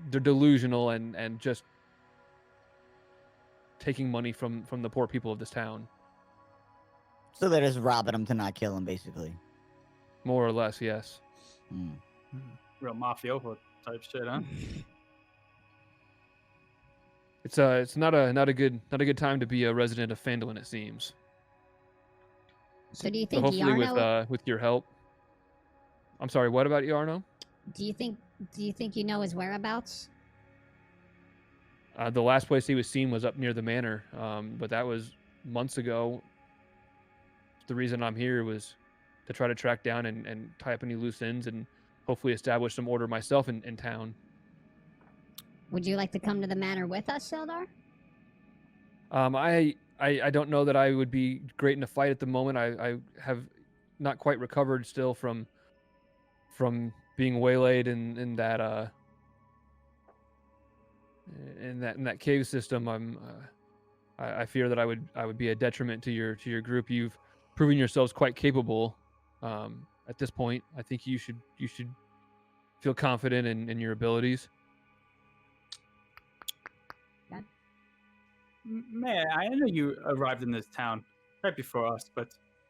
delusional and just taking money from the poor people of this town. So they're just robbing them to not kill them, basically. More or less, yes. Hmm. Real mafioso type shit, huh? It's not a good time to be a resident of Phandalin, it seems. So do you So think hopefully Yarno? with your help. I'm sorry, what about Yarno? Do you think you know his whereabouts? The last place he was seen was up near the manor, but that was months ago. The reason I'm here was to try to track down and tie up any loose ends and hopefully establish some order myself in town. Would you like to come to the manor with us, Sildar? I don't know that I would be great in a fight at the moment. I have not quite recovered still from being waylaid in that cave system. I fear that I would be a detriment to your group. You've proven yourselves quite capable at this point. I think you should feel confident in your abilities. Man, I know you arrived in this town right before us, but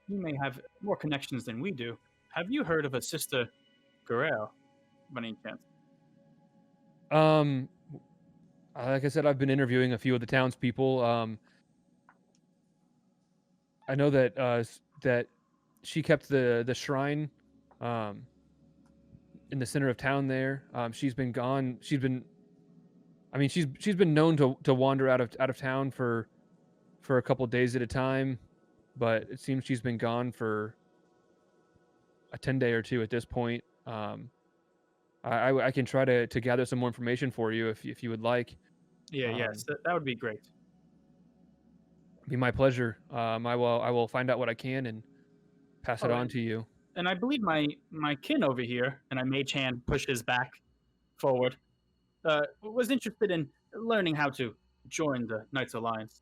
you may have more connections than we do. Have you heard of a Sister Guerrero, by any chance? Like I said, I've been interviewing a few of the townspeople. I know that she kept the shrine in the center of town there. She's been gone. She's been known to wander out of town for a couple days at a time, but it seems she's been gone for a 10-day or two at this point. I can try to gather some more information for you if you would like. Yeah, yes, that would be great. Be my pleasure. I will find out what I can and pass it on to you. And I believe my kin over here, and I mage hand pushes back forward, was interested in learning how to join the Knights Alliance.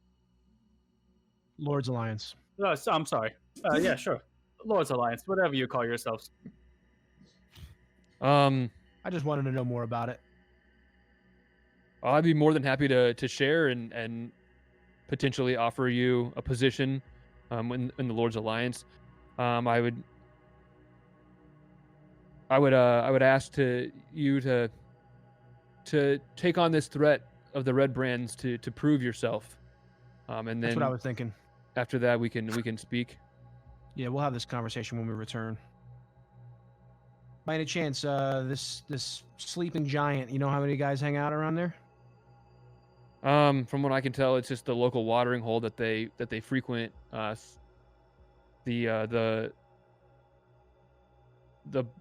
Lord's Alliance. So, I'm sorry. Yeah, sure. Lord's Alliance, whatever you call yourselves. I just wanted to know more about it. I'd be more than happy to share and potentially offer you a position in the Lord's Alliance. I would ask you to take on this threat of the Red Brands to prove yourself, and then That's what I was thinking. after that we can speak. Yeah, we'll have this conversation when we return. By any chance, this sleeping giant, you know how many guys hang out around there? From what I can tell, it's just the local watering hole that they frequent. The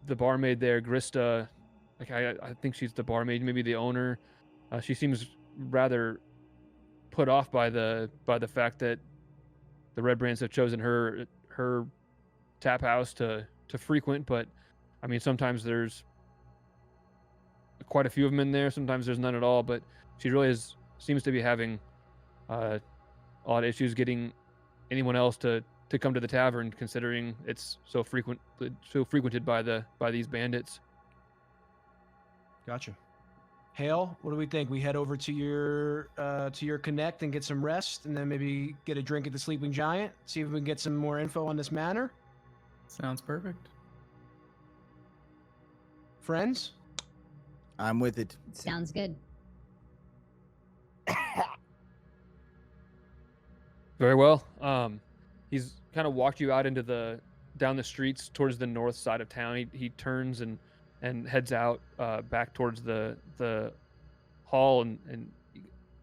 barmaid there, Grista, like I think she's the barmaid, maybe the owner. She seems rather put off by the fact that the Red Brands have chosen her tap house to frequent. But I mean, sometimes there's quite a few of them in there. Sometimes there's none at all. But she really seems to be having a lot of issues getting anyone else to come to the tavern, considering it's so frequented by these bandits. Gotcha. Hael, what do we think? We head over to your connect and get some rest, and then maybe get a drink at the Sleeping Giant. See if we can get some more info on this manor. Sounds perfect. Friends? I'm with it. Sounds good. Very well. He's kind of walked you out into down the streets towards the north side of town. He turns and heads out back towards the hall, and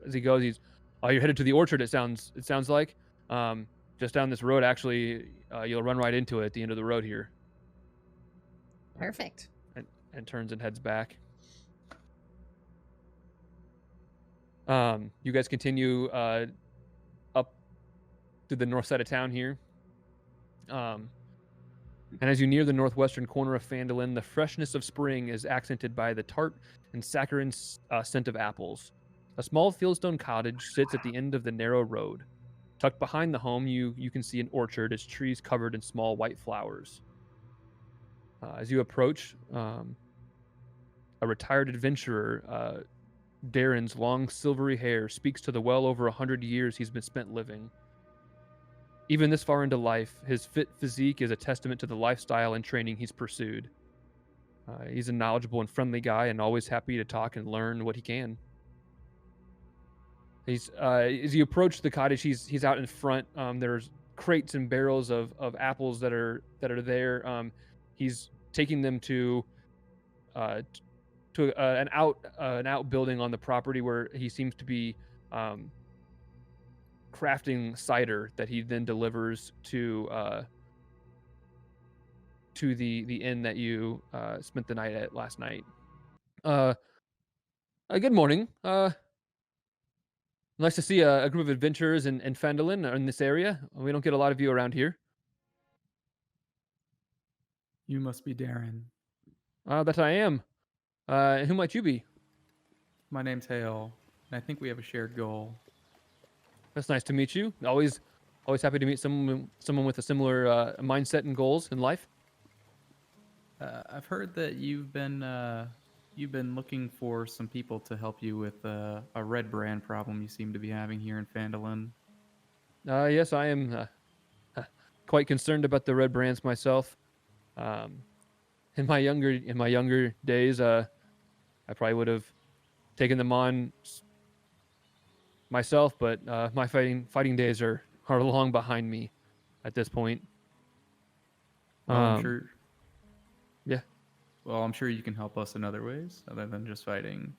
as he goes, you're headed to the orchard. It sounds like just down this road. Actually, you'll run right into it at the end of the road here. Perfect. And turns and heads back. You guys continue up to the north side of town here. And as you near the northwestern corner of Phandalin, the freshness of spring is accented by the tart and saccharine scent of apples. A small fieldstone cottage sits at the end of the narrow road. Tucked behind the home, you can see an orchard, its trees covered in small white flowers. As you approach, a retired adventurer, Darren's long silvery hair speaks to the well over 100 years he's been spent living. Even this far into life, his fit physique is a testament to the lifestyle and training he's pursued. He's a knowledgeable and friendly guy and always happy to talk and learn what he can. He's as you approach the cottage, he's out in front. There's crates and barrels of apples that are there. He's taking them to an outbuilding on the property where he seems to be crafting cider that he then delivers to the inn that you spent the night at last night. Good morning. Nice to see a group of adventurers in Phandalin in this area. We don't get a lot of you around here. You must be Darren. That I am. Who might you be? My name's Hael, and I think we have a shared goal. That's nice to meet you. Always happy to meet someone with a similar mindset and goals in life. I've heard that you've been looking for some people to help you with a red brand problem you seem to be having here in Phandalin. Yes, I am quite concerned about the red brands myself. In my younger days, I probably would have taken them on myself, but my fighting days are long behind me at this point. Well, I'm sure. Yeah. Well, I'm sure you can help us in other ways other than just fighting.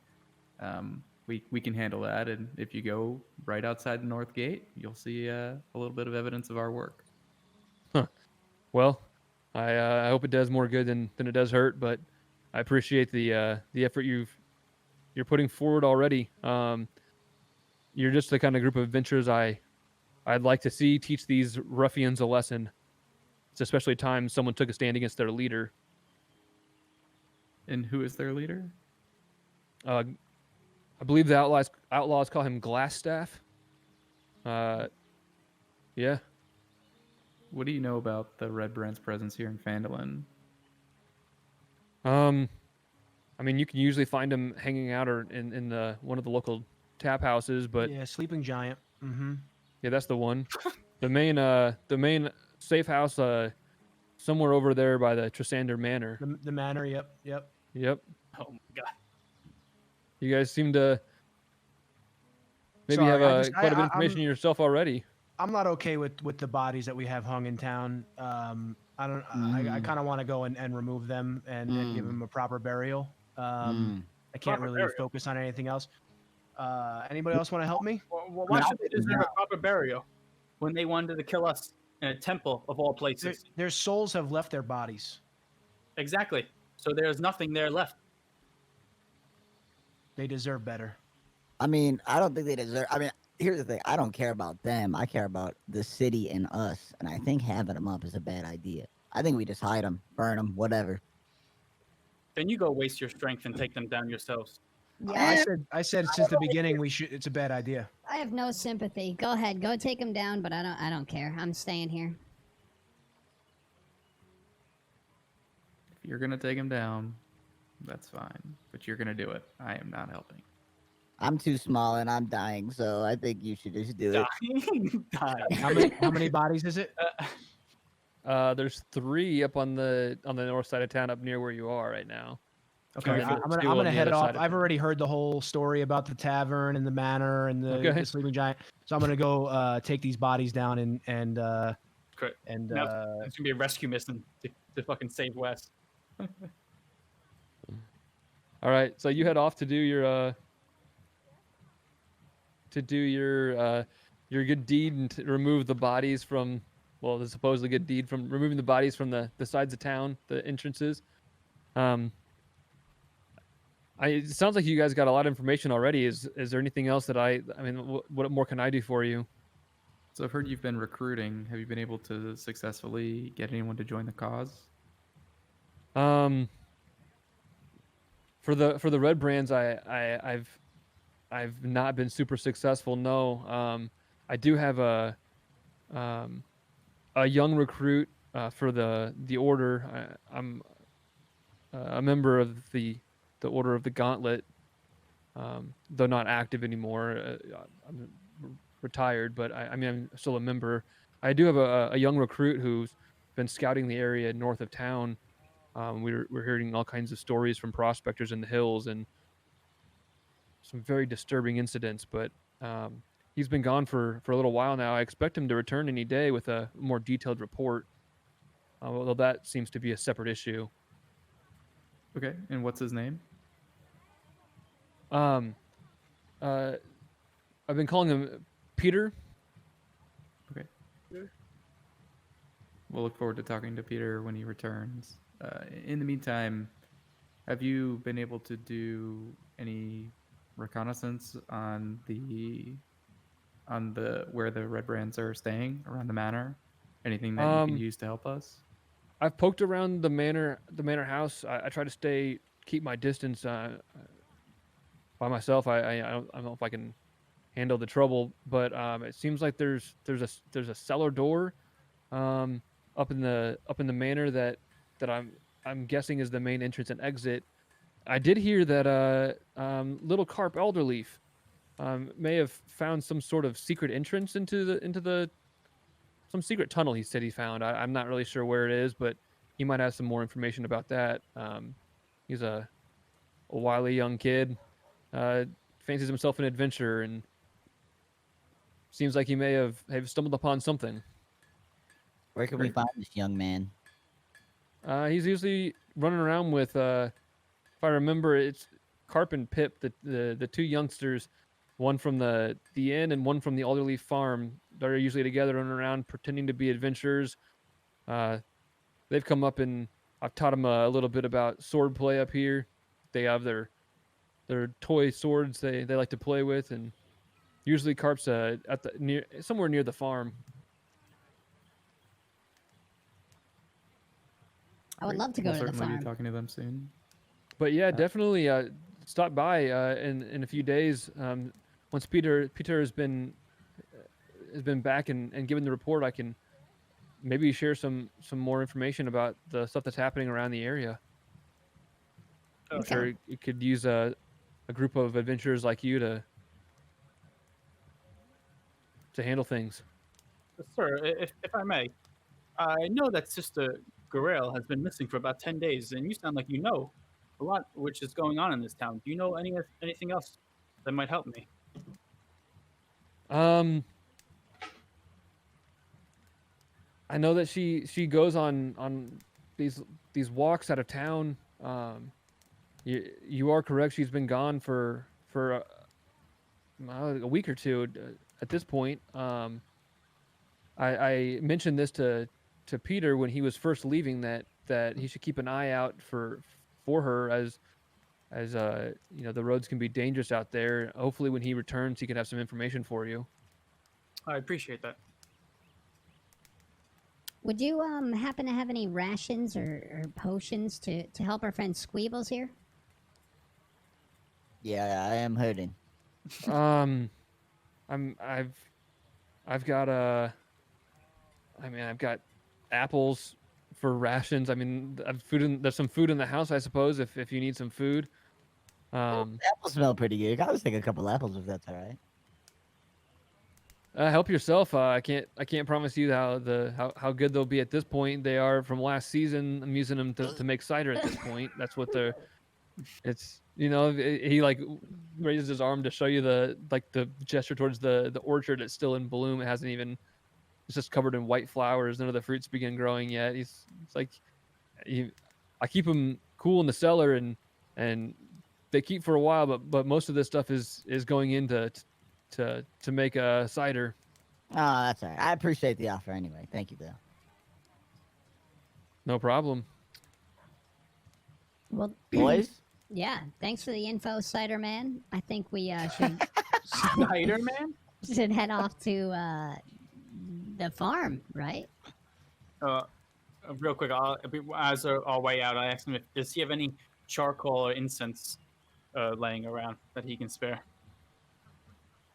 We can handle that, and if you go right outside the north gate, you'll see a little bit of evidence of our work. Huh. Well, I hope it does more good than it does hurt, but I appreciate the effort you're putting forward already. You're just the kind of group of adventurers I'd like to see teach these ruffians a lesson. It's especially time someone took a stand against their leader. And who is their leader? I believe the outlaws call him Glassstaff. Yeah. What do you know about the Red Brand's presence here in Phandalin? I mean, you can usually find him hanging out or in the one of the local tap houses, but Yeah, sleeping giant. Mm-hmm. yeah, that's the one. The main safe house somewhere over there by the Trisander Manor. The manor. Yep. Yep. Oh my god. You guys seem to maybe Sorry, have quite a bit of information yourself already. I'm not okay with the bodies that we have hung in town. I don't. I kind of want to go and remove them and give them a proper burial. I can't Proper really burial? focus on anything else. Anybody else want to help me? Well, why should they deserve a proper burial when they wanted to kill us in a temple of all places? Their souls have left their bodies. Exactly. So there's nothing there left. They deserve better. I mean, I don't think they deserve. I mean, here's the thing. I don't care about them. I care about the city and us. And I think having them up is a bad idea. I think we just hide them, burn them, whatever. Then you go waste your strength and take them down yourselves. Yeah, I said since the beginning we should. It's a bad idea. I have no sympathy. Go ahead, go take him down, but I don't care. I'm staying here. If you're gonna take him down, that's fine. But you're gonna do it. I am not helping. I'm too small and I'm dying, so I think you should just do it. Die. How many bodies is it? There's 3 up on the north side of town, up near where you are right now. Okay, Sorry, I'm two gonna on the head other off. side of I've town. already heard the whole story about the tavern and the manor and the, Okay. the sleeping giant. So I'm gonna go take these bodies down and Correct. and Now it's gonna be a rescue mission to fucking save Wes. All right, so you head off to do your good deed and to remove the bodies from, well, the supposedly good deed from removing the bodies from the sides of town, the entrances. It sounds like you guys got a lot of information already. Is there anything else that I mean, what more can I do for you? So I've heard you've been recruiting. Have you been able to successfully get anyone to join the cause? For the red brands, I've I've not been super successful. No, I do have a young recruit for the order. I'm a member of the Order of the Gauntlet, though not active anymore. I'm retired, but I mean I'm still a member. I do have a young recruit who's been scouting the area north of town. We're hearing all kinds of stories from prospectors in the hills and some very disturbing incidents, but he's been gone for a little while now. I expect him to return any day with a more detailed report, although that seems to be a separate issue. Okay, and what's his name? Um, I've been calling him Peter. Okay. We'll look forward to talking to Peter when he returns. In the meantime, have you been able to do any reconnaissance on the where the red brands are staying around the manor? Anything that you can use to help us? I've poked around the manor house. I try to keep my distance by myself. I don't know if I can handle the trouble, but it seems like there's a cellar door up in the manor that I'm guessing is the main entrance and exit. I did hear that little Carp Elderleaf may have found some sort of secret entrance into the some secret tunnel. He said he found. I'm not really sure where it is, but he might have some more information about that. He's a wily young kid, fancies himself an adventurer, and seems like he may have stumbled upon something. Where can we find this young man? He's usually running around with, if I remember, it's Carp and Pip, the two youngsters, one from the inn and one from the Alderleaf farm. They're usually together running around pretending to be adventurers. They've come up and I've taught them a little bit about sword play up here. They have their toy swords they like to play with, and usually Carp's somewhere near the farm. I would love to go We'll to the certainly farm. be talking to them soon. But yeah, definitely stop by in a few days. Once Peter has been back and given the report, I can maybe share some more information about the stuff that's happening around the area. I'm Okay. sure it could use a group of adventurers like you to handle things. Sir, if I may, I know that Sister Garel has been missing for about 10 days, and you sound like you know a lot which is going on in this town. Do you know anything else that might help me? I know that she goes on these walks out of town. You are correct. She's been gone for a week or two at this point. I mentioned this to Peter when he was first leaving that he should keep an eye out for her as the roads can be dangerous out there. Hopefully, when he returns, he can have some information for you. I appreciate that. Would you happen to have any rations or potions to help our friend Squeebles here? Yeah, I am hurting. I've got I've got apples for rations. I mean, there's some food in the house, I suppose, if you need some food. Apples smell pretty good. I was thinking a couple apples if that's all right. Help yourself. I can't promise you how good they'll be at this point. They are from last season. I'm using them to make cider at this point. That's what they're. It's he like raises his arm to show you the gesture towards the orchard that's still in bloom. It hasn't even. It's just covered in white flowers. None of the fruits begin growing yet. It's like, I keep them cool in the cellar and they keep for a while, but most of this stuff is going into to make a cider. Oh, that's all right. I appreciate the offer anyway. Thank you, though. No problem. Well, Boys? yeah. Thanks for the info, Cider Man. I think we should Cider Man? should head off to the farm, right? Real quick, as our way out, I asked him does he have any charcoal or incense laying around that he can spare?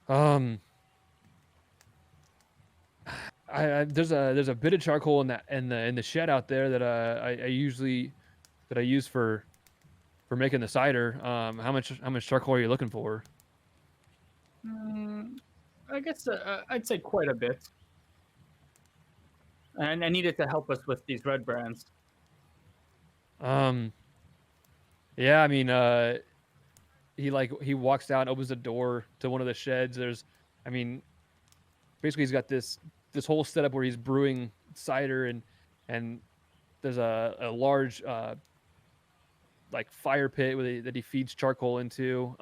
Um, there's a bit of charcoal in that in the shed out there that I usually that I use for making the cider. How much charcoal are you looking for? I guess I'd say quite a bit. And I need it to help us with these red brands. Yeah, I mean, he walks down, opens the door to one of the sheds. There's, I mean, basically he's got this whole setup where he's brewing cider and there's a large like fire pit that he feeds charcoal into.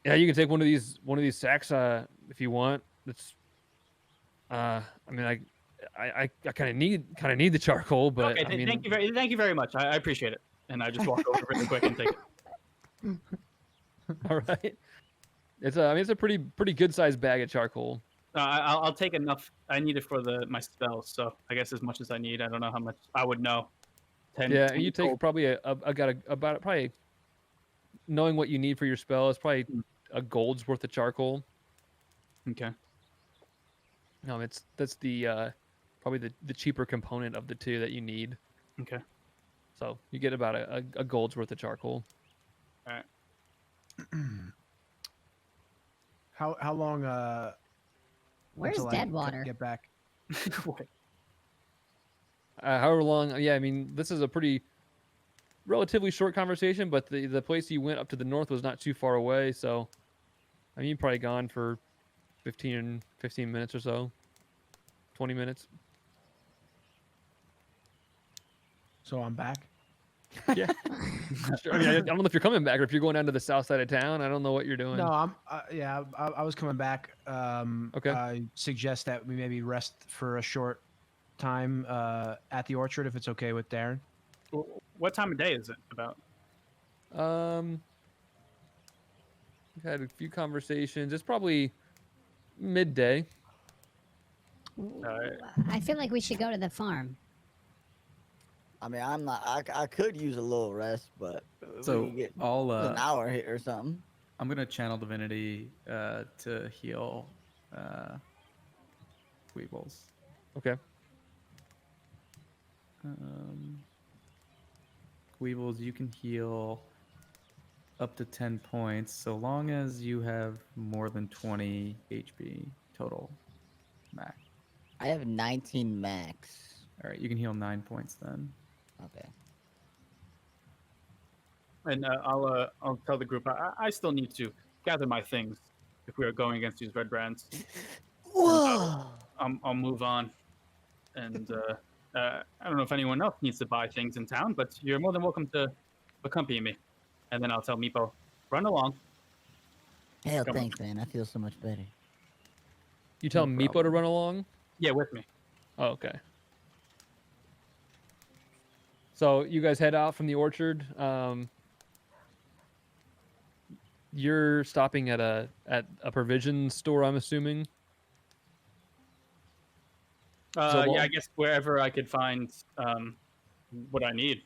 Yeah, you can take one of these sacks if you want. It's I mean, I kind of need the charcoal, but Okay, I mean, thank you very much. I appreciate it. And I just walk over really quick and take it. all right. It's a pretty good sized bag of charcoal. I'll take enough. I need it for my spells, so I guess as much as I need. I don't know how much I would know. 10, Yeah, 10 you take gold. probably about probably knowing what you need for your spell is probably a gold's worth of charcoal. Okay. That's the probably the cheaper component of the two that you need. Okay. So you get about a gold's worth of charcoal. All right. How long? Where's until I Deadwater? get back? Wait. However long, yeah, I mean, this is a pretty relatively short conversation, but the place you went up to the north was not too far away, so I mean, you're probably gone for 15 minutes or so, 20 minutes. So I'm back. Yeah. Sure. I mean, I don't know if you're coming back or if you're going down to the south side of town. I don't know what you're doing. No, I'm. Yeah, I was coming back. Okay. I suggest that we maybe rest for a short time at the orchard, if it's okay with Darren. What time of day is it about? We've had a few conversations. It's probably midday. I feel like we should go to the farm. I mean, I'm not. I could use a little rest, but we So could get I'll an hour hit or something. I'm gonna channel divinity to heal Squeebles. Okay. Squeebles, you can heal up to 10 points so long as you have more than 20 HP total max. I have 19 max. All right, you can heal 9 points then. Okay. And I'll tell the group I still need to gather my things if we are going against these red brands. Whoa! I'll move on. And I don't know if anyone else needs to buy things in town, but you're more than welcome to accompany me. And then I'll tell Meepo, run along. Hell, Come on. thanks, man. I feel so much better. You tell No Meepo to problem. run along? Yeah, with me. Oh, okay. So you guys head out from the orchard. You're stopping at a provision store, I'm assuming. Yeah, what- I guess wherever I could find what I need.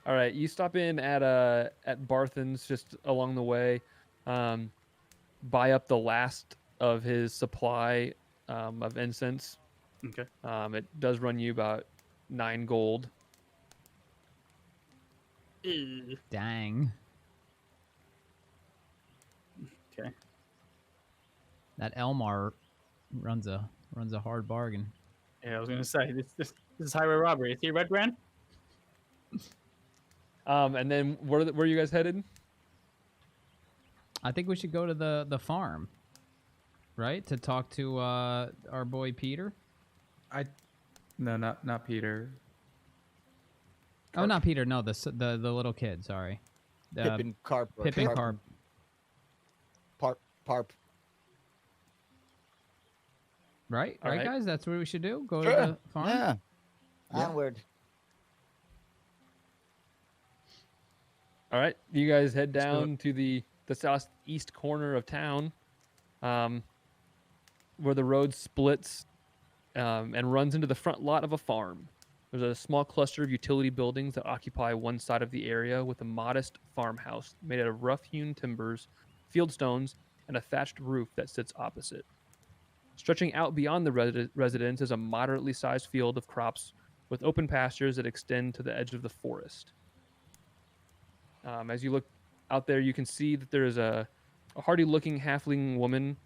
All right, you stop in at Barthen's just along the way. Buy up the last of his supply of incense. Okay. It does run you about 9 gold. Dang. Okay. That Elmar runs a hard bargain. Yeah, I was gonna say this is highway robbery. Is he a red brand? And then where are you guys headed? I think we should go to the farm, right? To talk to our boy Peter. No, not Peter. Oh, not Peter. No, the little kid. Sorry. Pippin Carp. or Pippin Carp. Parp. Right, All right, right. guys. That's what we should do. Go Sure. to the farm. Yeah. Yeah. Onward. All right, you guys head Let's do it. down to the southeast corner of town, where the road splits and runs into the front lot of a farm. There's a small cluster of utility buildings that occupy one side of the area with a modest farmhouse made out of rough-hewn timbers, field stones, and a thatched roof that sits opposite. Stretching out beyond the residence is a moderately sized field of crops with open pastures that extend to the edge of the forest. As you look out there, you can see that there is a hardy-looking halfling woman,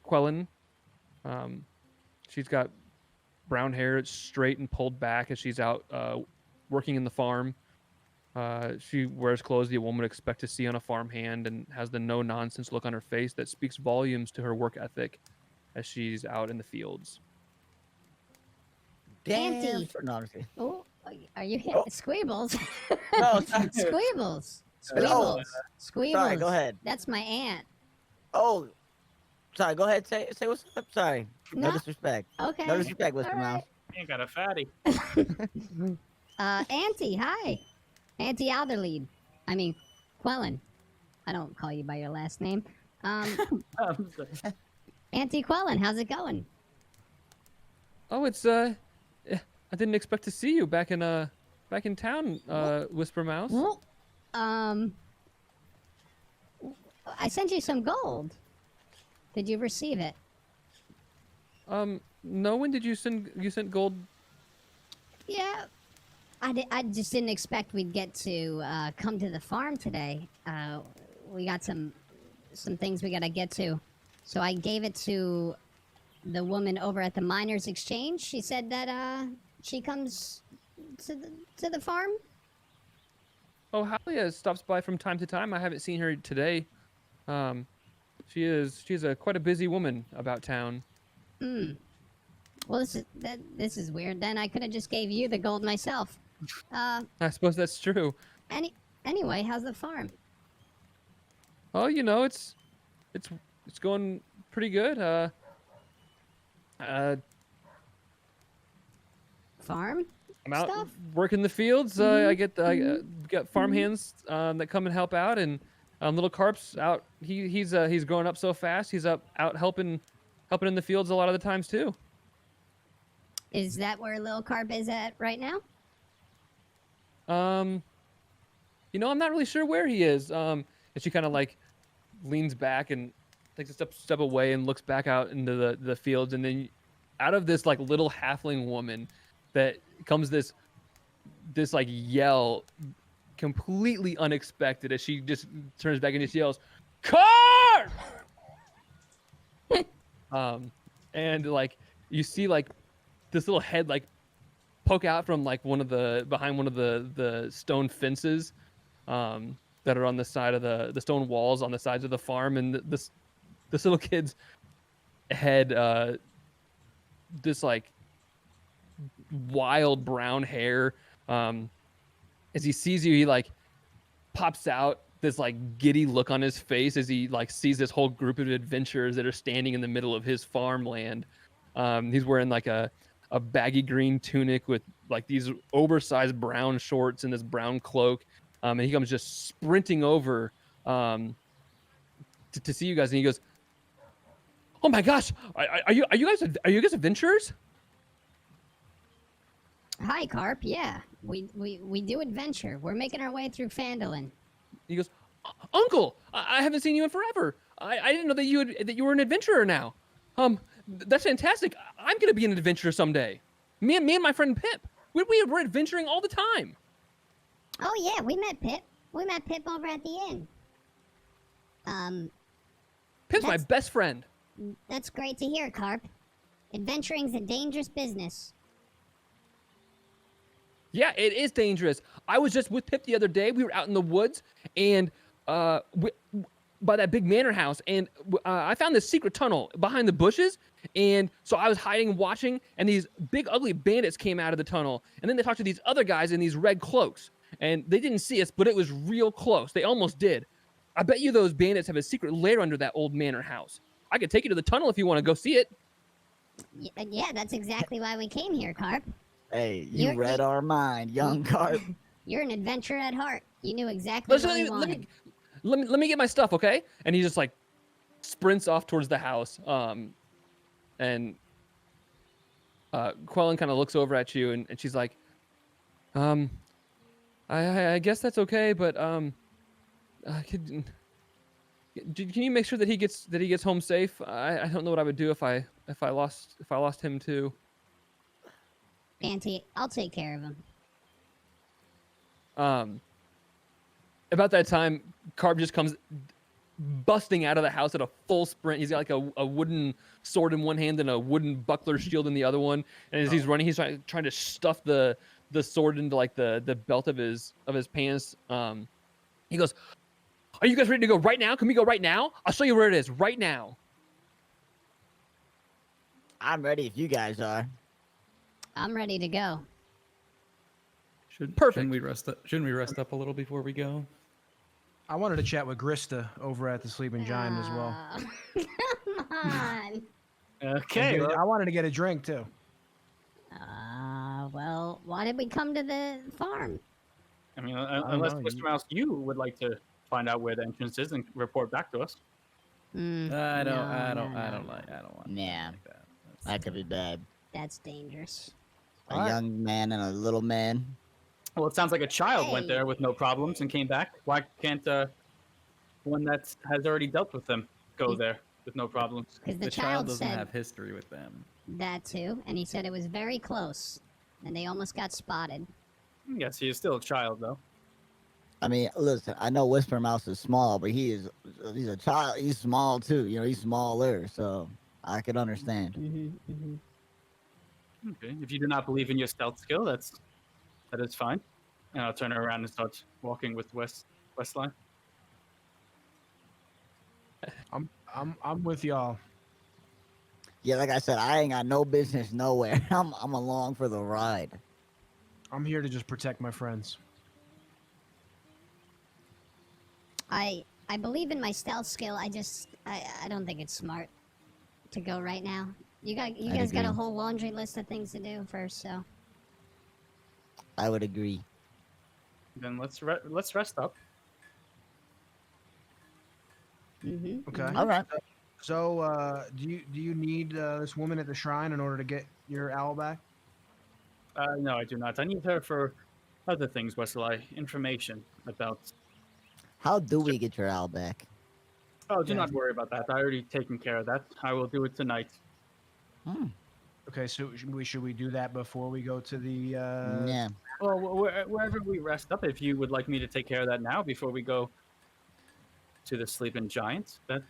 Quellen. She's got brown hair. It's straight and pulled back as she's out working in the farm. She wears clothes the woman would expect to see on a farmhand and has the no-nonsense look on her face that speaks volumes to her work ethic as she's out in the fields. Auntie. No, I'm just kidding. Oh, are you hit Oh. Squeebles? No, sorry. Squeebles. Oh, Squeebles. sorry, go ahead. That's my aunt. Oh, sorry. Go ahead. Say what's up. Sorry. No No. disrespect. Okay. No disrespect, Whisper All right. Mouse. You got a fatty. Auntie, hi. Auntie Alderlead. I mean, Quellen. I don't call you by your last name. Auntie Quellen, how's it going? Oh, it's I didn't expect to see you back in town, Whisper Mouse. Well, I sent you some gold. Did you receive it? No. When did you sent gold? Yeah. I just didn't expect we'd get to come to the farm today. We got some things we gotta get to. So I gave it to the woman over at the Miners Exchange. She said that she comes to the farm. Oh, Halia stops by from time to time. I haven't seen her today. She's quite a busy woman about town. Well, this is weird. Then I could have just gave you the gold myself. I suppose that's true. Anyway, how's the farm? Oh, it's going pretty good. Farm? I'm out Stuff? working the fields. I got farm hands that come and help out, and little Carp's out. He's growing up so fast. He's out helping in the fields a lot of the times too. Is that where Lil Carp is at right now? I'm not really sure where he is. And she kind of like leans back and takes a step away and looks back out into the fields, and then out of this like little halfling woman that comes this like yell, completely unexpected, as she just turns back and just yells, "Carp!" And like you see like this little head like poke out from like behind one of the stone fences that are on the side of the stone walls on the sides of the farm, and this little kid's head, this like wild brown hair, as he sees you, he like pops out this like giddy look on his face as he like sees this whole group of adventurers that are standing in the middle of his farmland. He's wearing like a baggy green tunic with like these oversized brown shorts and this brown cloak, and he comes just sprinting over to see you guys, and he goes, "Oh my gosh, are you guys adventurers?" Hi, Carp. Yeah, we do adventure. We're making our way through Phandalin. He goes, "Uncle, I haven't seen you in forever. I didn't know that you were an adventurer now. That's fantastic. I'm gonna be an adventurer someday. Me and my friend Pip. We're adventuring all the time." Oh yeah, we met Pip. We met Pip over at the inn. Pip's my That's- best friend. That's great to hear, Carp. Adventuring's a dangerous business. Yeah, it is dangerous. I was just with Pip the other day. We were out in the woods, and by that big manor house, and I found this secret tunnel behind the bushes, and so I was hiding and watching, and these big ugly bandits came out of the tunnel, and then they talked to these other guys in these red cloaks, and they didn't see us, but it was real close. They almost did. I bet you those bandits have a secret lair under that old manor house. I could take you to the tunnel if you want to go see it. Yeah, that's exactly why we came here, Carp. Hey, you You're- read our mind, young Carp. You're an adventurer at heart. You knew exactly what we wanted. Let me get my stuff, okay? And he just like sprints off towards the house. And Quellen kind of looks over at you, and she's like, I guess that's okay, but Can you make sure that he gets home safe? I don't know what I would do if I lost him too. Auntie, I'll take care of him. About that time, Carb just comes busting out of the house at a full sprint. He's got like a wooden sword in one hand and a wooden buckler shield in the other one. And as he's running, he's trying to stuff the sword into like the belt of his pants. He goes, "Are you guys ready to go right now? Can we go right now? I'll show you where it is right now." I'm ready if you guys are. I'm ready to go. Perfect. Shouldn't we rest up a little before we go? I wanted to chat with Grista over at the Sleeping Giant as well. Come on. Okay. I wanted to get a drink too. Well, why did we come to the farm? I mean, unless Mr. Mouse, you would like to find out where the entrance is and report back to us. I don't want Yeah, like that. that could be bad. That's dangerous. A young man and a little man. Well, it sounds like a child went there with no problems and came back. Why can't one that has already dealt with them go there with no problems? Because the child doesn't said have history with them. that too, and he said it was very close, and they almost got spotted. Yes, he is still a child, though. I mean, listen, I know Whisper Mouse is small, but he's a child. He's small too. You know, he's smaller, so I could understand. Okay. If you do not believe in your stealth skill, that is fine. And I'll turn around and start walking with Westlye. I'm with y'all. Yeah, like I said, I ain't got no business nowhere. I'm along for the ride. I'm here to just protect my friends. I believe in my stealth skill. I don't think it's smart to go right now. You guys got a agree. whole laundry list of things to do first, so. I would agree. Then let's rest up. Okay. All right. So, do you need this woman at the shrine in order to get your owl back? No, I do not. I need her for other things, Westlye. Information about. How do we get your owl back? Oh, do not worry about that. I already taken care of that. I will do it tonight. Okay, so should we do that before we go to the? Yeah. Well, wherever we rest up, if you would like me to take care of that now before we go to the Sleeping Giant, that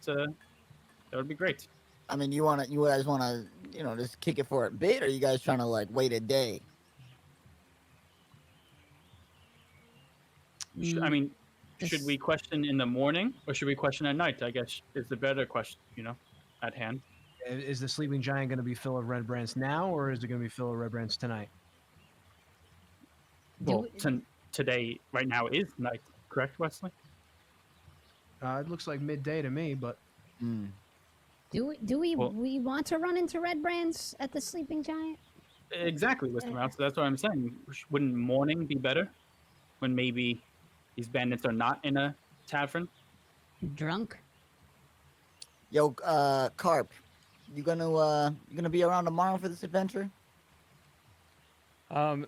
would be great. I mean, you guys wanna, just kick it for a bit, or you guys trying to like wait a day? I mean, should we question in the morning or should we question at night? I guess is the better question, at hand. Is the Sleeping Giant going to be full of red brands now, or is it going to be full of red brands tonight? Well, today, right now, is night, correct, Westlye? It looks like midday to me, but Do we want to run into red brands at the Sleeping Giant? Exactly, Mr. Mouse. That's what I'm saying. Wouldn't morning be better? When maybe these bandits are not in a tavern? Drunk? Yo, Carp, you gonna be around tomorrow for this adventure? He kind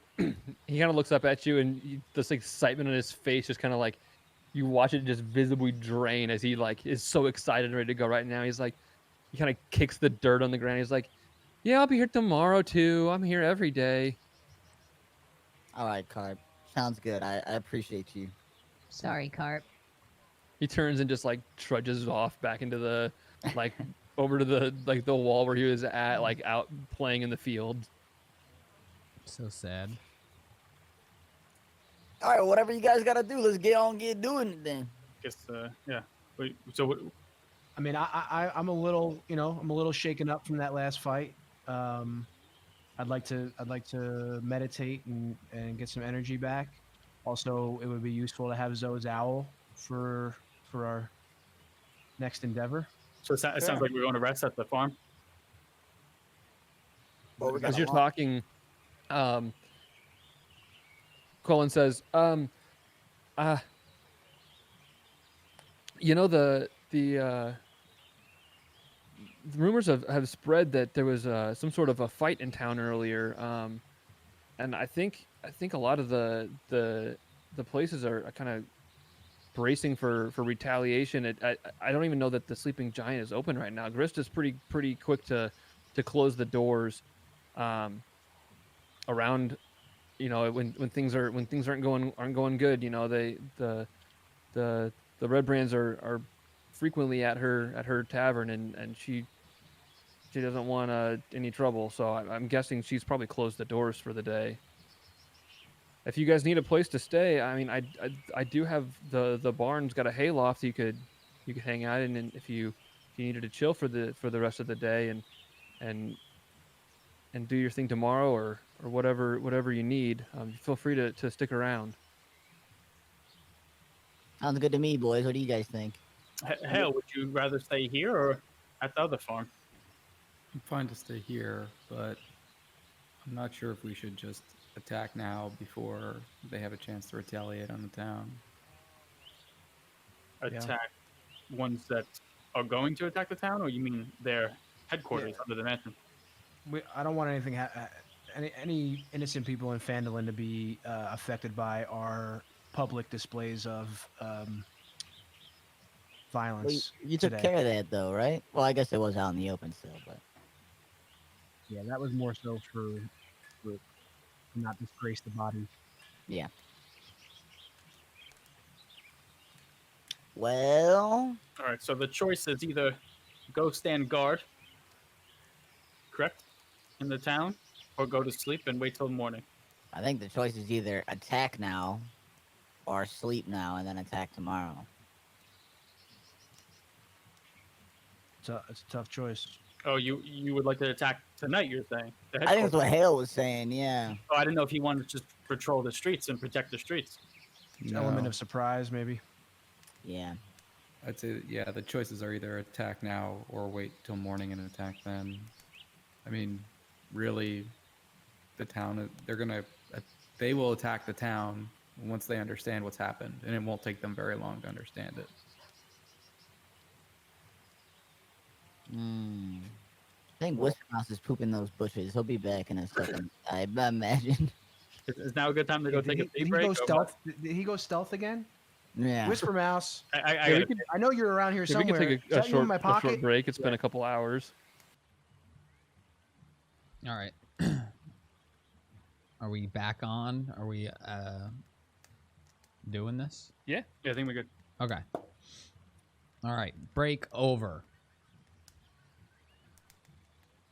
of looks up at you, and this excitement on his face just kind of like, you watch it just visibly drain as he like is so excited and ready to go right now. He's like, he kind of kicks the dirt on the ground. He's like, "Yeah, I'll be here tomorrow too. I'm here every day." All right, Carp. Sounds good. I appreciate you. Sorry, Carp. He turns and just like trudges off back into the like over to the wall where he was at, like out playing in the field. So sad. All right, whatever you guys gotta do, let's get doing it then. Guess, yeah. Wait, so what? I mean, I'm a little, I'm a little shaken up from that last fight. I'd like to meditate and get some energy back. Also, it would be useful to have Zoe's owl for our next endeavor. So it sounds like we're going to rest at the farm. Well, we got As a you're long- talking, Colin says, the rumors have spread that there was some sort of a fight in town earlier, and I think a lot of the places are kind of bracing for retaliation. I don't even know that the sleeping giant is open right now. Grist is pretty quick to close the doors around, when things aren't going good. The red brands are frequently at her tavern, and she doesn't want any trouble. So I'm guessing she's probably closed the doors for the day. If you guys need a place to stay, I mean, I do have the barn's got a hay loft you could hang out in, and if you needed to chill for the rest of the day and do your thing tomorrow or whatever you need, feel free to stick around. Sounds good to me, boys. What do you guys think? Hell, would you rather stay here or at the other farm? I'm fine to stay here, but I'm not sure if we should just attack now before they have a chance to retaliate on the town. Attack ones that are going to attack the town, or you mean their headquarters under the mansion? I don't want anything, any innocent people in Phandalin to be affected by our public displays of violence. Well, you took today. care of that, though, right? Well, I guess it was out in the open still, but Yeah, that was more so for not disgrace the body. yeah. Well, All right, so the choice is either go stand guard, correct, in the town, or go to sleep and wait till morning. I think the choice is either attack now or sleep now and then attack tomorrow. It's a tough choice. Oh, you would like to attack tonight, you're saying? The I think that's what headquarters. Hael was saying, yeah. Oh, I didn't know if he wanted to just patrol the streets and protect the streets. Element No. of surprise, maybe. Yeah. I'd say, yeah, the choices are either attack now or wait till morning and attack then. I mean, really, the town, they will attack the town once they understand what's happened, and it won't take them very long to understand it. I think Whispermouse is pooping those bushes. He'll be back in a second. I imagine. Is now a good time to go take a Did pee he break? go or stealth? Did he go stealth again? Yeah. Whisper Mouse. what? I Yeah, we gotta could- I know you're around here Yeah, we somewhere. could take Is that you in my a pocket? short break. It's been a couple hours. All right. Are we back on? Are we doing this? Yeah, I think we're good. Okay. All right. Break over.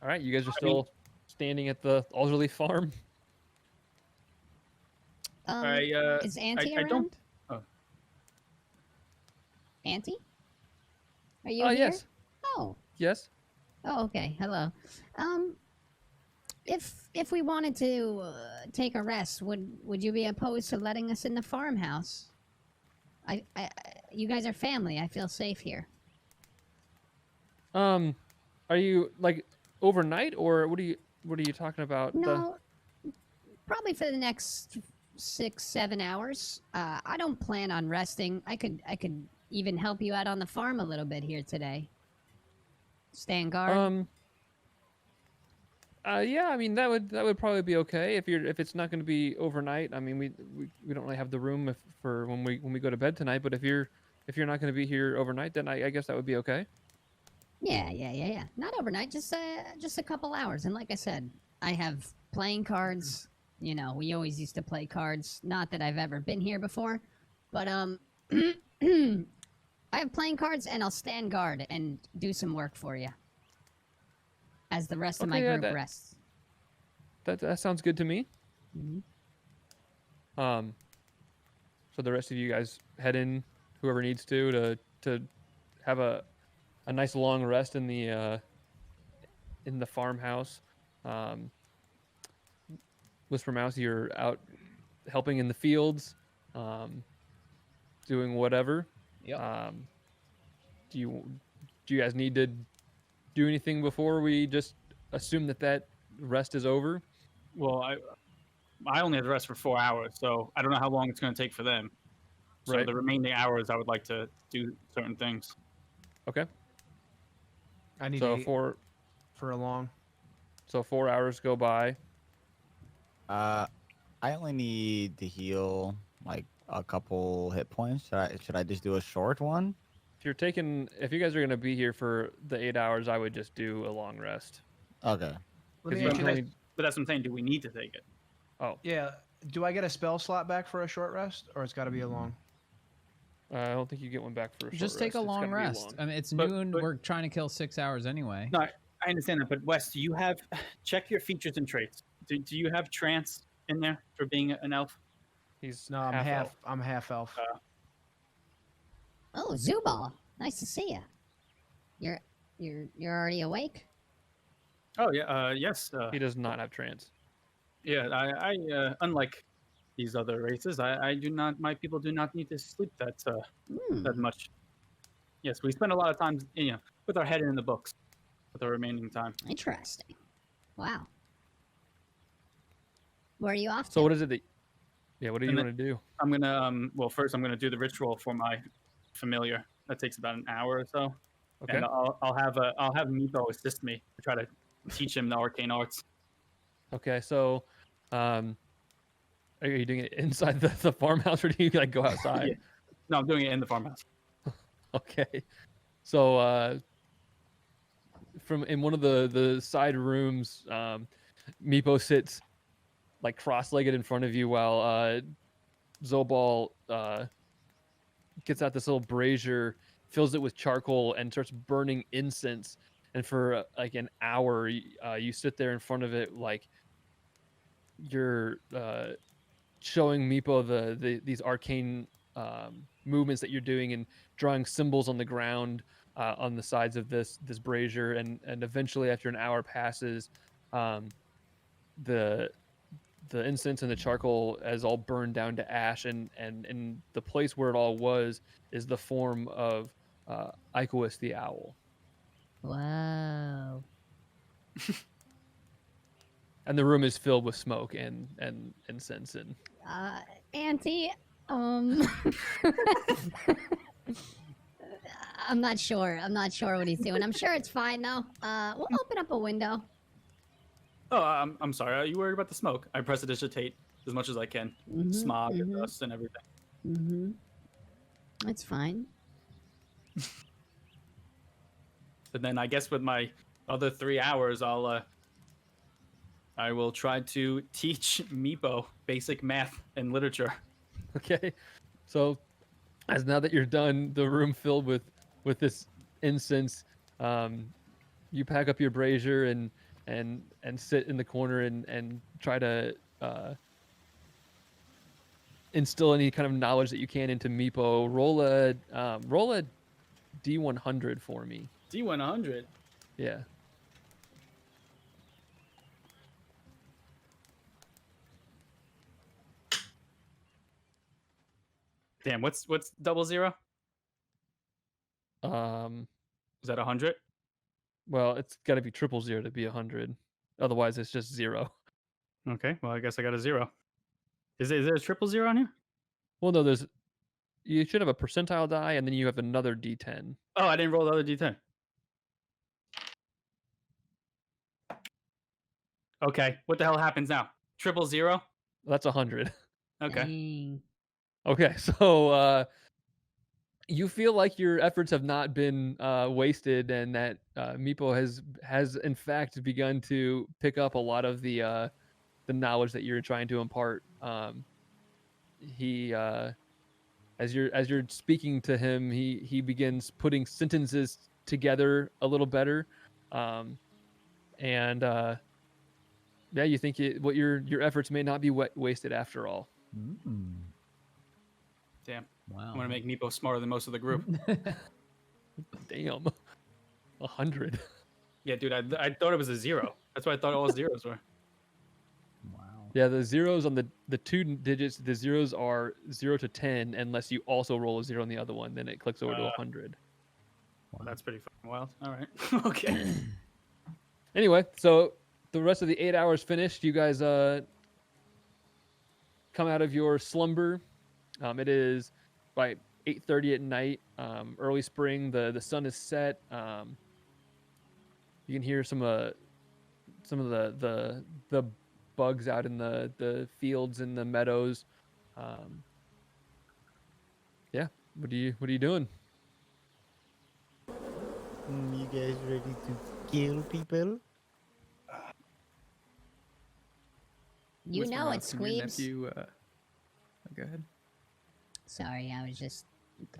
All right, you guys are still standing at the Alderleaf farm. Is Auntie I around? don't- oh. Auntie? Are you Oh, here? yes. Oh. Yes. Oh, okay. Hello. If we wanted to take a rest, would you be opposed to letting us in the farmhouse? You guys are family. I feel safe here. Are you like overnight, or what are you talking about? No, probably for the next 6-7 hours. I don't plan on resting. I could even help you out on the farm a little bit here today. Stand guard. Yeah, I mean that would probably be okay if it's not going to be overnight. I mean, we don't really have the room for when we go to bed tonight. But if you're not going to be here overnight, then I guess that would be okay. Yeah. Not overnight, just a couple hours. And like I said, I have playing cards. You know, we always used to play cards. Not that I've ever been here before, but I have playing cards, and I'll stand guard and do some work for you as the rest of my Okay, yeah, group rests. That sounds good to me. Mhm. So the rest of you guys head in, whoever needs to have a nice long rest in the farmhouse. Whisper Mouse, you're out helping in the fields, doing whatever. Yep. Do you guys need to do anything before we just assume that rest is over? Well, I only have to rest for 4 hours, so I don't know how long it's going to take for them. So Right. the remaining hours, I would like to do certain things. Okay. I need So 8 for a long. 4 hours go by. I only need to heal like a couple hit points. Should I just do a short one? If you guys are gonna be here for the 8 hours, I would just do a long rest. Okay. Let me you ask you can this. only- But that's what I'm saying. Do we need to take it? Oh, Yeah. Do I get a spell slot back for a short rest, or it's got to be a long? I don't think you get one back for a short Just take rest. a It's long gotta be rest. long. I mean, it's But- noon. but- We're trying to kill 6 hours anyway. No, I understand that. But Wes, do you have check your features and traits? Do you have trance in there for being an elf? He's No, I'm half half. elf. I'm half elf. Oh, Zubal, nice to see you. You're already awake? Oh yeah. Yes. He does not have trance. Yeah. I unlike these other races, I do not. My people do not need to sleep that Hmm. much. Yes, we spend a lot of time, with our head in the books for the remaining time. Interesting. Wow. Where are you off to? So what is it that? Yeah, what do you And want to do? I'm gonna well, first I'm gonna do the ritual for my familiar. That takes about an hour or so. Okay. And I'll have Meepo assist me to try to teach him the arcane arts. Okay. So, are you doing it inside the farmhouse, or do you like go outside? Yeah. No, I'm doing it in the farmhouse. Okay. So, from in one of the side rooms, Meepo sits like cross-legged in front of you while Zobal gets out this little brazier, fills it with charcoal, and starts burning incense. And for like an hour, you sit there in front of it, like you're showing Meepo these arcane movements that you're doing and drawing symbols on the ground on the sides of this brazier. And eventually, after an hour passes, the incense and the charcoal has all burned down to ash, and the place where it all was is the form of Icoas the owl. Whoa. And the room is filled with smoke and incense and Auntie, I'm not sure. I'm not sure what he's doing. I'm sure it's fine though. We'll open up a window. Oh, I'm sorry. Are you worried about the smoke? I prestidigitate as much as I can. Smog and dust and everything. Mm-hmm. It's fine. And then I guess with my other 3 hours, I will try to teach Meepo basic math and literature. okay. So, as now that you're done, the room filled with this incense, you pack up your brazier and sit in the corner and try to instill any kind of knowledge that you can into Meepo. Roll a D100 for me. D100. Yeah. Damn, what's 00? Um. Is that 100? Well, it's got to be 000 to be 100. Otherwise, it's just 0. Okay, well I guess I got a 0. Is there a 000 on here? Well, no, you should have a percentile die, and then you have another D10. Oh, I didn't roll the other D10. Okay, what the hell happens now? 000? That's 100. Okay. Dang. Okay, so you feel like your efforts have not been wasted, and that Meepo has in fact begun to pick up a lot of the knowledge that you're trying to impart. He as you're speaking to him, he begins putting sentences together a little better, and yeah, you think what your efforts may not be wasted after all. Damn. Wow. I'm gonna make Meepo smarter than most of the group. Damn, 100. Yeah, dude, I thought it was a 0. That's what I thought all zeros were. Wow. Yeah, the zeros on the two digits, the zeros are 0 to 10, unless you also roll a 0 on the other one, then it clicks over to 100. Well, that's pretty fucking wild. All right. Okay. Anyway, so the rest of the 8 hours finished. You guys come out of your slumber. It is by 8:30 at night, early spring. The sun is set. You can hear some of the bugs out in the fields and the meadows. What are you doing? You guys ready to kill people? You Whisper know it, Mouse, can your Squeebs. nephew, go ahead. Sorry,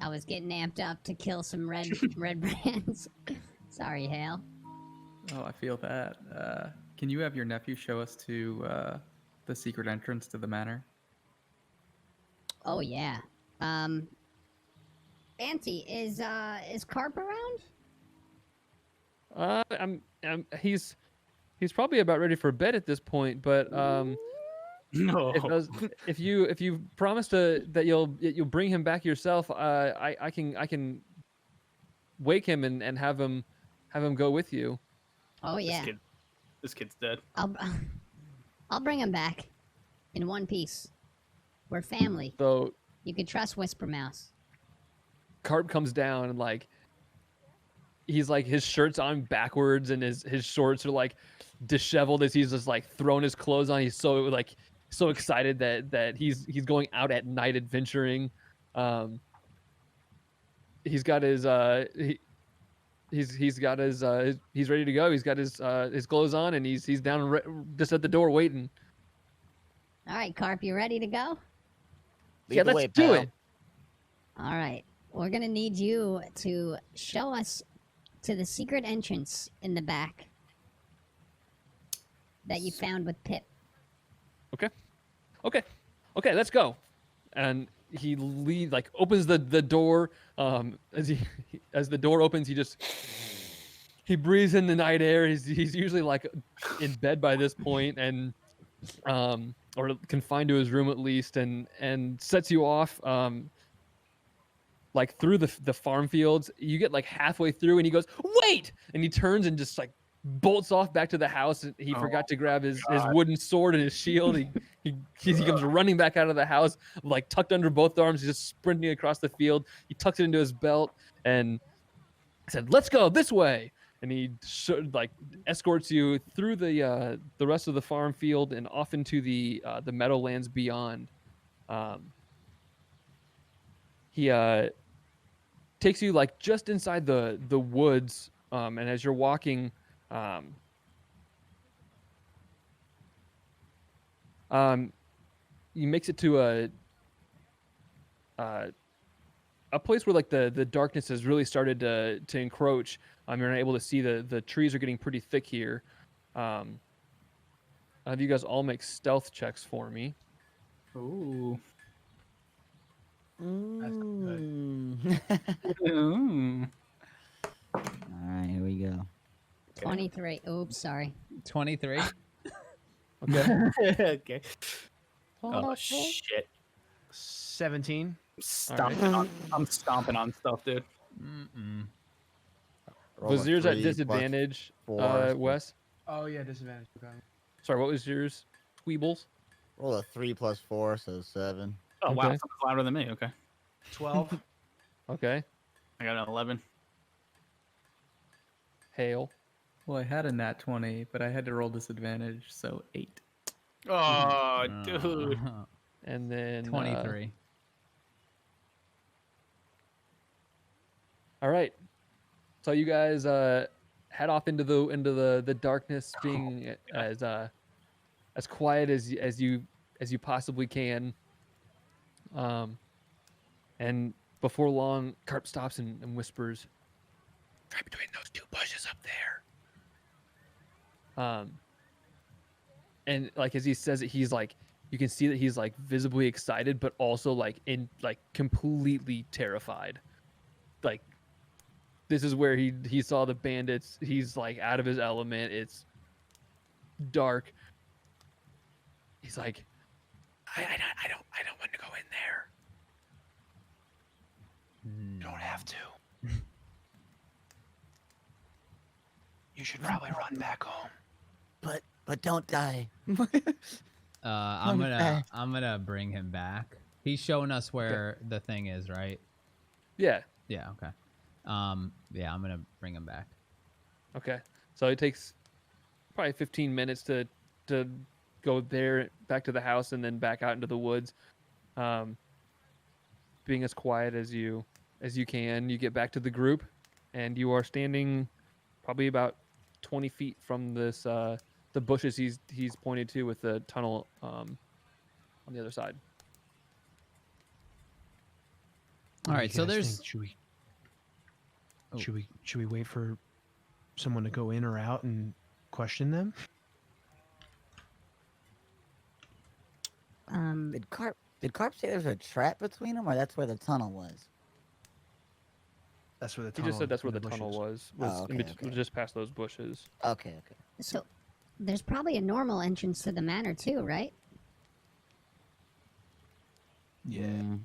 I was getting amped up to kill some red brands. Sorry, Hael. Oh, I feel that. Can you have your nephew show us to the secret entrance to the manor? Oh yeah. Auntie, is Carp around? He's probably about ready for bed at this point, but No. if you promise that you'll bring him back yourself, I can wake him and have him go with you. Oh yeah. This kid's dead. I'll bring him back in one piece. We're family. So You can trust Whisper Mouse. Carp comes down and he's like his shirt's on backwards and his shorts are like disheveled as he's just like thrown his clothes on. He's so excited that he's going out at night adventuring. He's got his he's got his he's ready to go. He's got his clothes on and he's down just at the door waiting. All right, Carp, you ready to go? Lead Yeah, the let's way, do pal. it. All right. We're going to need you to show us to the secret entrance in the back that you found with Pip. Okay, let's go. And he opens the door. As the door opens, he breathes in the night air. He's usually like in bed by this point, and or confined to his room at least, and sets you off like through the farm fields. You get like halfway through, and he goes, "Wait!" And he turns and just like bolts off back to the house. He forgot to grab his wooden sword and his shield. He comes running back out of the house, like tucked under both arms. He's just sprinting across the field. He tucks it into his belt and said, "Let's go this way." And he escorts you through the rest of the farm field and off into the meadowlands beyond. He takes you like just inside the woods, and as you're walking, he makes it to a place where like the darkness has really started to encroach. You're not able to see the trees are getting pretty thick here. Have you guys all make stealth checks for me? Ooh. Mm. All right, here we go. 23. Oops, sorry. 23. Okay. Okay. Oh shit! 17. I'm stomping on stuff, dude. Mm-mm. Roll a Vizier's at 3 plus disadvantage. 4. Wes. Oh yeah, disadvantage. Okay. Sorry, what was yours? Squeebles. Roll a 3 plus 4, so 7. Oh wow, Okay. someone's louder than me. Okay, 12. Okay. I got an 11. Hael. Well, I had a nat 20, but I had to roll disadvantage, so 8. Oh, dude. And then 23. All right. So you guys head off into the darkness, being as quiet as you possibly can. And before long, Carp stops and whispers, "Right between those two bushes up there." And like as he says it, he's like, you can see that he's like visibly excited, but also like completely terrified. Like, this is where he saw the bandits. He's like out of his element. It's dark. He's like, I don't want to go in there. You don't have to. You should probably run back home. But don't die. I'm Okay. gonna bring him back. He's showing us where the thing is, right? Yeah. Yeah. Okay. Yeah, I'm gonna bring him back. Okay. So it takes probably 15 minutes to go there, back to the house, and then back out into the woods. being as quiet as you can. You get back to the group, and you are standing probably about 20 feet from this the bushes he's pointed to with the tunnel on the other side. What All do right, you so guys there's think? Oh. Should we wait for someone to go in or out and question them? Did Carp say there's a trap between them, or that's where the tunnel was? That's where the He tunnel. just said that's where in the tunnel bushes. was okay, okay. just past those bushes. Okay, okay. So, there's probably a normal entrance to the manor too, right? Yeah.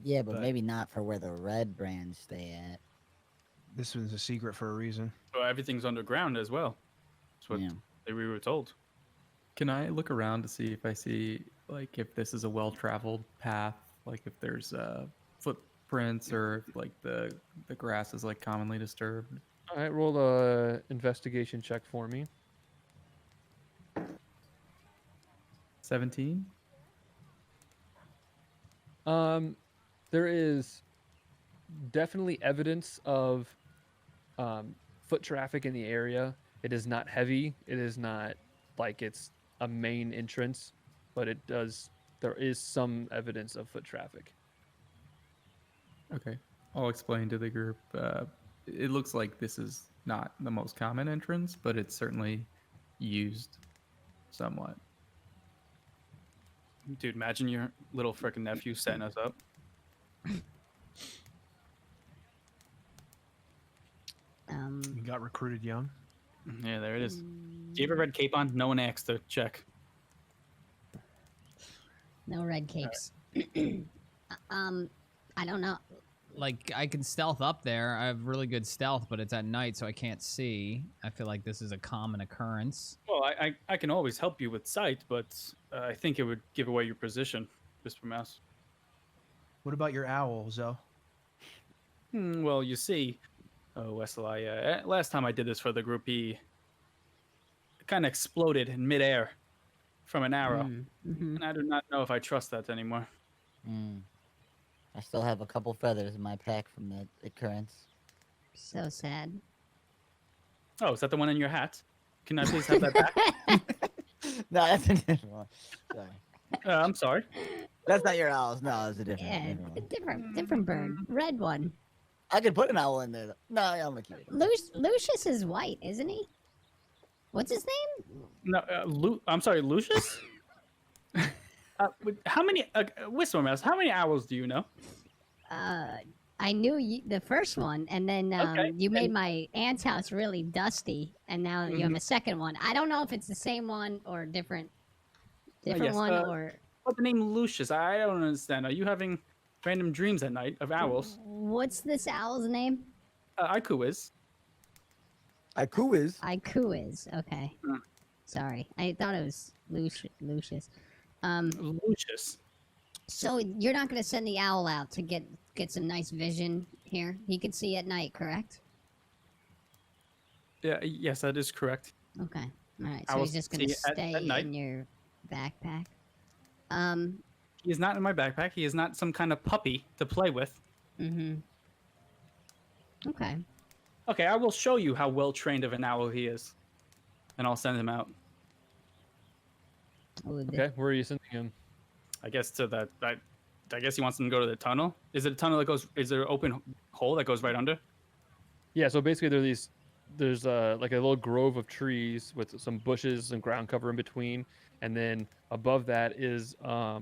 Yeah, but But- maybe not for where the red brands stay at. This was a secret for a reason. So everything's underground as well. That's what Yeah. we were told. Can I look around to see if I see like if this is a well-traveled path, like if there's footprints or if like the grass is like commonly disturbed? All right, roll a investigation check for me. 17. There is definitely evidence of foot traffic in the area. It is not heavy. It is not like it's a main entrance, but there is some evidence of foot traffic. Okay, I'll explain to the group. It looks like this is not the most common entrance, but it's certainly used somewhat. Dude, imagine your little freaking nephew setting us up. We got recruited young. Yeah, there it is. Do you have a red cape on? No one asked to check. No red capes. I don't know. like I can stealth up there. I have really good stealth, but it's at night, so I can't see. I feel like this is a common occurrence. Well, I can always help you with sight, but I think it would give away your position, Mr. Mouse. What about your owl, Zoe? Well, you see, Westlye, last time I did this for the group, he kind of exploded in midair from an arrow. And I do not know if I trust that anymore. I still have a couple feathers in my pack from that occurrence. So sad. Oh, is that the one in your hat? Can I please have that back? No, that's a different one. Sorry. I'm sorry. That's not your owls. No, it's a different, Yeah, different one. different bird. Red one. I could put an owl in there. No, I'm gonna keep it. Lucius is white, isn't he? What's his name? No, I'm sorry, Lucius? How many, Whistle Mouse, how many owls do you know? I knew the first one, and then Okay, you made my aunt's house really dusty, and now you have a second one. I don't know if it's the same one or different yes, one or. But the name Lucius, I don't understand. Are you having random dreams at night of owls? What's this owl's name? Aiku is. Aiku is. Aiku is okay. Sorry, I thought it was Lucius. Lucius. So you're not going to send the owl out to get some nice vision here? He can see at night, correct? Yeah, yes, that is correct. Okay. All right. So Owls he's just going to see at stay night. in your backpack. He is not in my backpack. He is not some kind of puppy to play with. Okay. Okay, I will show you how well trained of an owl he is, and I'll send him out. Okay, where are you sending him? I guess to that. I guess he wants them to go to the tunnel. Is it a tunnel that goes? Is there an open hole that goes right under? Yeah, so basically there's like a little grove of trees with some bushes and ground cover in between, and then above that is a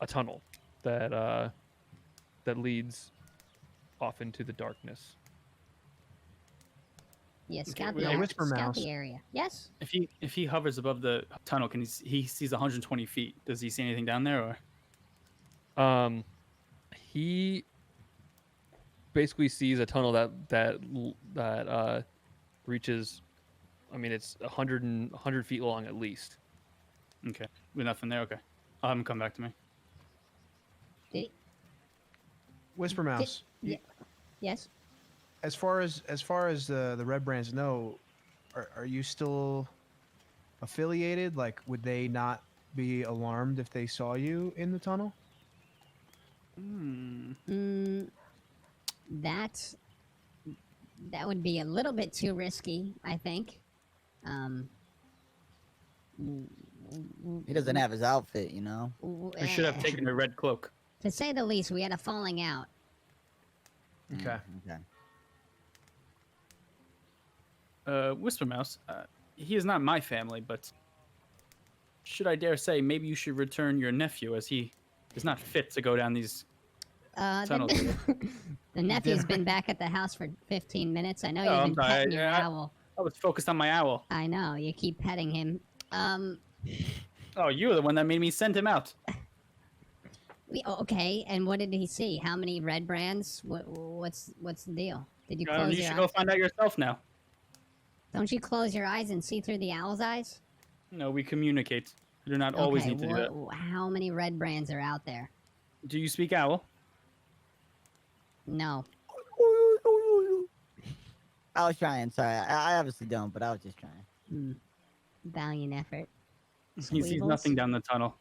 tunnel that leads off into the darkness. Yeah, Okay, scout well, the Whisper scout Mouse. the area. Yes. If he hovers above the tunnel, can he sees 120 feet? Does he see anything down there, or? He basically sees a tunnel that reaches. I mean, it's 100 feet long at least. Okay, with nothing there. Okay, I'll have him come back to me. Did Whisper Mouse. yeah. Yes. As far as the Red Brands know, are you still affiliated? Like, would they not be alarmed if they saw you in the tunnel? That would be a little bit too risky, I think. He doesn't have his outfit, you know. We should have taken a red cloak. To say the least, we had a falling out. Okay. Okay. Whisper Mouse, he is not my family, but should I dare say, maybe you should return your nephew, as he is not fit to go down these tunnels. The nephew's been back at the house for 15 minutes. I know Oh, you've been I'm sorry. petting your owl. I was focused on my owl. I know, you keep petting him. Oh, you were the one that made me send him out. Okay, and what did he see? How many red brands? What's the deal? Did you close You your should eyes? go find out yourself now. Don't you close your eyes and see through the owl's eyes? No, we communicate. You do not always need to do that. How many red brands are out there? Do you speak owl? No. I was trying. Sorry, I obviously don't, but I was just trying. Valiant effort. He sees Squeebles? nothing down the tunnel,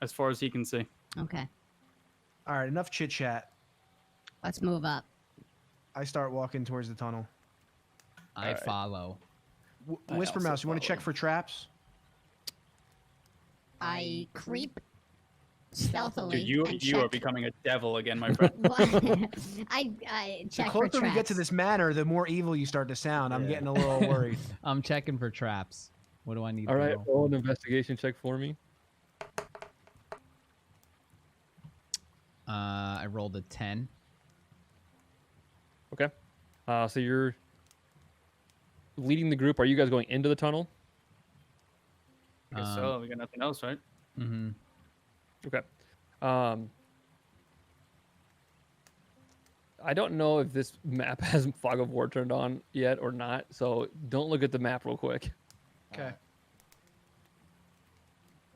as far as he can see. Okay, All right, enough chit chat. let's move up. I start walking towards the tunnel. I follow. I Whisper also Mouse, you want to check follow. for traps? I creep stealthily. Dude, and you are check- becoming a devil again, my friend. I The check for closer we get to traps. this manor, the more evil you start to sound. I'm Yeah. getting a little worried. I'm checking for traps. What do I need All to right, roll? roll an investigation check for me. I rolled a 10. Okay. So you're leading the group. Are you guys going into the tunnel? I guess so. We got nothing else, right? Mm-hmm. Okay. I don't know if this map has Fog of War turned on yet or not, so don't look at the map real quick. Okay.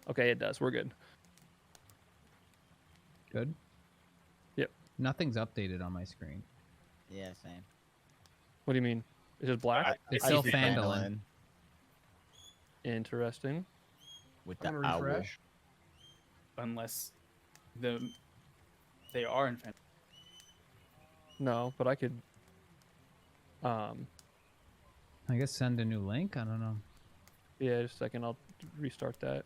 Okay, it does. We're good. Good. Yep. Nothing's updated on my screen. Yeah, same. What do you mean? It's just black? It's I still see Fandolin. Interesting. with the I'm gonna owl. refresh. Unless they are in fact. No, but I could. I guess send a new link. I don't know. Yeah, just a second. I'll restart that.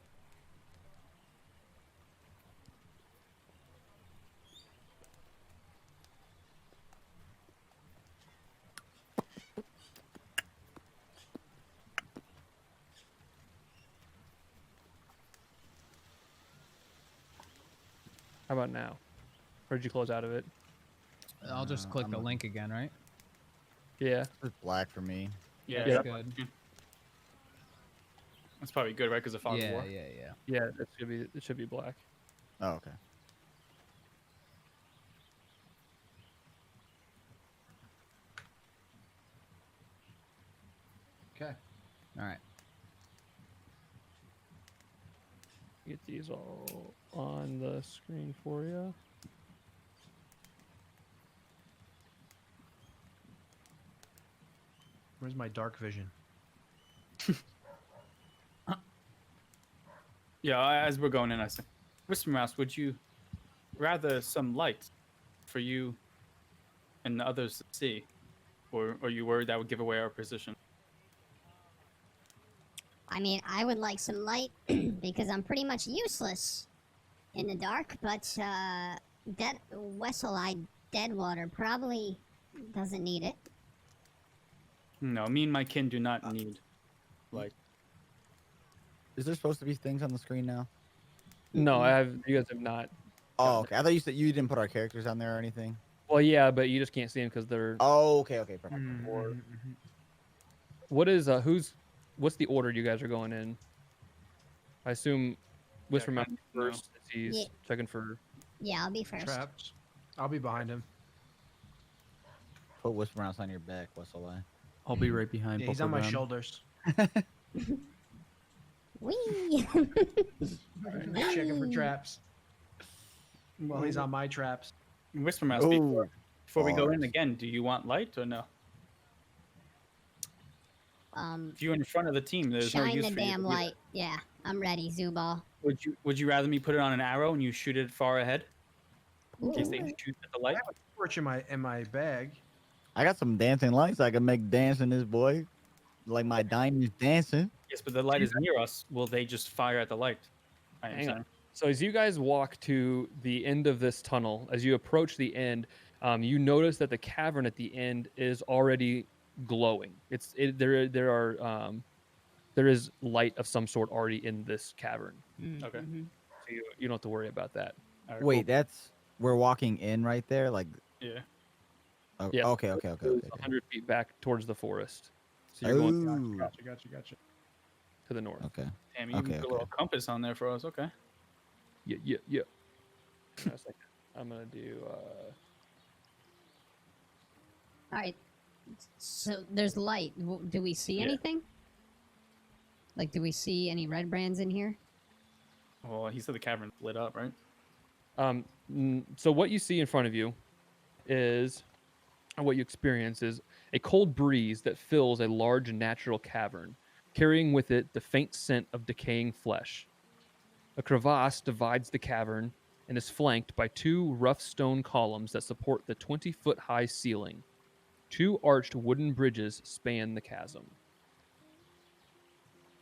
How about now? Or did you close out of it? I'll just click the link again, right? Yeah. It's black for me. Yeah, Yeah. That's good. That's probably good, right? Because of Fog of Yeah, War. yeah. Yeah, it should be black. Oh, okay. Okay. All right. Get these all on the screen for you. Where's my dark vision? Yeah, as we're going in, I say, Whisper Mouse, would you rather some light for you and the others to see, or are you worried that would give away our position? I mean, I would like some light because I'm pretty much useless in the dark, but Westlye Deadwater probably doesn't need it. No, me and my kin do not need light. Is there supposed to be things on the screen now? No, you guys have not. Oh, okay. I thought you said you didn't put our characters on there or anything. Well, yeah, but you just can't see them because they're. Oh, okay, perfect. What is what's the order you guys are going in? I assume Whisper Mouse no. first. As he's Yeah. checking for. Yeah, I'll be first. Traps. I'll be behind him. Put Whisper Mouse on your back, Westlye. I'll be right behind. Yeah, he's both on of my them. shoulders. Whee! Checking for traps. Well, he's on my traps. Whisper Mouse, Ooh, before we go in bars. again, do you want light or no? If you're in front of the team, there's no Shine use the for you to damn do that. light. Yeah, I'm ready, Zubal. Would you rather me put it on an arrow and you shoot it far ahead? in case they Ooh. shoot at the light. I have a torch in my bag. I got some dancing lights I can make dance in this boy. Like my diamonds dancing. Yes, but the light is near us. Will they just fire at the light? I am Hang saying. on. So as you guys walk to the end of this tunnel, as you approach the end, you notice that the cavern at the end is already glowing. There is light of some sort already in this cavern. Okay. So you don't have to worry about that. All right, Wait, we're walking in right there? Like, cool. Yeah. oh, Yes. okay. It goes 100 feet back towards the forest. So you're going Ooh. Gotcha. to the north. Okay. Damn, you Okay, put a little compass on there for us. Okay. Yeah. Hang on a second. I'm gonna do. All right. So there's light. Do we see Yeah. anything? Like, do we see any red brands in here? Well, he said the cavern lit up, right? So what you see in front of you is, or what you experience is a cold breeze that fills a large natural cavern, carrying with it the faint scent of decaying flesh. A crevasse divides the cavern and is flanked by two rough stone columns that support the 20-foot-high ceiling. Two arched wooden bridges span the chasm.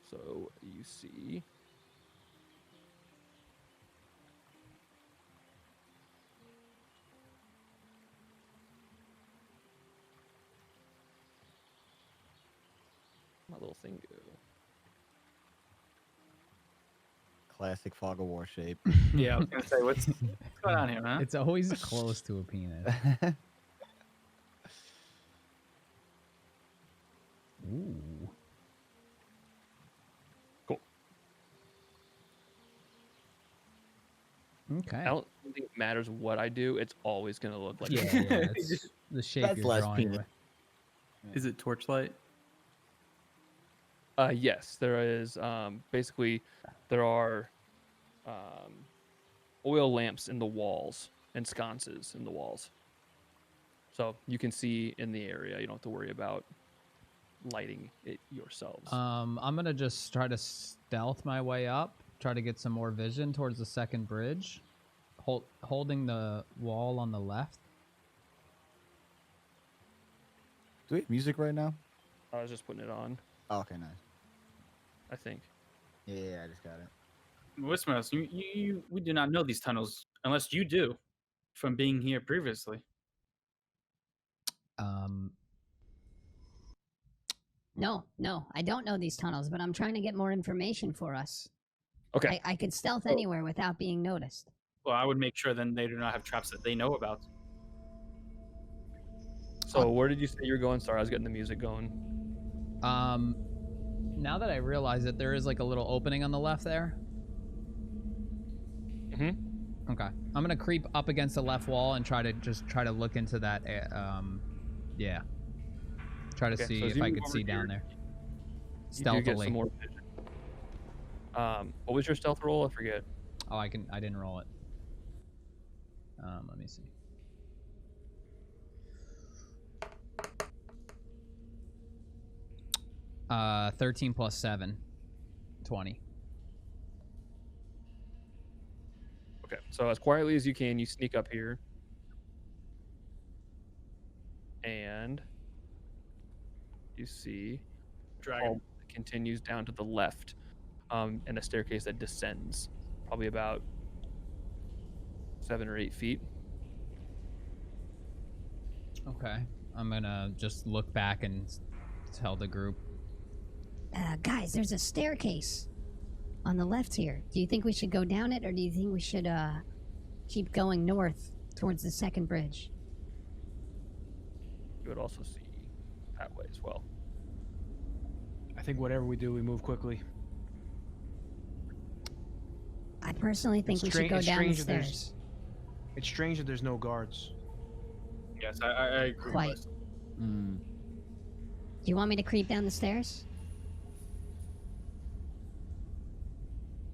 So you see... My little thing go. Classic fog of war shape. Yeah, I was gonna say, what's going on here, man? It's always close to a penis. Ooh. Cool. Okay. I don't think it matters what I do. It's always going to look like Yeah, that. it's the shape That's you're less drawing penis. with. Is it torchlight? Yes, there is. Basically, there are oil lamps in the walls and sconces in the walls. So you can see in the area. You don't have to worry about lighting it yourselves. I'm gonna just try to stealth my way up, try to get some more vision towards the second bridge, holding the wall on the left. Do we have music right now? I was just putting it on, Oh, okay, nice. I think. Yeah, I just got it. Whisperhouse, we do not know these tunnels unless you do, from being here previously. No, I don't know these tunnels, but I'm trying to get more information for us. Okay. I could stealth anywhere without being noticed. Well, I would make sure then they do not have traps that they know about. So where did you say you were going? Sorry, I was getting the music going. Now that I realize it, there is like a little opening on the left there. Mm-hmm. Okay. I'm gonna creep up against the left wall and try to look into that. Yeah. Try to Okay, see so as if you I move could over see down here, there. You do get Stealthily. some more vision. What was your stealth roll? I forget. Oh, I didn't roll it. Let me see. Uh, 13 plus 7, 20. Okay, so as quietly as you can, you sneak up here. And you see Dragon. hall that continues down to the left, and a staircase that descends probably about 7 or 8 feet. Okay. I'm gonna just look back and tell the group. Guys, there's a staircase on the left here. Do you think we should go down it, or do you think we should keep going north towards the second bridge? You would also see that way as well. I think whatever we do, we move quickly. I personally think It's we should go it's down the strange that there's- stairs. It's strange that there's no guards. Yes, I agree. Quite. Wes. Mm. Do you want me to creep down the stairs?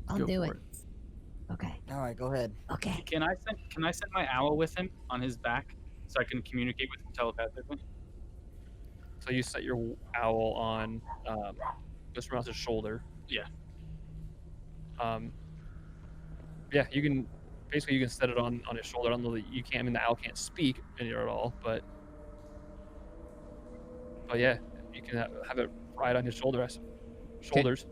I'll Go do for it. Okay. All right, go ahead. Okay. Can I send my owl with him on his back so I can communicate with him telepathically? So you set your owl on Mr. Mouse's shoulder. Yeah. Yeah, you can basically you can set it on his shoulder. I don't know that you can. I mean, the owl can't speak at all, but yeah, you can have it right on his shoulders.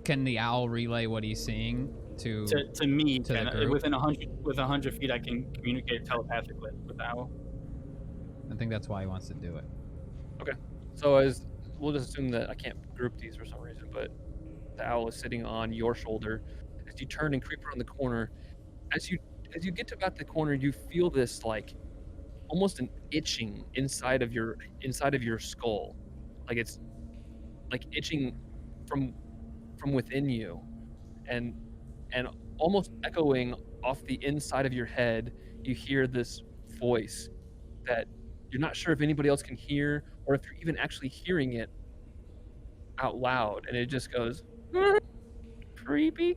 Can the owl relay what he's seeing to me? to the group? Within 100 feet, I can communicate telepathically with the owl. I think that's why he wants to do it. Okay. So as we'll just assume that I can't group these for some reason, but the owl is sitting on your shoulder. As you turn and creep around the corner, as you get to about the corner, you feel this like almost an itching inside of your skull, like it's like itching from within you, and almost echoing off the inside of your head. You hear this voice that you're not sure if anybody else can hear or if you're even actually hearing it out loud, and it just goes creepy.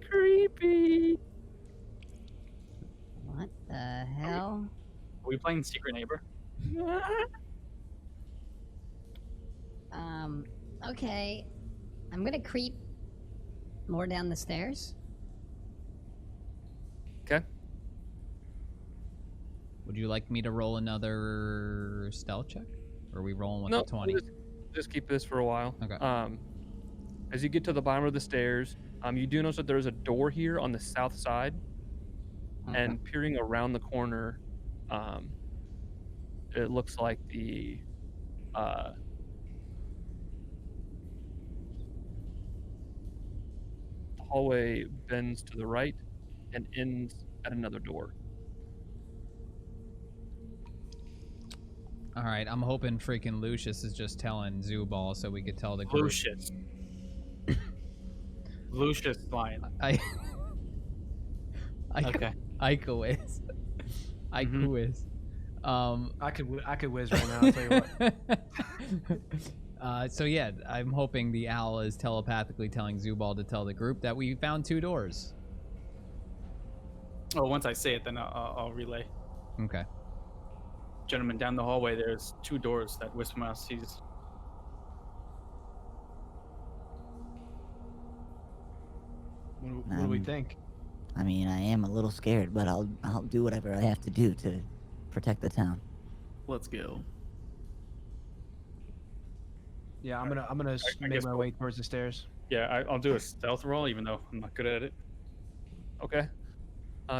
What the hell? Are we playing Secret Neighbor? Okay. I'm gonna creep more down the stairs. Okay. Would you like me to roll another stealth check? Or are we rolling with No, the 20? just keep this for a while. Okay. As you get to the bottom of the stairs, you do notice that there's a door here on the south side, and peering around the corner, it looks like the hallway bends to the right and ends at another door. All right, I'm hoping freaking Lucius is just telling Zubal so we could tell the group. Lucius flying. Okay. Ikois. I could whiz right now. I'll tell you what. So yeah, I'm hoping the owl is telepathically telling Zubal to tell the group that we found 2 doors. Oh, once I say it, then I'll relay. Okay. Gentlemen, down the hallway, there's 2 doors that Whispermouse sees. What do we think? I mean, I am a little scared, but I'll do whatever I have to do to protect the town. Let's go. Yeah, I'm gonna make my way towards the stairs. Yeah, I'll do a stealth roll, even though I'm not good at it. Okay.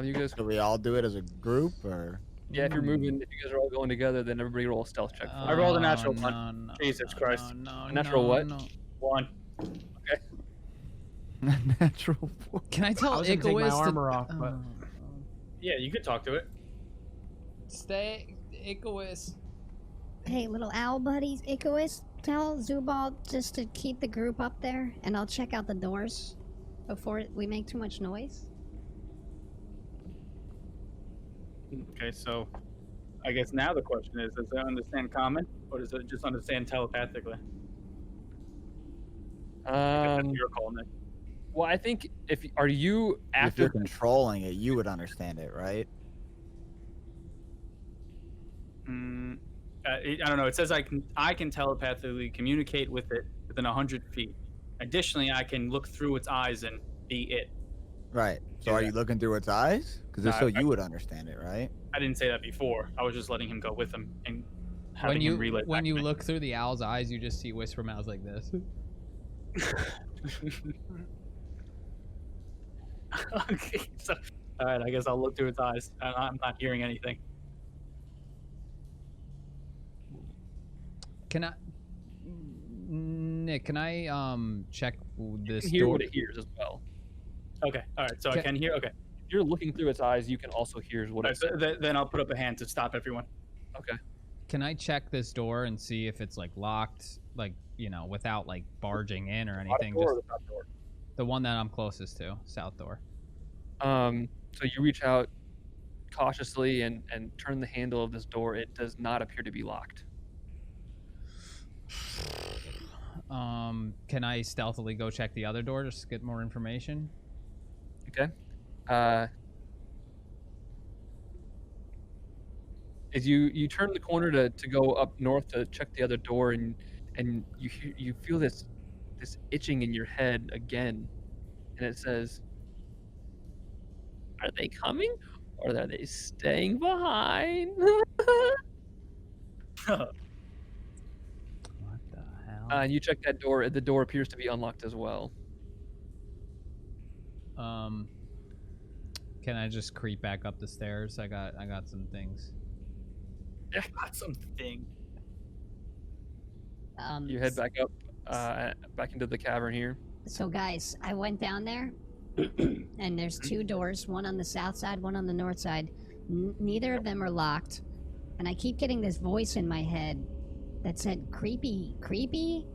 You guys. Do we all do it as a group, or? Yeah, if you're moving, if you guys are all going together, then everybody roll a stealth check. I rolled a natural no, one. no, Jesus no, Christ. No, Natural no, what? no. 1. Natural 4. Can I tell I was gonna take my Ikois armor off, but Yeah, you could talk to it. Stay, Ikois. Hey, little owl buddies, Ikois, tell Zubal just to keep the group up there, and I'll check out the doors before we make too much noise. Okay, so I guess now the question is, does it understand common, or does it just understand telepathically? That's your call, Nick. Well, I think if you If after you're controlling it, you would understand it, right? I don't know. It says I can telepathically communicate with it within 100 feet. Additionally, I can look through its eyes and be it. Right. So Yeah. are you looking through its eyes? Because No, if so, I- you would understand it, right? I didn't say that before. I was just letting him go with him and having When you him relay. when back you to me. look through the owl's eyes, you just see Whisper Mouth like this. Okay, so all right. I guess I'll look through its eyes. I'm not hearing anything. Can I, Nick? Can I check you this can hear door? what it hears as well. Okay. All right. So I Okay. can hear. Okay. If you're looking through its eyes, you can also hear what All it right, says. so then I'll put up a hand to stop everyone. Okay. Can I check this door and see if it's like locked, like without like barging in or anything? Door or Just the top door? the one that I'm closest to, south door. So you reach out cautiously and turn the handle of this door. It does not appear to be locked. Can I stealthily go check the other door just to get more information? Okay. As you turn the corner to go up north to check the other door, and you feel this itching in your head again, and it says, "Are they coming, Or are they staying behind? What the hell? And you check that door. The door appears to be unlocked as well. Can I just creep back up the stairs? I got some things. Yeah, got something. You head back up, back into the cavern here. So guys, I went down there, and there's two doors, one on the south side, one on the north side. Neither of them are locked, and I keep getting this voice in my head that said creepy, creepy,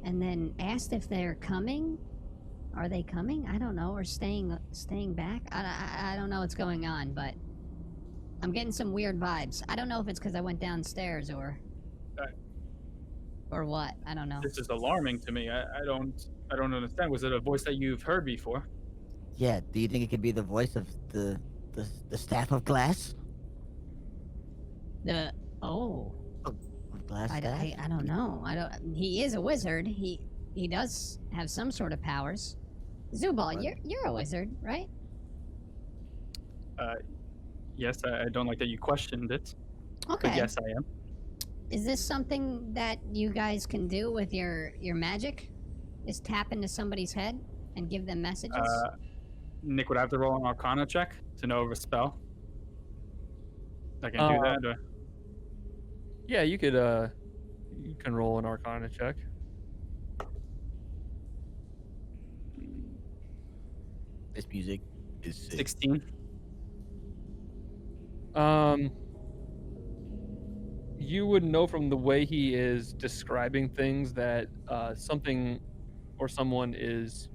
and then asked if they're coming. Are they coming? I don't know, or staying back. I don't know what's going on, but I'm getting some weird vibes. I don't know if it's because I went downstairs or what. I don't know. This is alarming to me. I don't understand. Was it a voice that you've heard before? Yeah. Do you think it could be the voice of the staff of glass? Of Glass staff? I don't know. He is a wizard. He does have some sort of powers. Zubal, you're a wizard, right? Yes, I don't like that you questioned it. Okay. But yes, I am. Is this something that you guys can do with your magic? Is tap into somebody's head and give them messages? Nick would have to roll an Arcana check to know of a spell. I can do that. Or... Yeah, you could. You can roll an Arcana check. This music is sick. 16. You would know from the way he is describing things that something or someone is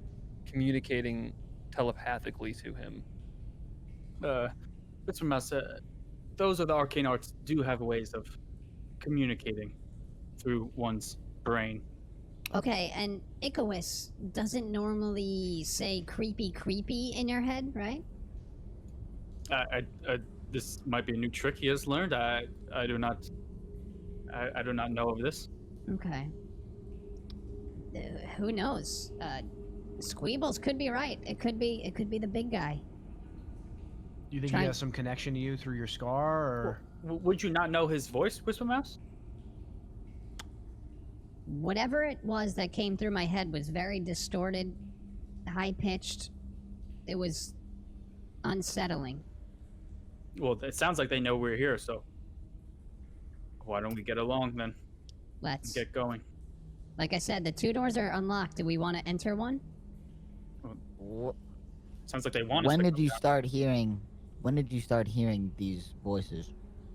communicating telepathically to him. That's from us. Those of the arcane arts do have ways of communicating through one's brain. Okay, and Icarus doesn't normally say creepy creepy in your head, right? This might be a new trick he has learned. I do not know of this. Okay. Who knows? Squeebles could be right. It could be the big guy. Do you think he has some connection to you through your scar, or Would you not know his voice, Whisper Mouse? Whatever it was that came through my head was very distorted, high-pitched. It was unsettling. Well, it sounds like they know we're here, so why don't we get along then? Let's get going. Like I said, the two doors are unlocked. Do we want to enter one? Sounds like they want us. When did you start hearing these voices?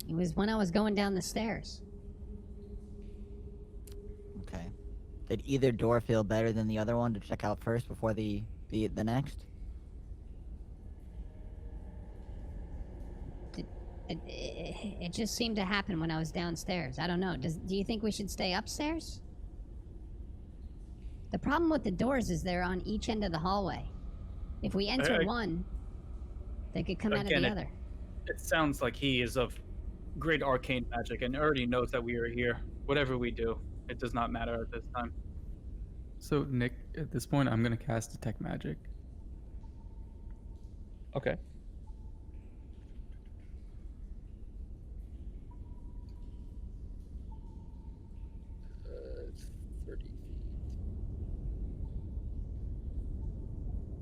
It was when I was going down the stairs. Okay. Did either door feel better than the other one to check out first before the next? It just seemed to happen when I was downstairs. I don't know. Do you think we should stay upstairs? The problem with the doors is they're on each end of the hallway. If we enter one, they could come out of the other. It sounds like he is of great arcane magic and already knows that we are here. Whatever we do, it does not matter at this time. So, Nick, at this point, I'm going to cast Detect Magic. Okay. It's 30 feet.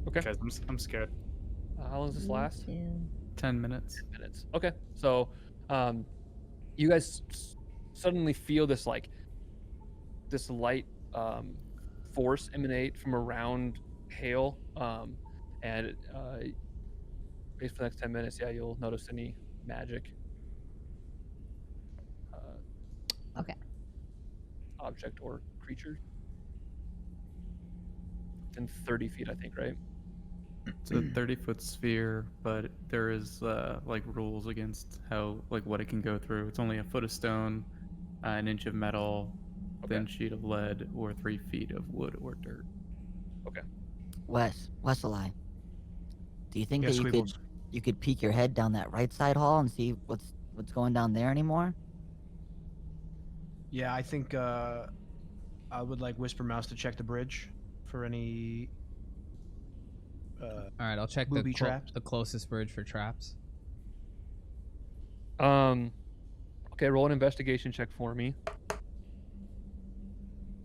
Okay. Guys, I'm scared. How long does this last? 10 minutes. 10 minutes. Okay. So, you guys suddenly feel this light force emanate from around Hael, and based for the next 10 minutes, yeah, you'll notice any magic. Okay. Object or creature. Within 30 feet, I think, right? It's a 30-foot sphere, but there is rules against what it can go through. It's only a foot of stone, an inch of metal, thin sheet of lead, or 3 feet of wood or dirt. Okay. Westlye, do you think Yes, that you could peek your head down that right side hall and see what's going down there anymore? Yeah, I think I would like Whisper Mouse to check the bridge for any All right, I'll check booby traps. the closest bridge for traps. Okay, roll an investigation check for me.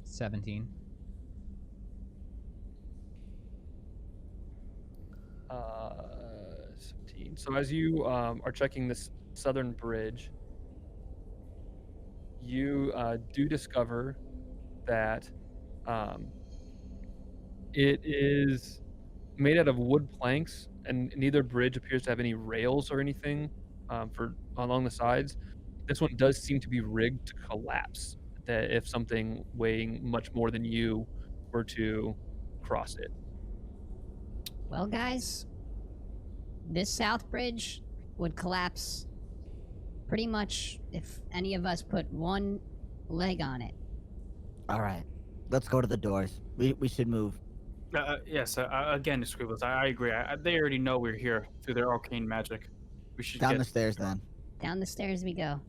17. Uh, 17. So as you are checking this southern bridge, you do discover that it is made out of wood planks, and neither bridge appears to have any rails or anything for along the sides. This one does seem to be rigged to collapse, that if something weighing much more than you were to cross it. Well, guys, this south bridge would collapse pretty much if any of us put one leg on it. All right, let's go to the doors. We should move. Yes, again, Squeebles, I agree. They already know we're here through their arcane magic. We should Down get the stairs then. Down the stairs we go.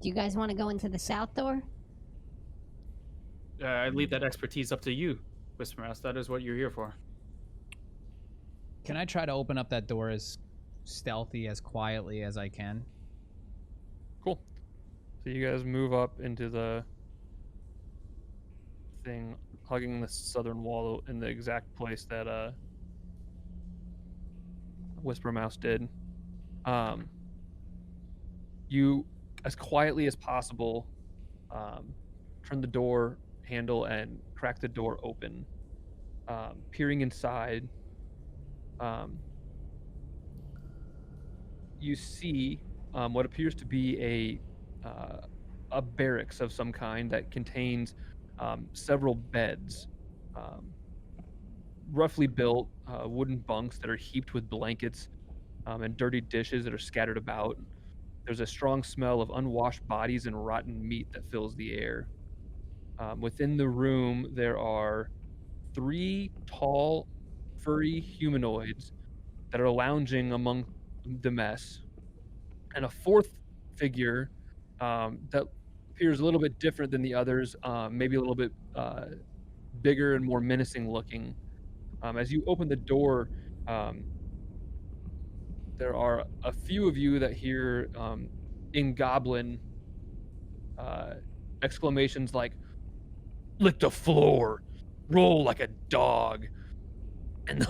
Do you guys want to go into the south door? I leave that expertise up to you, Whisper Mouse. That is what you're here for. Can I try to open up that door as stealthy, as quietly as I can? Cool. So you guys move up into the thing, hugging the southern wall in the exact place that Whisper Mouse did. You, as quietly as possible, turn the door handle and crack the door open. Peering inside, you see what appears to be a barracks of some kind that contains several beds, roughly built wooden bunks that are heaped with blankets and dirty dishes that are scattered about. There's a strong smell of unwashed bodies and rotten meat that fills the air. Within the room, there are 3 tall, furry humanoids that are lounging among the mess, and a 4th figure that appears a little bit different than the others, maybe a little bit bigger and more menacing looking. As you open the door, there are a few of you that hear in Goblin exclamations like, "Lick the floor, roll like a dog," and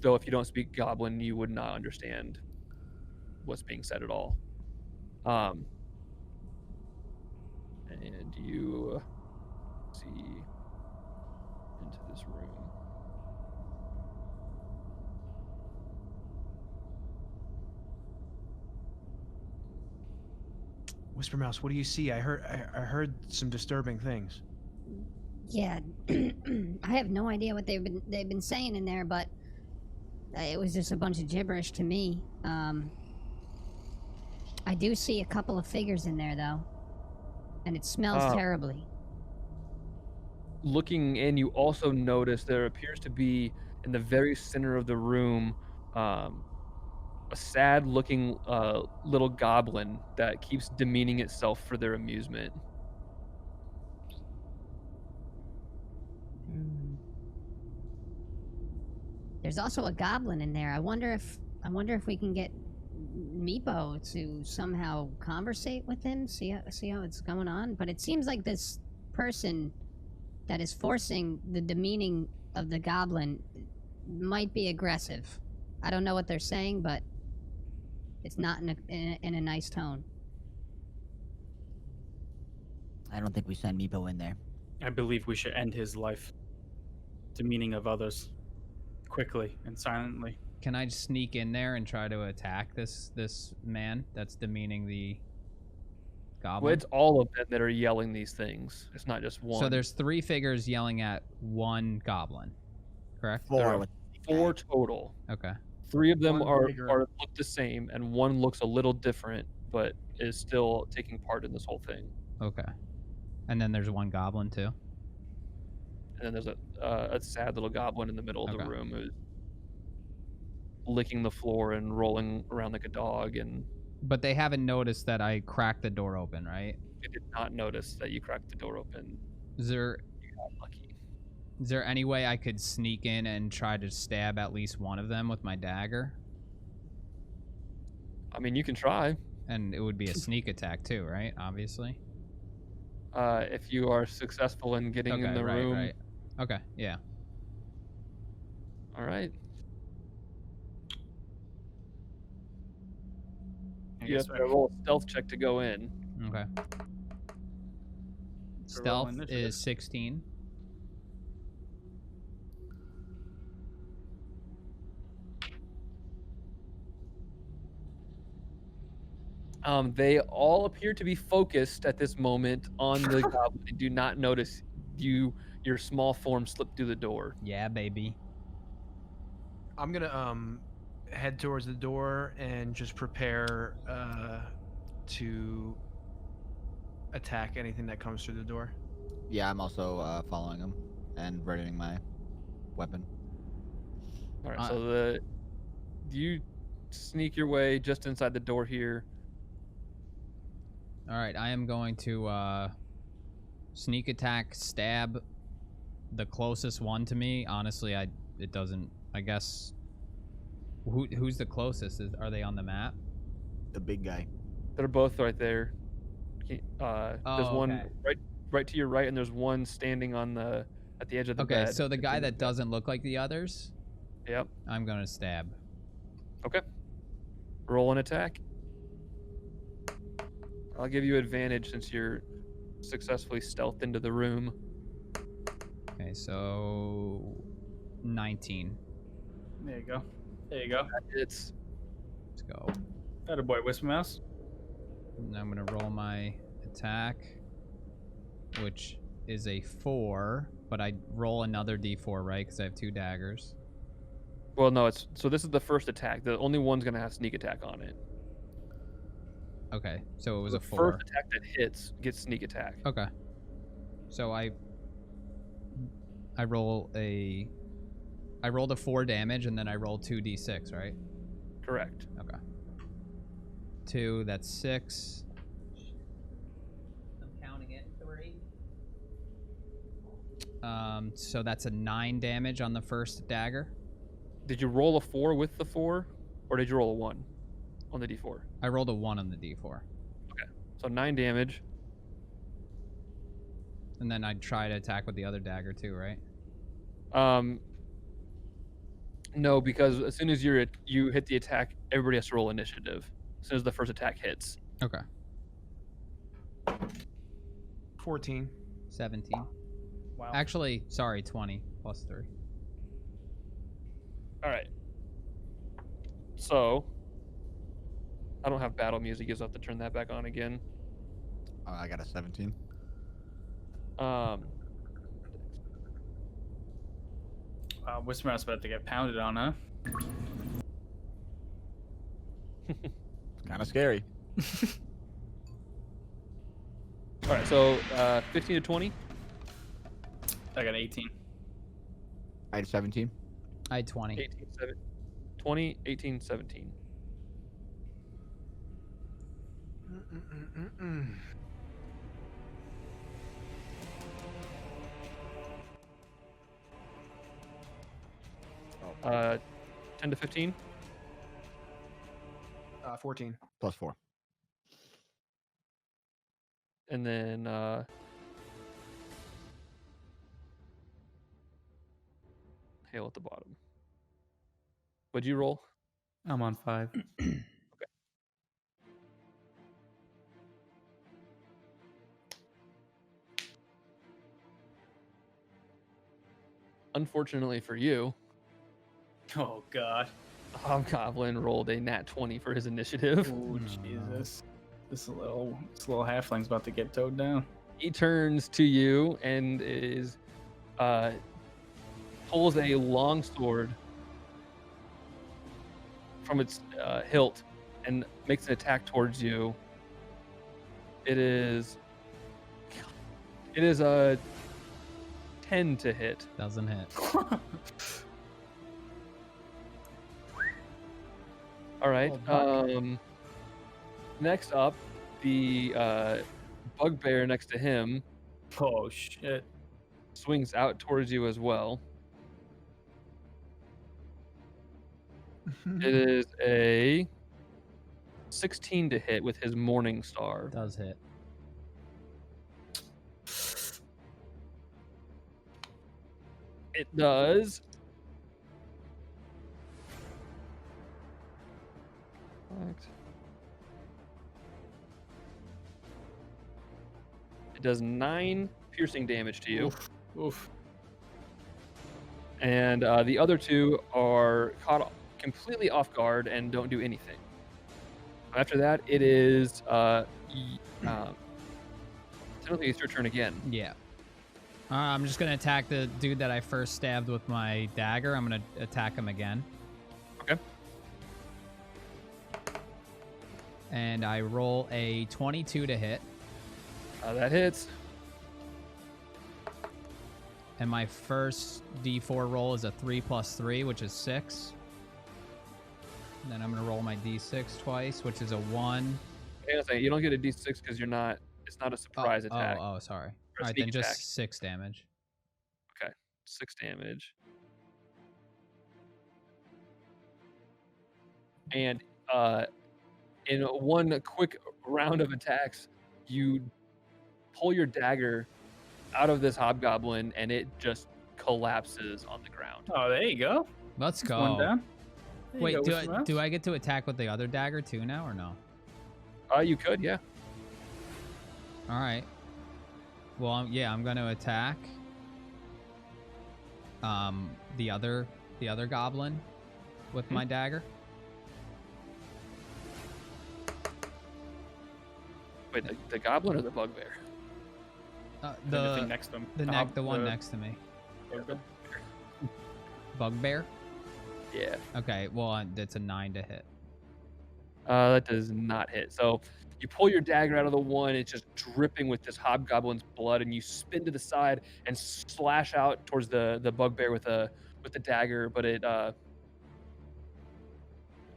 though if you don't speak Goblin, you would not understand what's being said at all. And you see into this room. Whisper Mouse, what do you see? I heard some disturbing things. Yeah, I have no idea what they've been saying in there, but it was just a bunch of gibberish to me. I do see a couple of figures in there though, and it smells terribly. Looking in, you also notice there appears to be in the very center of the room a sad-looking little goblin that keeps demeaning itself for their amusement. There's also a goblin in there. I wonder if we can get Meepo to somehow conversate with him, see how it's going on. But it seems like this person that is forcing the demeaning of the goblin might be aggressive. I don't know what they're saying, but it's not in a nice tone. I don't think we send Meepo in there. I believe we should end his life, demeaning of others, quickly and silently. Can I just sneak in there and try to attack this man that's demeaning the goblin? Well, it's all of them that are yelling these things. It's not just one. So there's 3 figures yelling at one goblin, correct? 4. 4 total. Okay. 3 of them One are bigger. look the same, and one looks a little different, but is still taking part in this whole thing. Okay. And then there's one goblin too. And then there's a sad little goblin in the middle of the Okay. room who's licking the floor and rolling around like a dog, and But they haven't noticed that I cracked the door open, right? they did not notice that you cracked the door open. Is there You got lucky. Is there any way I could sneak in and try to stab at least one of them with my dagger? I mean, you can try. And it would be a sneak attack too, right? Obviously. If you are successful in getting in the room. Right. Okay, yeah. All right. You guess have to roll a stealth check to go in. Okay. So roll Stealth initiative. is 16. They all appear to be focused at this moment on the goblin and do not notice your small form slip through the door. Yeah, baby. I'm gonna head towards the door and just prepare to attack anything that comes through the door. Yeah, I'm also following him and readying my weapon. All right, so you sneak your way just inside the door here. All right, I am going to sneak attack, stab the closest one to me. Honestly, it doesn't. I guess. Who's the closest? Are they on the map? The big guy. They're both right there. There's one okay. right to your right, and there's one standing at the edge of the bed. Okay, so the guy that doesn't look like the others. Yep. I'm gonna stab. Okay. Roll an attack. I'll give you advantage since you're successfully stealthed into the room. Okay, so 19. There you go. There you go. It's Let's go. Attaboy, Wisp Mouse. And I'm gonna roll my attack, which is a 4, but I roll another d4, right? Because I have 2 daggers. well, no, so this is the first attack. The only one's gonna have sneak attack on it. Okay, so it was The a 4. first attack that hits gets sneak attack. Okay. So I rolled a 4 damage, and then I roll 2d6, right? Correct. Okay. 2, that's 6. I'm counting it. 3. So that's a 9 damage on the first dagger. Did you roll a 4 with the 4, or did you roll a 1 on the d4? I rolled a 1 on the d4. Okay, so 9 damage. And then I'd try to attack with the other dagger too, right? No, because as soon as you hit the attack, everybody has to roll initiative. As soon as the first attack hits. Okay. 14. 17. Wow. Actually, sorry, 20 plus 3. All right. So, I don't have battle music. You just have to turn that back on again. I got a 17. Wisp Mouse about to get pounded on, huh? It's kind of scary. All right, so 15 to 20. I got 18. I had 17. I had 20. 18, 20, 18, 17. Oh. 10 to 15. 14. Plus 4. And then Hael at the bottom. What'd you roll? I'm on 5. Unfortunately for you, Oh, God. Hobgoblin rolled a nat 20 for his initiative. Oh, Jesus. This little halfling's about to get towed down. He turns to you and pulls a long sword from its hilt and makes an attack towards you. It is a 10 to hit. Doesn't hit. All right. Next up, the bugbear next to him Oh, shit. swings out towards you as well. It is a 16 to hit with his Morning Star. Does hit. It does. It does 9 piercing damage to you. Oof. And the other 2 are caught completely off guard and don't do anything. After that, it is technically it's your turn again. Yeah. I'm just gonna attack the dude that I first stabbed with my dagger. I'm gonna attack him again. Okay. And I roll a 22 to hit. That hits. And my first D4 roll is a 3 + 3, which is 6. And then I'm gonna roll my D6 twice, which is a 1. Hang on a second, you don't get a D6 because you're not. It's not a surprise attack. Oh, sorry. Or a All right, sneak then attack. just 6 damage. Okay, 6 damage. And in one quick round of attacks, you pull your dagger out of this hobgoblin, and it just collapses on the ground. Oh, there you go. Let's That's one go. down. There you Wait, go, do Whisper Mouse. I get to attack with the other dagger too now or no? You could, yeah. All right. Well, yeah, I'm going to attack the other goblin with my dagger. Wait, the goblin or the bugbear? The thing next to him. The one next to me. Bugbear? Yeah. Okay, well, it's a 9 to hit. That does not hit. So you pull your dagger out of the one, it's just dripping with this hobgoblin's blood, and you spin to the side and slash out towards the bugbear with the dagger, but it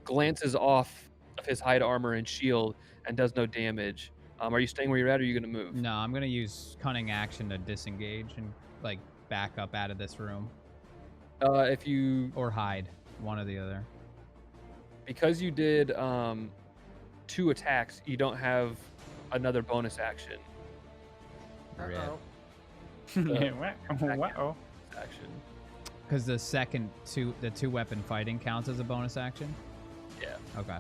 glances off of his hide armor and shield and does no damage. Are you staying where you're at, or are you going to move? No, I'm going to use cunning action to disengage and like back up out of this room. If you Or hide, one or the other. because you did 2 attacks, you don't have another bonus action. Rip. Wow. Action. Because the second the 2-weapon fighting counts as a bonus action? Yeah. Okay.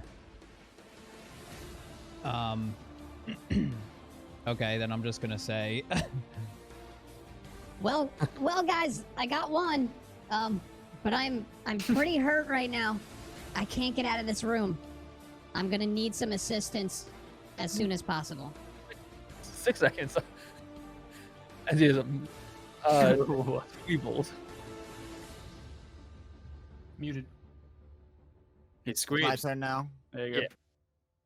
Okay, then I'm just gonna say Well, guys, I got one. But I'm pretty hurt right now. I can't get out of this room. I'm gonna need some assistance as soon as possible. 6 seconds. As he is Squeebles. Muted. He My screams. turn now. There you go. Yeah.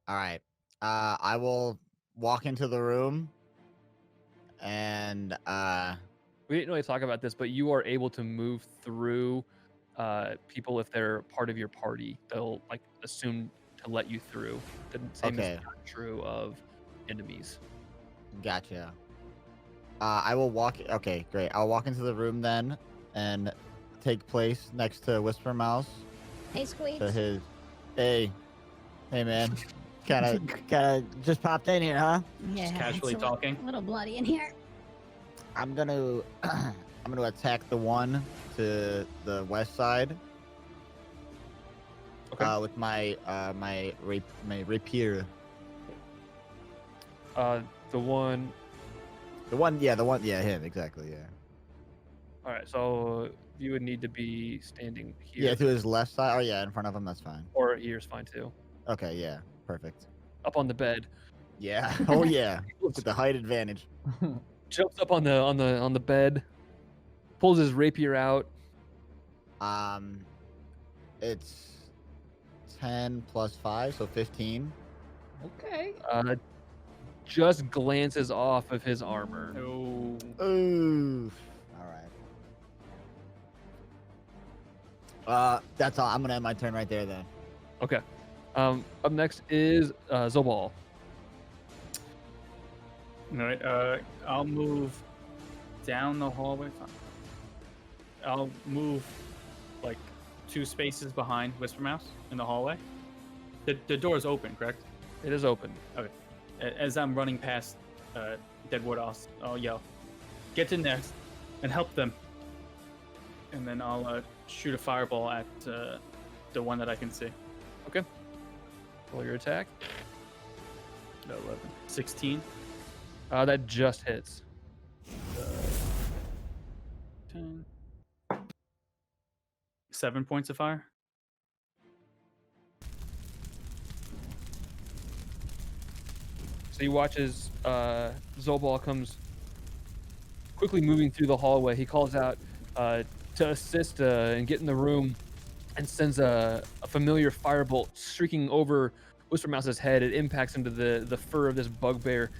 All right. I will walk into the room, and We didn't really talk about this, but you are able to move through people if they're part of your party. They'll like assume to let you through. The same Okay. is not true of enemies. gotcha. I will walk. Okay, great. I'll walk into the room then, and take place next to Whisper Mouse. Hey, Squeebs. To his. Hey, man. kind of just popped in here, huh? Yeah, Just casually it's a talking. little bloody in here. I'm gonna attack the one to the west side. Okay. With my rapier. The one. Yeah, him exactly. Yeah. All right. So you would need to be standing here. Yeah, to his left side. Oh yeah, in front of him. That's fine. Or here's fine too. Okay, yeah, perfect. Up on the bed. Yeah. Oh yeah. Look at the height advantage. Jumps up on the bed. Pulls his rapier out. It's 10 plus 5, so 15. okay. Just glances off of his armor. Oh. Oof. All right. That's all. I'm gonna end my turn right there then. Okay. Up next is Zobal. All right. I'll move down the hallway. I'll move like 2 spaces behind Whisper Mouse in the hallway. The door is open, correct? It is open. Okay. As I'm running past Deadwater, I'll yell, "Get in there and help them!" And then I'll shoot a fireball at the one that I can see. Okay. Roll your attack. 11. 16. That just hits. 10. 7 points of fire. So you watch as Zobal comes quickly moving through the hallway. He calls out to assist and get in the room, and sends a familiar firebolt streaking over Whisper Mouse's head. It impacts into the fur of this bugbear,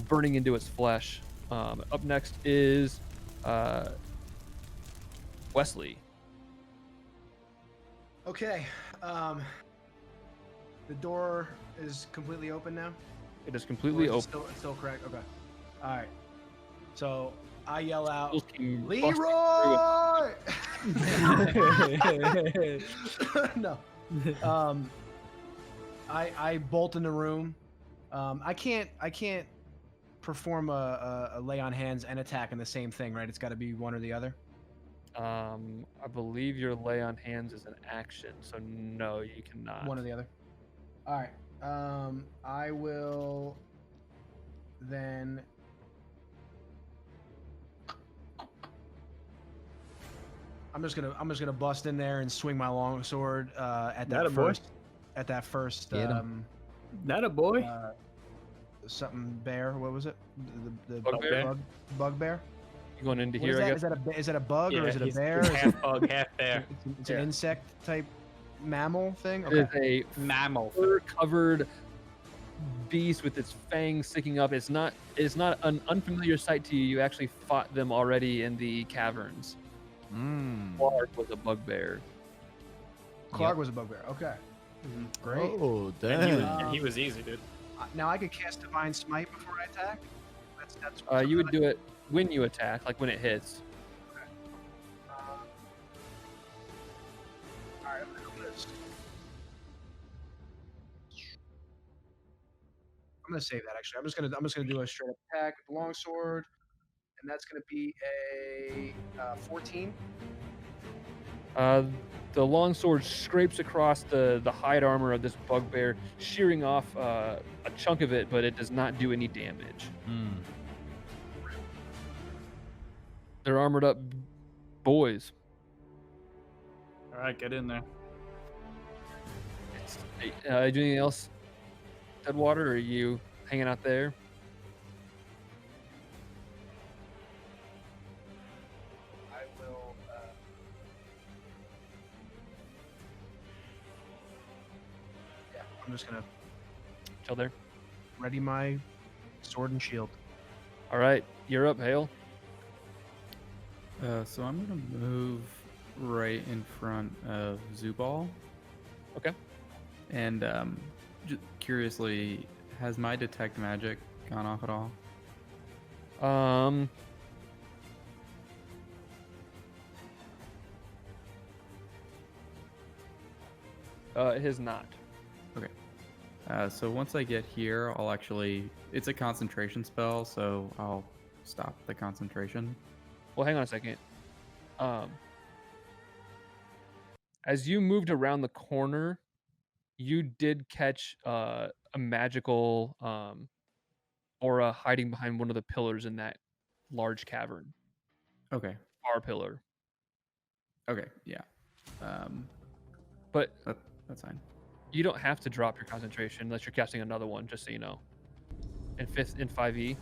burning into its flesh. Up next is Westlye. Okay. The door is completely open now. It is completely Or is open. it's still correct. Okay. All right. So I yell out, Ghouls came busting Leroy! No. I bolt in the room. I can't perform a lay on hands and attack in the same thing, right? It's got to be one or the other. I believe your lay on hands is an action, so no, you cannot. One or the other. All right. I will then. I'm just gonna bust in there and swing my longsword at that first. At that first. Get 'em. Not a boy. Something bear. What was it? The Bugbear? Bugbear. You going into What here? is I that? guess. Is that a bug or is it a he's bear? Is half bug, half bear. It's an insect type mammal thing. It Okay. is a Mammal. fur-covered beast with its fangs sticking up. It's not an unfamiliar sight to you. You actually fought them already in the caverns. Clark was a bugbear. Clark was a bugbear. Okay. Great. Oh, And damn. he was easy, dude. Now I could cast Divine Smite before I attack. That's You would do it when you attack, like when it hits. All right, I'm gonna save that actually. I'm just gonna do a straight up attack with the longsword, and that's gonna be a 14. The longsword scrapes across the hide armor of this bugbear, shearing off a chunk of it, but it does not do any damage. They're armored up boys. All right, get in there. You do anything else, Deadwater, or are you hanging out there? I will. Yeah, I'm just gonna Chill there. ready my sword and shield. All right, you're up, Hael. So I'm gonna move right in front of Zubal. Okay. And just curiously, has my detect magic gone off at all? It has not. Okay. So once I get here, I'll actually. It's a concentration spell, so I'll stop the concentration. Well, hang on a second. As you moved around the corner, you did catch a magical aura hiding behind one of the pillars in that large cavern. Okay. Bar pillar. Okay. Yeah. But That's fine. you don't have to drop your concentration unless you're casting another one, just so you know. In 5e,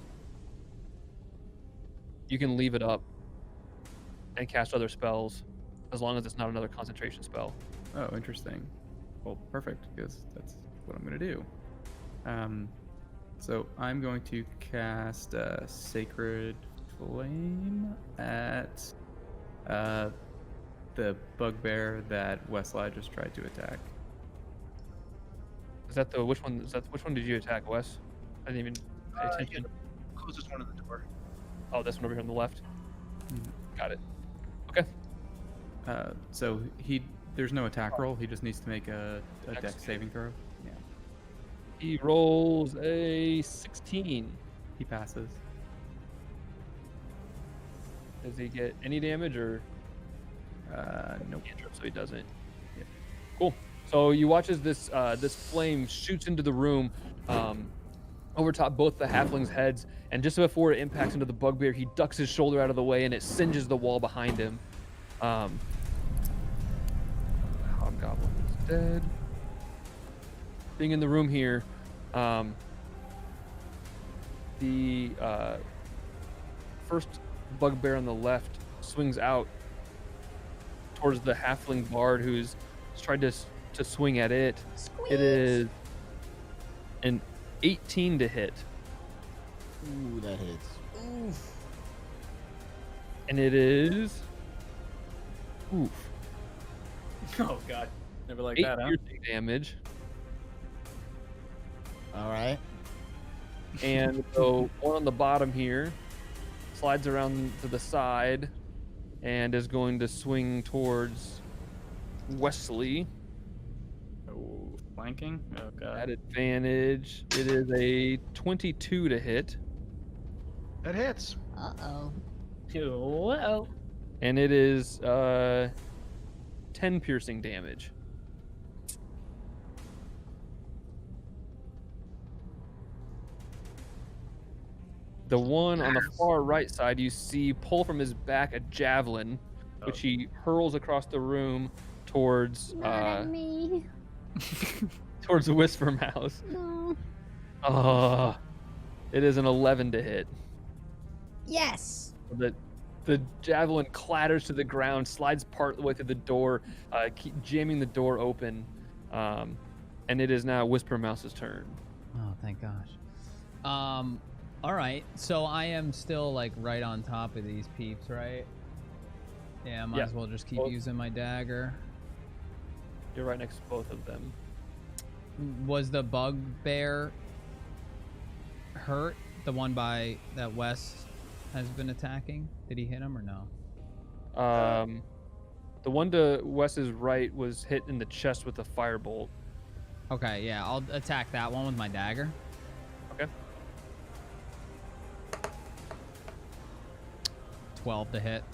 you can leave it up and cast other spells as long as it's not another concentration spell. Oh, interesting. Well, perfect, because that's what I'm going to do. So I'm going to cast Sacred Flame at the bugbear that Westlye just tried to attack. Is that the which one? Which one did you attack, Wes? I didn't even pay attention. Closest one to the door. Oh, this one over here on the left. Got it. Okay. So there's no attack roll. He just needs to make a Dex dex saving throw. Yeah, He rolls a 16. he passes. Does he get any damage or Nope. cantrip? So he doesn't. Yeah. Cool. So you watch as this flame shoots into the room, over top both the halflings' heads, and just before it impacts into the bugbear, he ducks his shoulder out of the way and it singes the wall behind him. Hobgoblin is dead. Being in the room here, the first bugbear on the left swings out towards the halfling bard who's tried to swing at it. It is an 18 to hit, Ooh, that hits. and it is Oh god, never like 8 that, huh? piercing damage. All right. And so one on the bottom here slides around to the side and is going to swing towards Westlye Oh, flanking. Oh god. at advantage. It is a 22 to hit, That hits. Uh-oh. Well, and it is 10 piercing damage. The one on the far right side, you see pull from his back a javelin, which he hurls across the room towards Not at me. towards the Whisper Mouse. No. It is an 11 to hit. Yes. The javelin clatters to the ground, slides part of the way through the door, keep jamming the door open, and it is now Whisper Mouse's turn. Oh, thank gosh. All right. So I am still like right on top of these peeps, right? Yeah, might Yeah. as well just keep Well- using my dagger. You're right next to both of them. Was the bugbear hurt? The one by that Wes has been attacking? Did he hit him or no? The one to Wes's right was hit in the chest with a firebolt. Okay, yeah, I'll attack that one with my dagger. Okay. 12 to hit.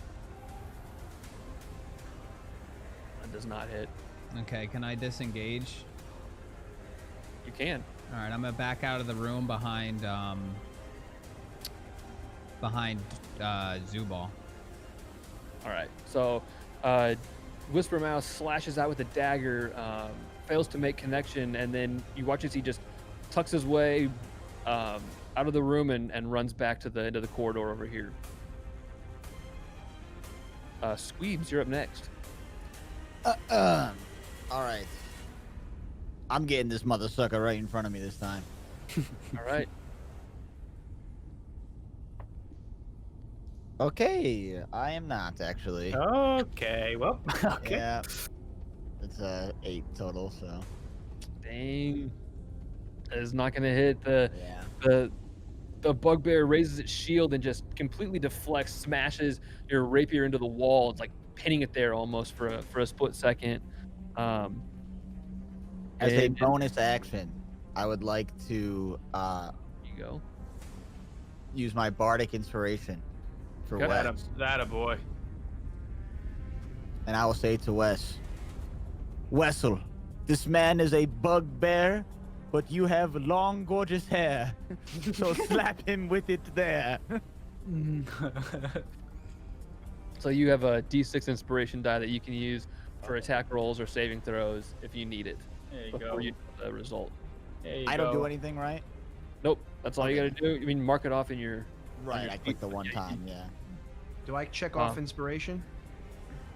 That does not hit. Okay, can I disengage? You can. All right, I'm gonna back out of the room behind Zubal. All right. So, Whisper Mouse slashes out with a dagger, fails to make connection, and then you watch as he just tucks his way out of the room and runs back to the end of the corridor over here. Squeebles, you're up next. All right. I'm getting this mother sucker right in front of me this time. All right. Okay, I am not actually. okay. Well, okay. Yeah. It's 8 total, so Dang. That is not going to hit. yeah. The bugbear raises its shield and just completely deflects, smashes your rapier into the wall. It's like pinning it there almost for a split second. As a and- bonus action, I would like to you go. use my bardic inspiration for Okay. Wes, That a boy. and I will say to Wes, Wessel, this man is a bugbear, but you have long, gorgeous hair, so slap him with it there. So you have a D6 inspiration die that you can use for attack rolls or saving throws if you need it There you before go. you know the result. There you I don't do go. anything, right? Nope, that's all you Okay. got to do. I mean, mark it off in your. Right, your I clicked the sheet. one Yeah, time, yeah. Do I check off inspiration?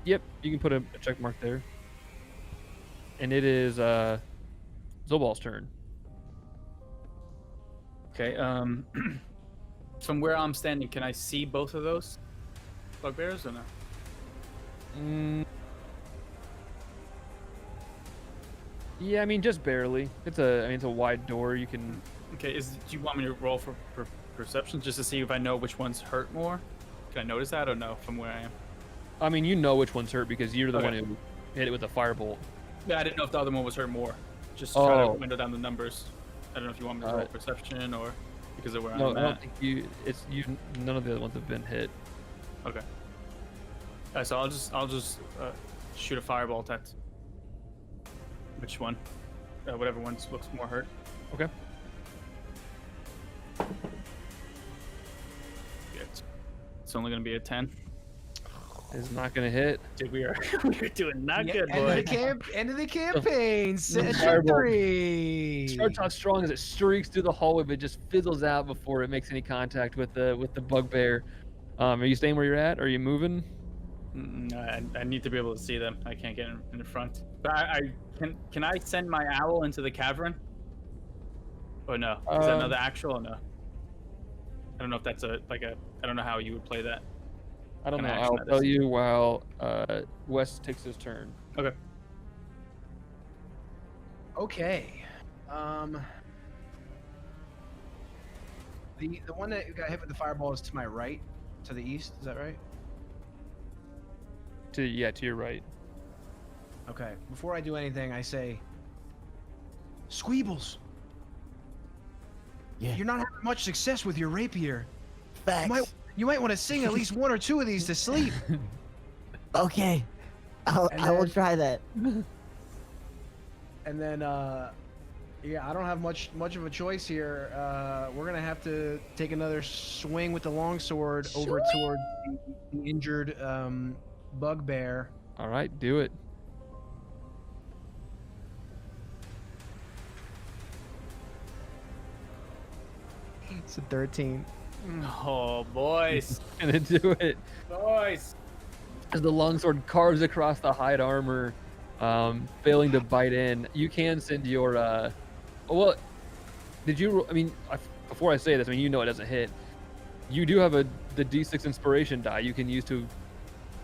Yep, you can put a check mark there. And it is Zobal's turn. Okay. From where I'm standing, can I see both of those bugbears or no? Yeah, I mean just barely. It's a wide door. You can. Okay. Do you want me to roll for perception just to see if I know which ones hurt more? Can I notice that or no from where I am? I mean, you know which one's hurt because you're the Okay. one who hit it with a firebolt. Yeah, I didn't know if the other one was hurt more. Just trying Oh. to window down the numbers. I don't know if you want me to roll perception or because of where No, I'm I don't at. think you. It's you. None of the other ones have been hit. Okay. Alright, so I'll just shoot a fireball at which one? Whatever one looks more hurt. Okay. Good. It's only gonna be a 10. It's not gonna hit. Dude, we are doing not good, End of the boy. end of the campaign. fireball. Victory. Starts off strong as it streaks through the hallway, but just fizzles out before it makes any contact with the bugbear. Are you staying where you're at? Are you moving? I need to be able to see them. I can't get in the front. But I can I send my owl into the cavern? Or no? Is that another actual or no? I don't know if that's I don't know how you would play that. I don't know. An action I'll that tell is. you while Wes takes his turn. Okay. Okay. The one that got hit with the fireball is to my right, to the east. Is that right? To your right. Okay. Before I do anything, I say, Squeebles. Yeah. You're not having much success with your rapier. Facts. You might want to sing at least one or two of these to sleep. Okay. I will try that. And then, yeah, I don't have much of a choice here. We're gonna have to take another swing with the longsword over toward the injured bugbear. All right, do it. It's a 13. Oh, boys. Gonna do it. Boys. As the longsword carves across the hide armor, failing to bite in, you can send your. Well, did you? I mean, before I say this, I mean you know it doesn't hit. You do have the D6 inspiration die you can use to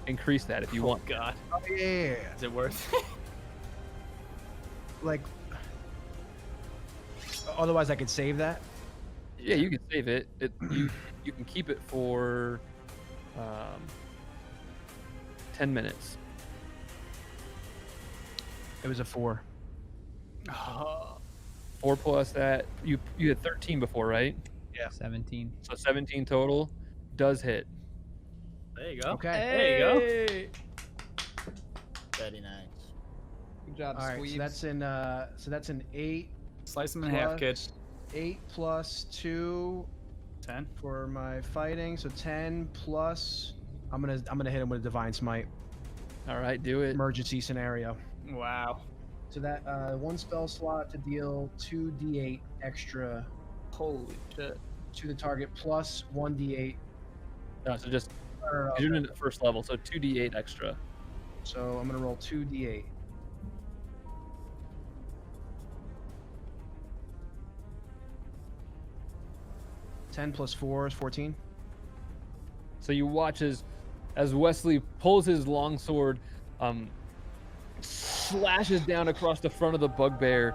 increase that if you want. God. Oh yeah. Is it worth? Like, otherwise I could save that. Yeah, you can save it. You can keep it for 10 minutes. It was a 4. 4 plus that. You had 13 before, right? 17. So 17 total does hit. There you go. Okay. There you go. Very nice. Good job, All right. So that's an 8. Slice them in half, kid. 8 plus 2 10. for my fighting. So 10 plus. I'm gonna hit him with a divine smite. All right, do it. Emergency scenario. Wow. So that one spell slot to deal 2d8 extra Holy shit. to the target plus 1d8. No, so just Or, 'cause you're in the first level, so 2d8 extra. So I'm gonna roll 2d8. Ten plus 4 is 14. So you watch as Westlye pulls his longsword, slashes down across the front of the bugbear.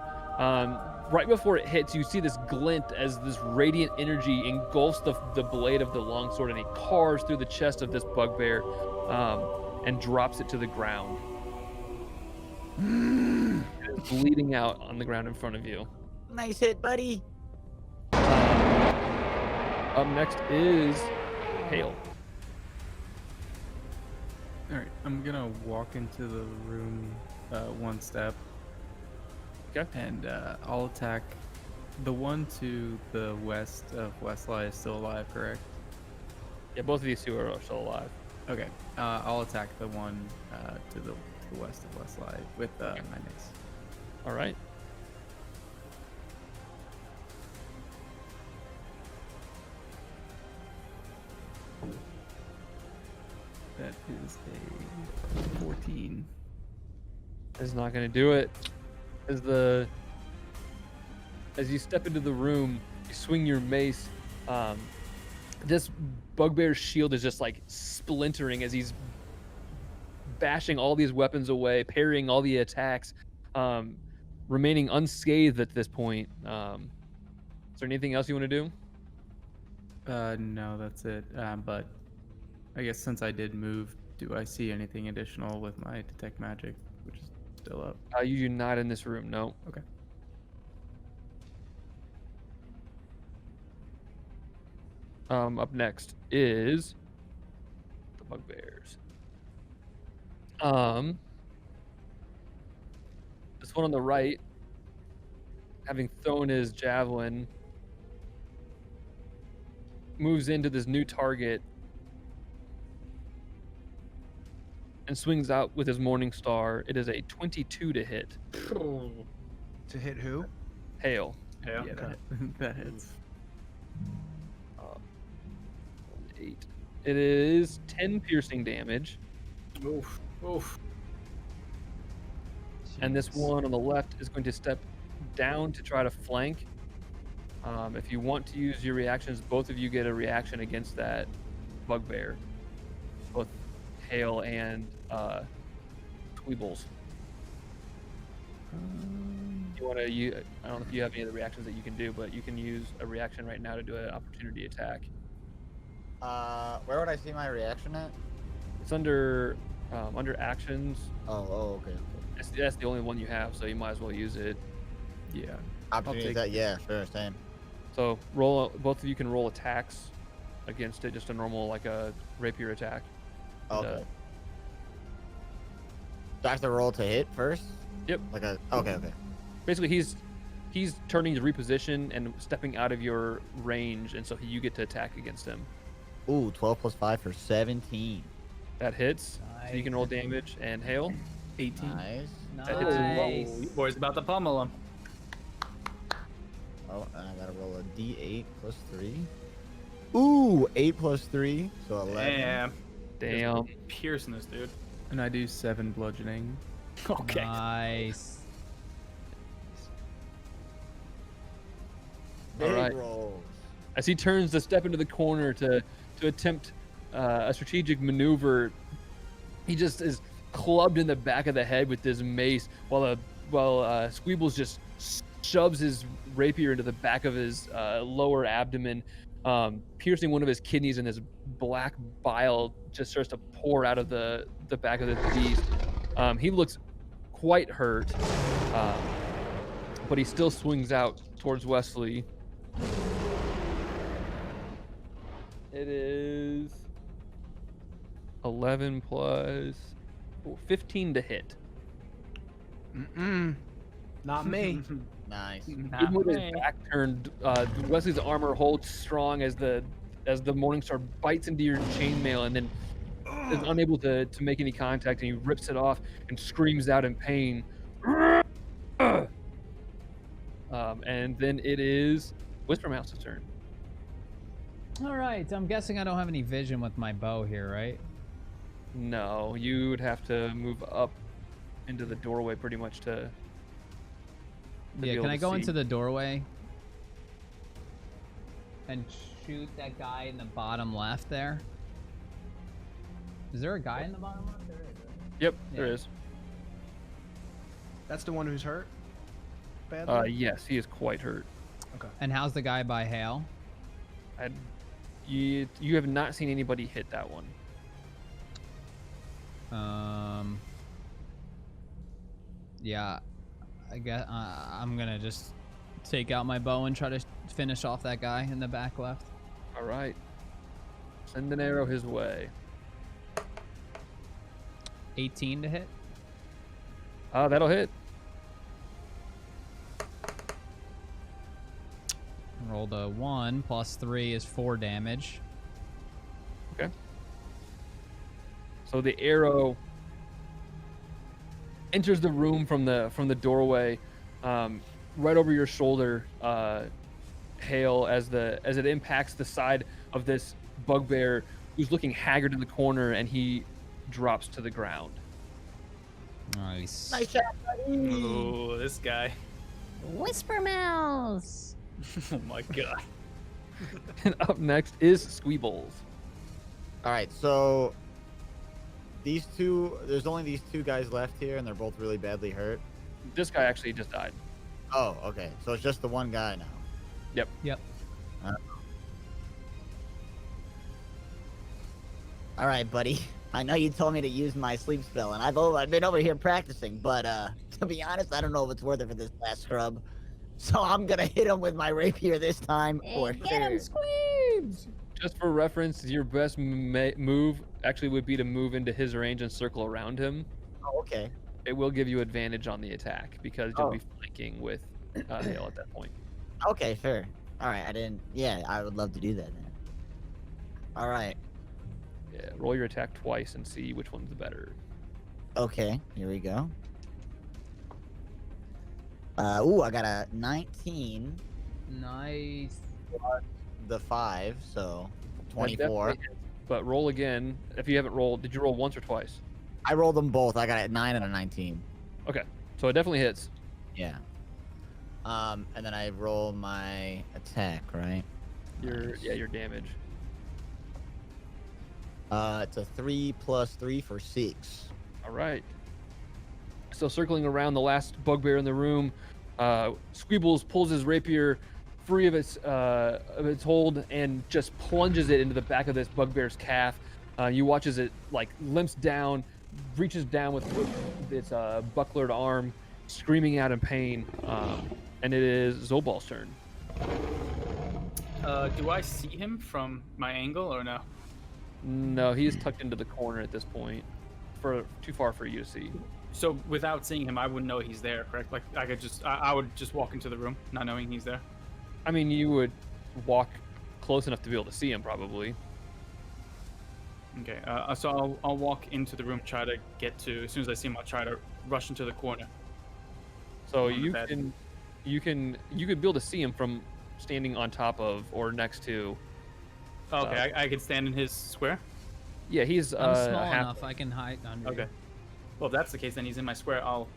Right before it hits, you see this glint as this radiant energy engulfs the blade of the longsword, and it carves through the chest of this bugbear and drops it to the ground. It's bleeding out on the ground in front of you. Nice hit, buddy. Up next is Hael. All right, I'm gonna walk into the room one step. Okay. And I'll attack the one to the west of Westlye is still alive, correct? Yeah, both of these two are still alive. Okay. I'll attack the one to the west of Westlye with my mace. All right. That is a 14. Is not going to do it. As you step into the room, you swing your mace. This bugbear's shield is just like splintering as he's bashing all these weapons away, parrying all the attacks, remaining unscathed at this point. Is there anything else you want to do? No, that's it. But I guess since I did move, do I see anything additional with my detect magic, which is still up? You do not in this room. No. Okay. Up next is the bugbears. This one on the right, having thrown his javelin, moves into this new target and swings out with his Morning Star. It is a 22 to hit. To hit who? Hael. Yeah. Yeah, that hits. 8. It is 10 piercing damage. Oof. Oof. And this one on the left is going to step down to try to flank. If you want to use your reactions, both of you get a reaction against that bugbear. Both Hael and Squeebles. You want to use? I don't know if you have any of the reactions that you can do, but you can use a reaction right now to do an opportunity attack. Where would I see my reaction at? It's under actions. Oh, okay. That's the only one you have, so you might as well use it. Yeah. Opportunity take- that, yeah, sure, same. So both of you can roll attacks against it, just a normal like a rapier attack. And, Okay. Do I have to roll to hit first? Yep. Like a okay. Basically, he's turning to reposition and stepping out of your range, and so you get to attack against him. Ooh, 12 plus 5 for 17. That hits. So you can roll damage. And Hael. 18. Nice. That hits as well. Whoa, you boys about to pummel him. Oh, and I gotta roll a D8 plus 3. Ooh, 8 plus 3, so 11. Damn. Piercing this dude. And I do 7 bludgeoning. Okay. Nice. Big Alright. rolls. As he turns to step into the corner to attempt a strategic maneuver, he just is clubbed in the back of the head with this mace, while Squeebles just shoves his rapier into the back of his lower abdomen, piercing one of his kidneys, and this black bile just starts to pour out of the back of the beast. He looks quite hurt, but he still swings out towards Westlye. It is 11 plus 15 to hit. Not me. Nice. Even with his back turned, Wesley's armor holds strong as the Morningstar bites into your chainmail and then is unable to make any contact, and he rips it off and screams out in pain. And then it is Whispermouse's turn. All right. I'm guessing I don't have any vision with my bow here, right? No, you would have to move up into the doorway pretty much to be Yeah. able Can I to go see. into the doorway and shoot that guy in the bottom left there? Is there a guy in the bottom left? There is. Right? Yep, there Yeah. is. That's the one who's hurt? Badly? Yes, he is quite hurt. And how's the guy by Hael? You have not seen anybody hit that one. Yeah, I guess I'm gonna just take out my bow and try to finish off that guy in the back left. All right. Send an arrow his way. 18 to hit. That'll hit. Rolled a 1 plus 3 is 4 damage. Okay. So the arrow enters the room from the doorway, right over your shoulder, Hael, as it impacts the side of this bugbear who's looking haggard in the corner, and he drops to the ground. Nice. Nice shot, buddy. Ooh, this guy. Whispermouth. Oh my god. And up next is Squeebles. All right, so these two, there's only these two guys left here, and they're both really badly hurt. This guy actually just died. Oh, okay. So it's just the one guy now. Yep. All right, buddy. I know you told me to use my sleep spell, and I've been over here practicing, but to be honest, I don't know if it's worth it for this last scrub. So I'm gonna hit him with my rapier this time for Get him, sure. Squeebles! Just for reference, your best move actually would be to move into his range and circle around him. Oh, okay. It will give you advantage on the attack because you'll Oh. be flanking with Hael at that point. Okay, sure. All right, I didn't. Yeah, I would love to do that then. All right. Yeah, roll your attack twice and see which one's the better. Okay, here we go. Ooh, I got a 19, Nice. the 5, so That 24. definitely hits, but roll again. If you haven't rolled, did you roll once or twice? I rolled them both. I got a 9 and a 19. Okay, so it definitely hits. Yeah. And then I roll my attack, right? Your damage. It's a 3 plus 3 for 6. All right. So circling around the last bugbear in the room, Squeebles pulls his rapier free of its hold and just plunges it into the back of this bugbear's calf. You watch as it like limps down, reaches down with its bucklered arm, screaming out in pain. And it is Zobal's turn. Do I see him from my angle or no? No, he is tucked into the corner at this point, too far for you to see. So without seeing him, I wouldn't know he's there, correct? Like I would just walk into the room, not knowing he's there. I mean, you would walk close enough to be able to see him, probably. Okay, so I'll walk into the room, try to get to. As soon as I see him, I'll try to rush into the corner. So On the you bed. could be able to see him from standing on top of or next to. Okay, I can stand in his square. Yeah, he's I'm small half. enough. I can hide under. Okay. you. Well, if that's the case, then he's in my square. I'll,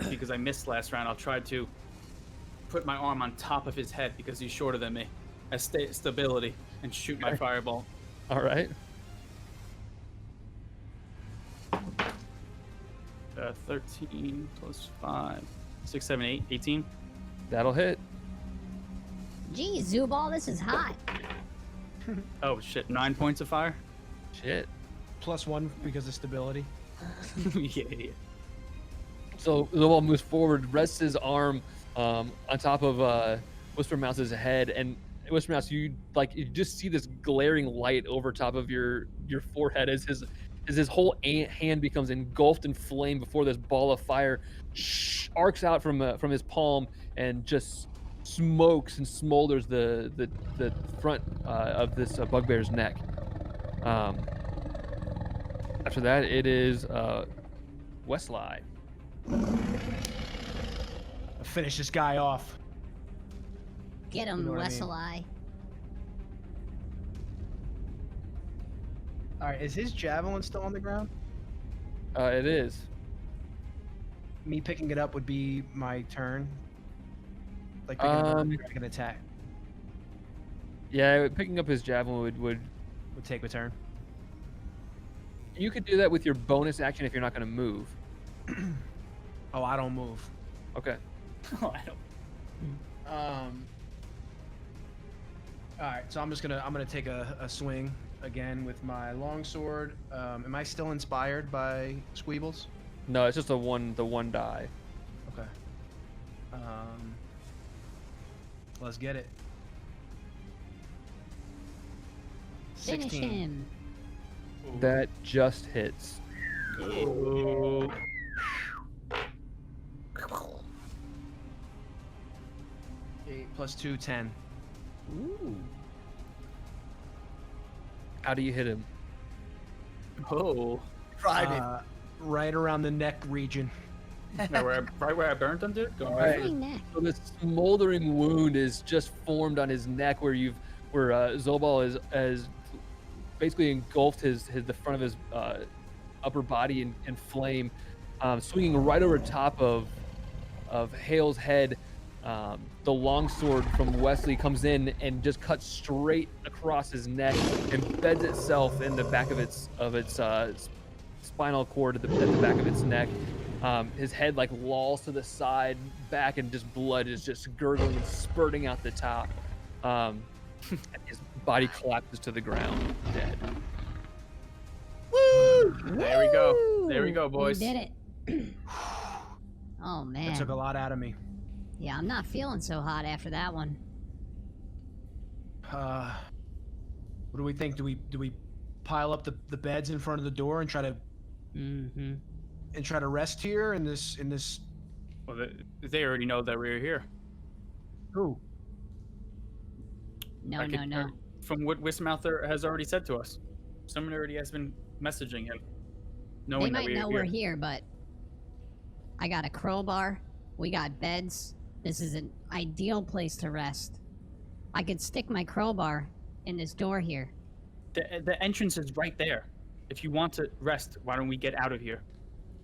because I missed last round, I'll try to put my arm on top of his head because he's shorter than me, as stability, and shoot my fireball. All right. 13 plus 5, 6, 7, 8, 18. That'll hit. Gee, Zubal, this is hot. Oh shit! 9 points of fire. Shit. +1 because of stability. Yeah. So Zobal moves forward, rests his arm on top of Whispermouse's head, and Whispermouse, you just see this glaring light over top of your forehead as his whole hand becomes engulfed in flame before this ball of fire arcs out from his palm and just smokes and smolders the front of this bugbear's neck. After that, it is Westlye. Finish this guy off. Get him, You know what I mean. Westlye. All right, is his javelin still on the ground? It is. Me picking it up would be my turn. Like picking it up, I can attack. Yeah, picking up his javelin would Would take a turn. you could do that with your bonus action if you're not going to move. Oh, I don't move. Okay. Oh, I don't. All right, so I'm gonna take a swing again with my longsword. Am I still inspired by Squeebles? No, it's just the one die. Okay. Let's get it. Finish 16. him. That just hits. Oh. Eight plus 2, 10. Ooh. How do you hit him? Oh. Right around the neck region. Right where I burnt him, dude. Going Right. right. Dang neck. So this smoldering wound is just formed on his neck where Zobal is basically engulfed the front of his upper body in flame, swinging right over top of Hael's head. The longsword from Westlye comes in and just cuts straight across his neck, embeds itself in the back of its spinal cord at the back of its neck. His head lolls to the side back, and just blood is just gurgling and spurting out the top. And his body collapses to the ground, dead. There we go. There we go, boys. We did it. Oh man. That took a lot out of me. Yeah, I'm not feeling so hot after that one. What do we think? Do we pile up the beds in front of the door and try to rest here in this Well, they already know that we're here. Who? No, I could- no. From what Wismouther has already said to us. Someone already has been messaging him. They Knowing that might we're know here. we're here, but I got a crowbar. We got beds. This is an ideal place to rest. I could stick my crowbar in this door here. The entrance is right there. If you want to rest, why don't we get out of here?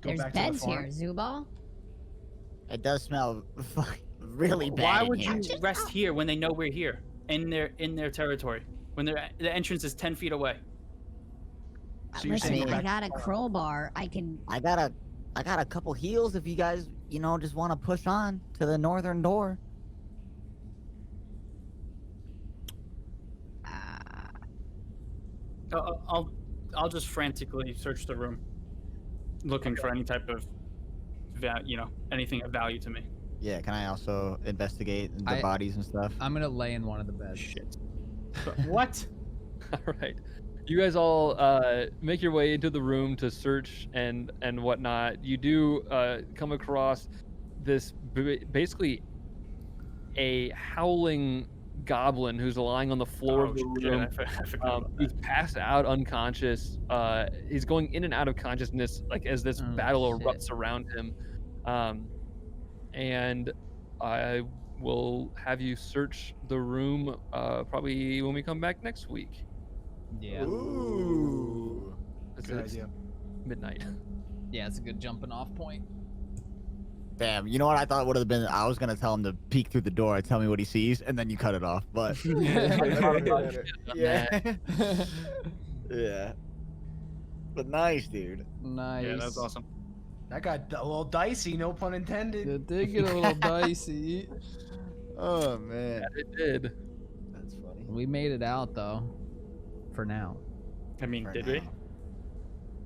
Go There's back to the beds farm? here, Zubal. It does smell really bad. Why in would here. you rest here when they know we're here in their territory? When the entrance is 10 feet away. So you're saying Listen, go I back got a crowbar. I can. I got a couple heals if you guys, just want to push on to the northern door. I'll just frantically search the room, looking for any type of anything of value to me. Yeah, can I also investigate the I- bodies and stuff? I'm gonna lay in one of the beds. Shit. But what? All right. You guys all make your way into the room to search and whatnot. You do come across this basically a howling goblin who's lying on the floor of the room. I forgot about He's that. passed out, unconscious. He's going in and out of consciousness, like as this Oh, battle shit. erupts around him. And I will have you search the room probably when we come back next week. Yeah. Ooh. It's Good idea. midnight. Yeah, it's a good jumping off point. Damn, you know what I thought would have been? I was gonna tell him to peek through the door and tell me what he sees, and then you cut it off. But yeah, yeah. But nice, dude. Nice. Yeah, that's awesome. That got a little dicey, no pun intended. It did get a little dicey. Oh man, It did. that's funny. We made it out though. For now. I mean, For did now. we?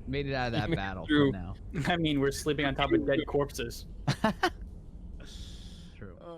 Made it out of that made it battle through. for now. I mean, we're sleeping on top of dead corpses.